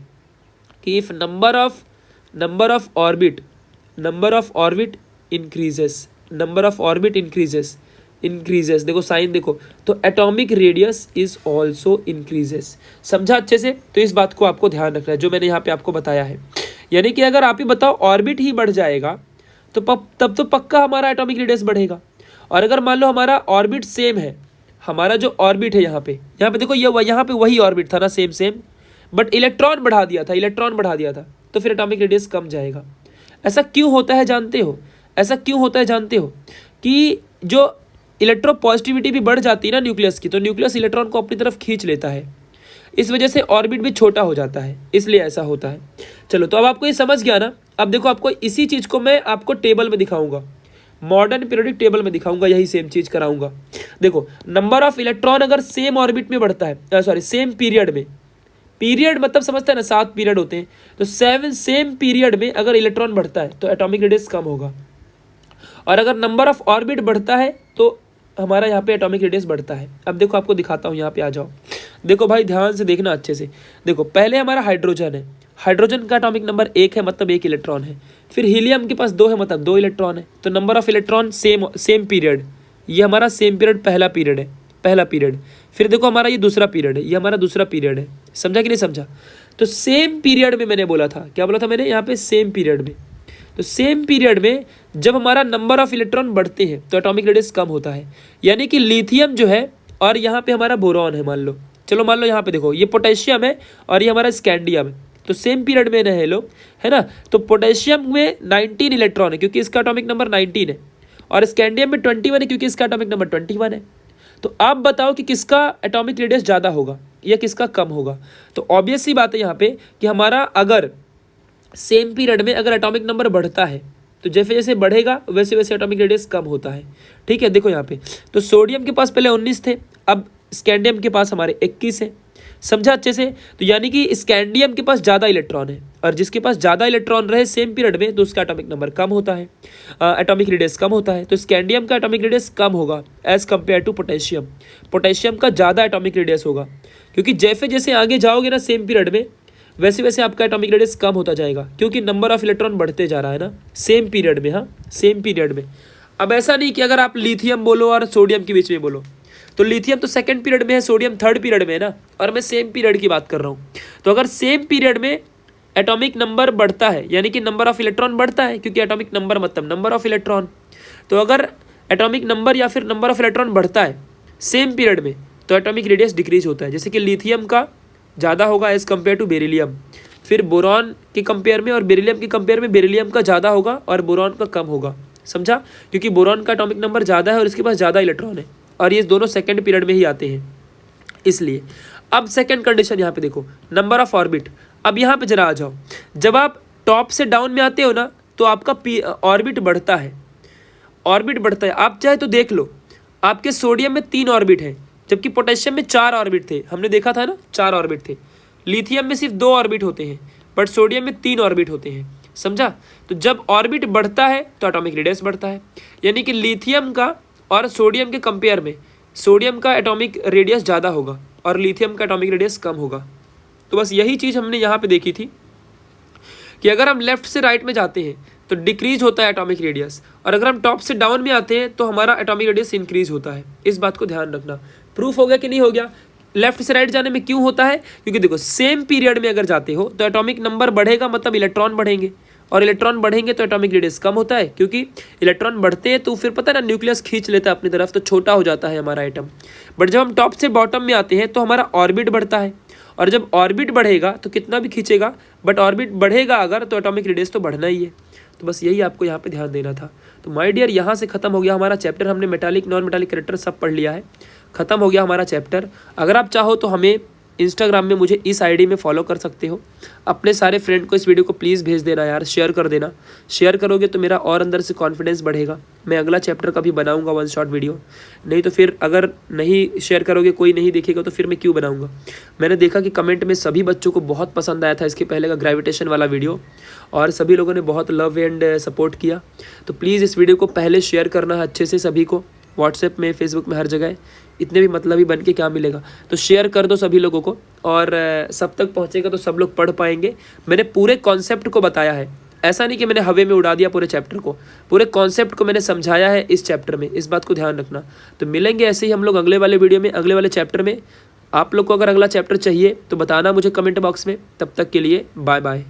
S1: कि if number of orbit increases, number of orbit increases, देखो साइन देखो, तो atomic radius is also increases. समझा अच्छे से? तो इस बात को आपको ध्यान रखना है जो मैंने यहाँ पे आपको बताया है। यानी कि अगर आप ही बताओ ऑर्बिट ही बढ़ जाएगा तो तब तो पक्का हमारा एटॉमिक रेडियस बढ़ेगा। और अगर मान लो हमारा ऑर्बिट सेम है, हमारा जो ऑर्बिट है यहाँ पे देखो ये यहाँ पे वही ऑर्बिट था ना, सेम, बट इलेक्ट्रॉन बढ़ा दिया था, तो फिर एटॉमिक रेडियस कम जाएगा। ऐसा क्यों होता है जानते हो? कि जो इलेक्ट्रोपॉजिटिविटी भी बढ़ जाती है ना न्यूक्लियस की, तो न्यूक्लियस इलेक्ट्रॉन को अपनी तरफ खींच लेता है, इस वजह से ऑर्बिट भी छोटा हो जाता है, इसलिए ऐसा होता है। चलो, तो अब आपको ये समझ गया ना। अब देखो आपको इसी चीज़ को मैं आपको टेबल में दिखाऊंगा, मॉडर्न पीरियोडिक टेबल में दिखाऊंगा, यही सेम चीज़ कराऊंगा। देखो, नंबर ऑफ इलेक्ट्रॉन अगर सेम ऑर्बिट में बढ़ता है, सेम पीरियड में, पीरियड मतलब समझते हैं ना, 7 पीरियड होते हैं, तो 7 सेम पीरियड में अगर इलेक्ट्रॉन बढ़ता है तो एटॉमिक रेडियस कम होगा। और अगर नंबर ऑफ ऑर्बिट बढ़ता है तो हमारा यहाँ पे एटॉमिक रेडियस बढ़ता है। अब देखो आपको दिखाता हूँ, यहाँ पे आ जाओ। देखो भाई ध्यान से देखना अच्छे से। देखो पहले हमारा हाइड्रोजन है, हाइड्रोजन का एटॉमिक नंबर 1 है, मतलब 1 इलेक्ट्रॉन है। फिर हीलियम के पास 2 है, मतलब 2 इलेक्ट्रॉन है। तो number of electron same period, ये हमारा सेम पीरियड पहला पीरियड। फिर देखो हमारा ये दूसरा पीरियड है, ये हमारा दूसरा पीरियड है। समझा कि नहीं समझा? तो सेम पीरियड में मैंने बोला था, क्या बोला था मैंने यहाँ पे? सेम पीरियड में। तो सेम पीरियड में जब हमारा नंबर ऑफ इलेक्ट्रॉन बढ़ते हैं तो एटॉमिक रेडियस कम होता है। यानी कि लिथियम जो है और यहाँ पे हमारा बोरॉन है, मान लो यहाँ पे देखो, ये पोटेशियम है और ये हमारा स्कैंडियम है। तो सेम पीरियड में रहे लोग, है ना। तो पोटेशियम में 19 इलेक्ट्रॉन है क्योंकि इसका एटॉमिक नंबर 19 है, और स्कैंडियम में 21 है क्योंकि इसका एटॉमिक नंबर 21 है। तो आप बताओ कि किसका एटॉमिक रेडियस ज़्यादा होगा या किसका कम होगा? तो ऑब्वियस सी बात है यहाँ पे कि हमारा अगर सेम पीरियड में अगर एटॉमिक नंबर बढ़ता है तो जैसे जैसे बढ़ेगा वैसे वैसे एटॉमिक रेडियस कम होता है। ठीक है, देखो यहाँ पे तो सोडियम के पास पहले 19 थे, अब स्कैंडियम के पास हमारे 21 है। समझा अच्छे से? तो यानी कि स्कैंडियम के पास ज़्यादा इलेक्ट्रॉन है, और जिसके पास ज़्यादा इलेक्ट्रॉन रहे सेम पीरियड में तो उसका एटॉमिक नंबर कम होता है, एटॉमिक रेडियस कम होता है। तो स्कैंडियम का एटॉमिक रेडियस कम होगा as compare to potassium. Potassium का ज़्यादा एटॉमिक रेडियस होगा, क्योंकि जैसे जैसे आगे जाओगे ना सेम पीरियड में वैसे वैसे आपका एटॉमिक रेडियस कम होता जाएगा, क्योंकि नंबर ऑफ इलेक्ट्रॉन बढ़ते जा रहा है ना सेम पीरियड में। हाँ, सेम पीरियड में। अब ऐसा नहीं कि अगर आप लिथियम बोलो और सोडियम के बीच में बोलो, तो लिथियम तो सेकंड पीरियड में है, सोडियम थर्ड पीरियड में है ना, और मैं सेम पीरियड की बात कर रहा हूँ। तो अगर सेम पीरियड में एटॉमिक नंबर बढ़ता है यानी कि नंबर ऑफ इलेक्ट्रॉन बढ़ता है, क्योंकि एटॉमिक नंबर मतलब नंबर ऑफ इलेक्ट्रॉन, तो अगर एटॉमिक नंबर या फिर नंबर ऑफ इलेक्ट्रॉन बढ़ता है सेम पीरियड में तो एटॉमिक रेडियस डिक्रीज होता है। जैसे कि लिथियम का ज़्यादा होगा एज़ कम्पेयर टू बेरिलियम, फिर बोरॉन के कंपेयर में और बेरिलियम के कंपेयर में बेरिलियम का ज़्यादा होगा और बोरॉन का कम होगा। समझा? क्योंकि बोरॉन का एटॉमिक नंबर ज़्यादा है और इसके पास ज़्यादा इलेक्ट्रॉन है, और ये दोनों सेकंड पीरियड में ही आते हैं, इसलिए। अब सेकंड कंडीशन यहाँ पे देखो, नंबर ऑफ ऑर्बिट। अब यहाँ पे जरा आ जाओ, जब आप टॉप से डाउन में आते हो ना तो आपका ऑर्बिट बढ़ता है, आप चाहे तो देख लो, आपके सोडियम में 3 ऑर्बिट हैं, जबकि पोटेशियम में 4 ऑर्बिट थे। हमने देखा था ना, 4 ऑर्बिट थे। लिथियम में सिर्फ 2 ऑर्बिट होते हैं, बट सोडियम में 3 ऑर्बिट होते हैं। समझा? तो जब ऑर्बिट बढ़ता है तो एटॉमिक रेडियस बढ़ता है, यानी कि लिथियम का और सोडियम के कंपेयर में सोडियम का एटॉमिक रेडियस ज़्यादा होगा और लिथियम का एटॉमिक रेडियस कम होगा। तो बस यही चीज़ हमने यहाँ पे देखी थी कि अगर हम लेफ्ट से राइट में जाते हैं तो डिक्रीज होता है एटॉमिक रेडियस, और अगर हम टॉप से डाउन में आते हैं तो हमारा एटॉमिक रेडियस इंक्रीज होता है। इस बात को ध्यान रखना। प्रूफ हो गया कि नहीं हो गया? लेफ्ट से राइट जाने में क्यों होता है? क्योंकि देखो सेम पीरियड में अगर जाते हो तो एटॉमिक नंबर बढ़ेगा, मतलब इलेक्ट्रॉन बढ़ेंगे, और इलेक्ट्रॉन बढ़ेंगे तो एटॉमिक रेडियस कम होता है, क्योंकि इलेक्ट्रॉन बढ़ते हैं तो फिर पता है ना न्यूक्लियस खींच लेता है अपनी तरफ, तो छोटा हो जाता है हमारा एटम। बट जब हम टॉप से बॉटम में आते हैं तो हमारा ऑर्बिट बढ़ता है, और जब ऑर्बिट बढ़ेगा तो कितना भी खींचेगा, बट ऑर्बिट बढ़ेगा अगर तो एटॉमिक रेडियस तो बढ़ना ही है। तो बस यही आपको यहाँ पे ध्यान देना था। तो माय डियर, यहाँ से खत्म हो गया हमारा चैप्टर। हमने मेटालिक नॉन मेटालिक कैरेक्टर सब पढ़ लिया है, खत्म हो गया हमारा चैप्टर। अगर आप चाहो तो हमें इंस्टाग्राम में मुझे इस आईडी में फॉलो कर सकते हो। अपने सारे फ्रेंड को इस वीडियो को प्लीज़ भेज देना यार, शेयर कर देना। शेयर करोगे तो मेरा और अंदर से कॉन्फिडेंस बढ़ेगा। मैं अगला चैप्टर का भी बनाऊंगा वन शॉट वीडियो, नहीं तो फिर अगर नहीं शेयर करोगे, कोई नहीं देखेगा, तो फिर मैं क्यों बनाऊंगा। मैंने देखा कि कमेंट में सभी बच्चों को बहुत पसंद आया था इसके पहले का ग्रेविटेशन वाला वीडियो, और सभी लोगों ने बहुत लव एंड सपोर्ट किया। तो प्लीज़ इस वीडियो को पहले शेयर करना है अच्छे से सभी को, व्हाट्सएप में, फेसबुक में, हर जगह। इतने भी मतलबी बन के क्या मिलेगा, तो शेयर कर दो सभी लोगों को, और सब तक पहुंचेगा तो सब लोग पढ़ पाएंगे। मैंने पूरे कॉन्सेप्ट को बताया है, ऐसा नहीं कि मैंने हवे में उड़ा दिया पूरे चैप्टर को, पूरे कॉन्सेप्ट को मैंने समझाया है इस चैप्टर में, इस बात को ध्यान रखना। तो मिलेंगे ऐसे ही हम लोग अगले वाले वीडियो में, अगले वाले चैप्टर में। आप लोग को अगर अगला चैप्टर चाहिए तो बताना मुझे कमेंट बॉक्स में। तब तक के लिए बाय बाय।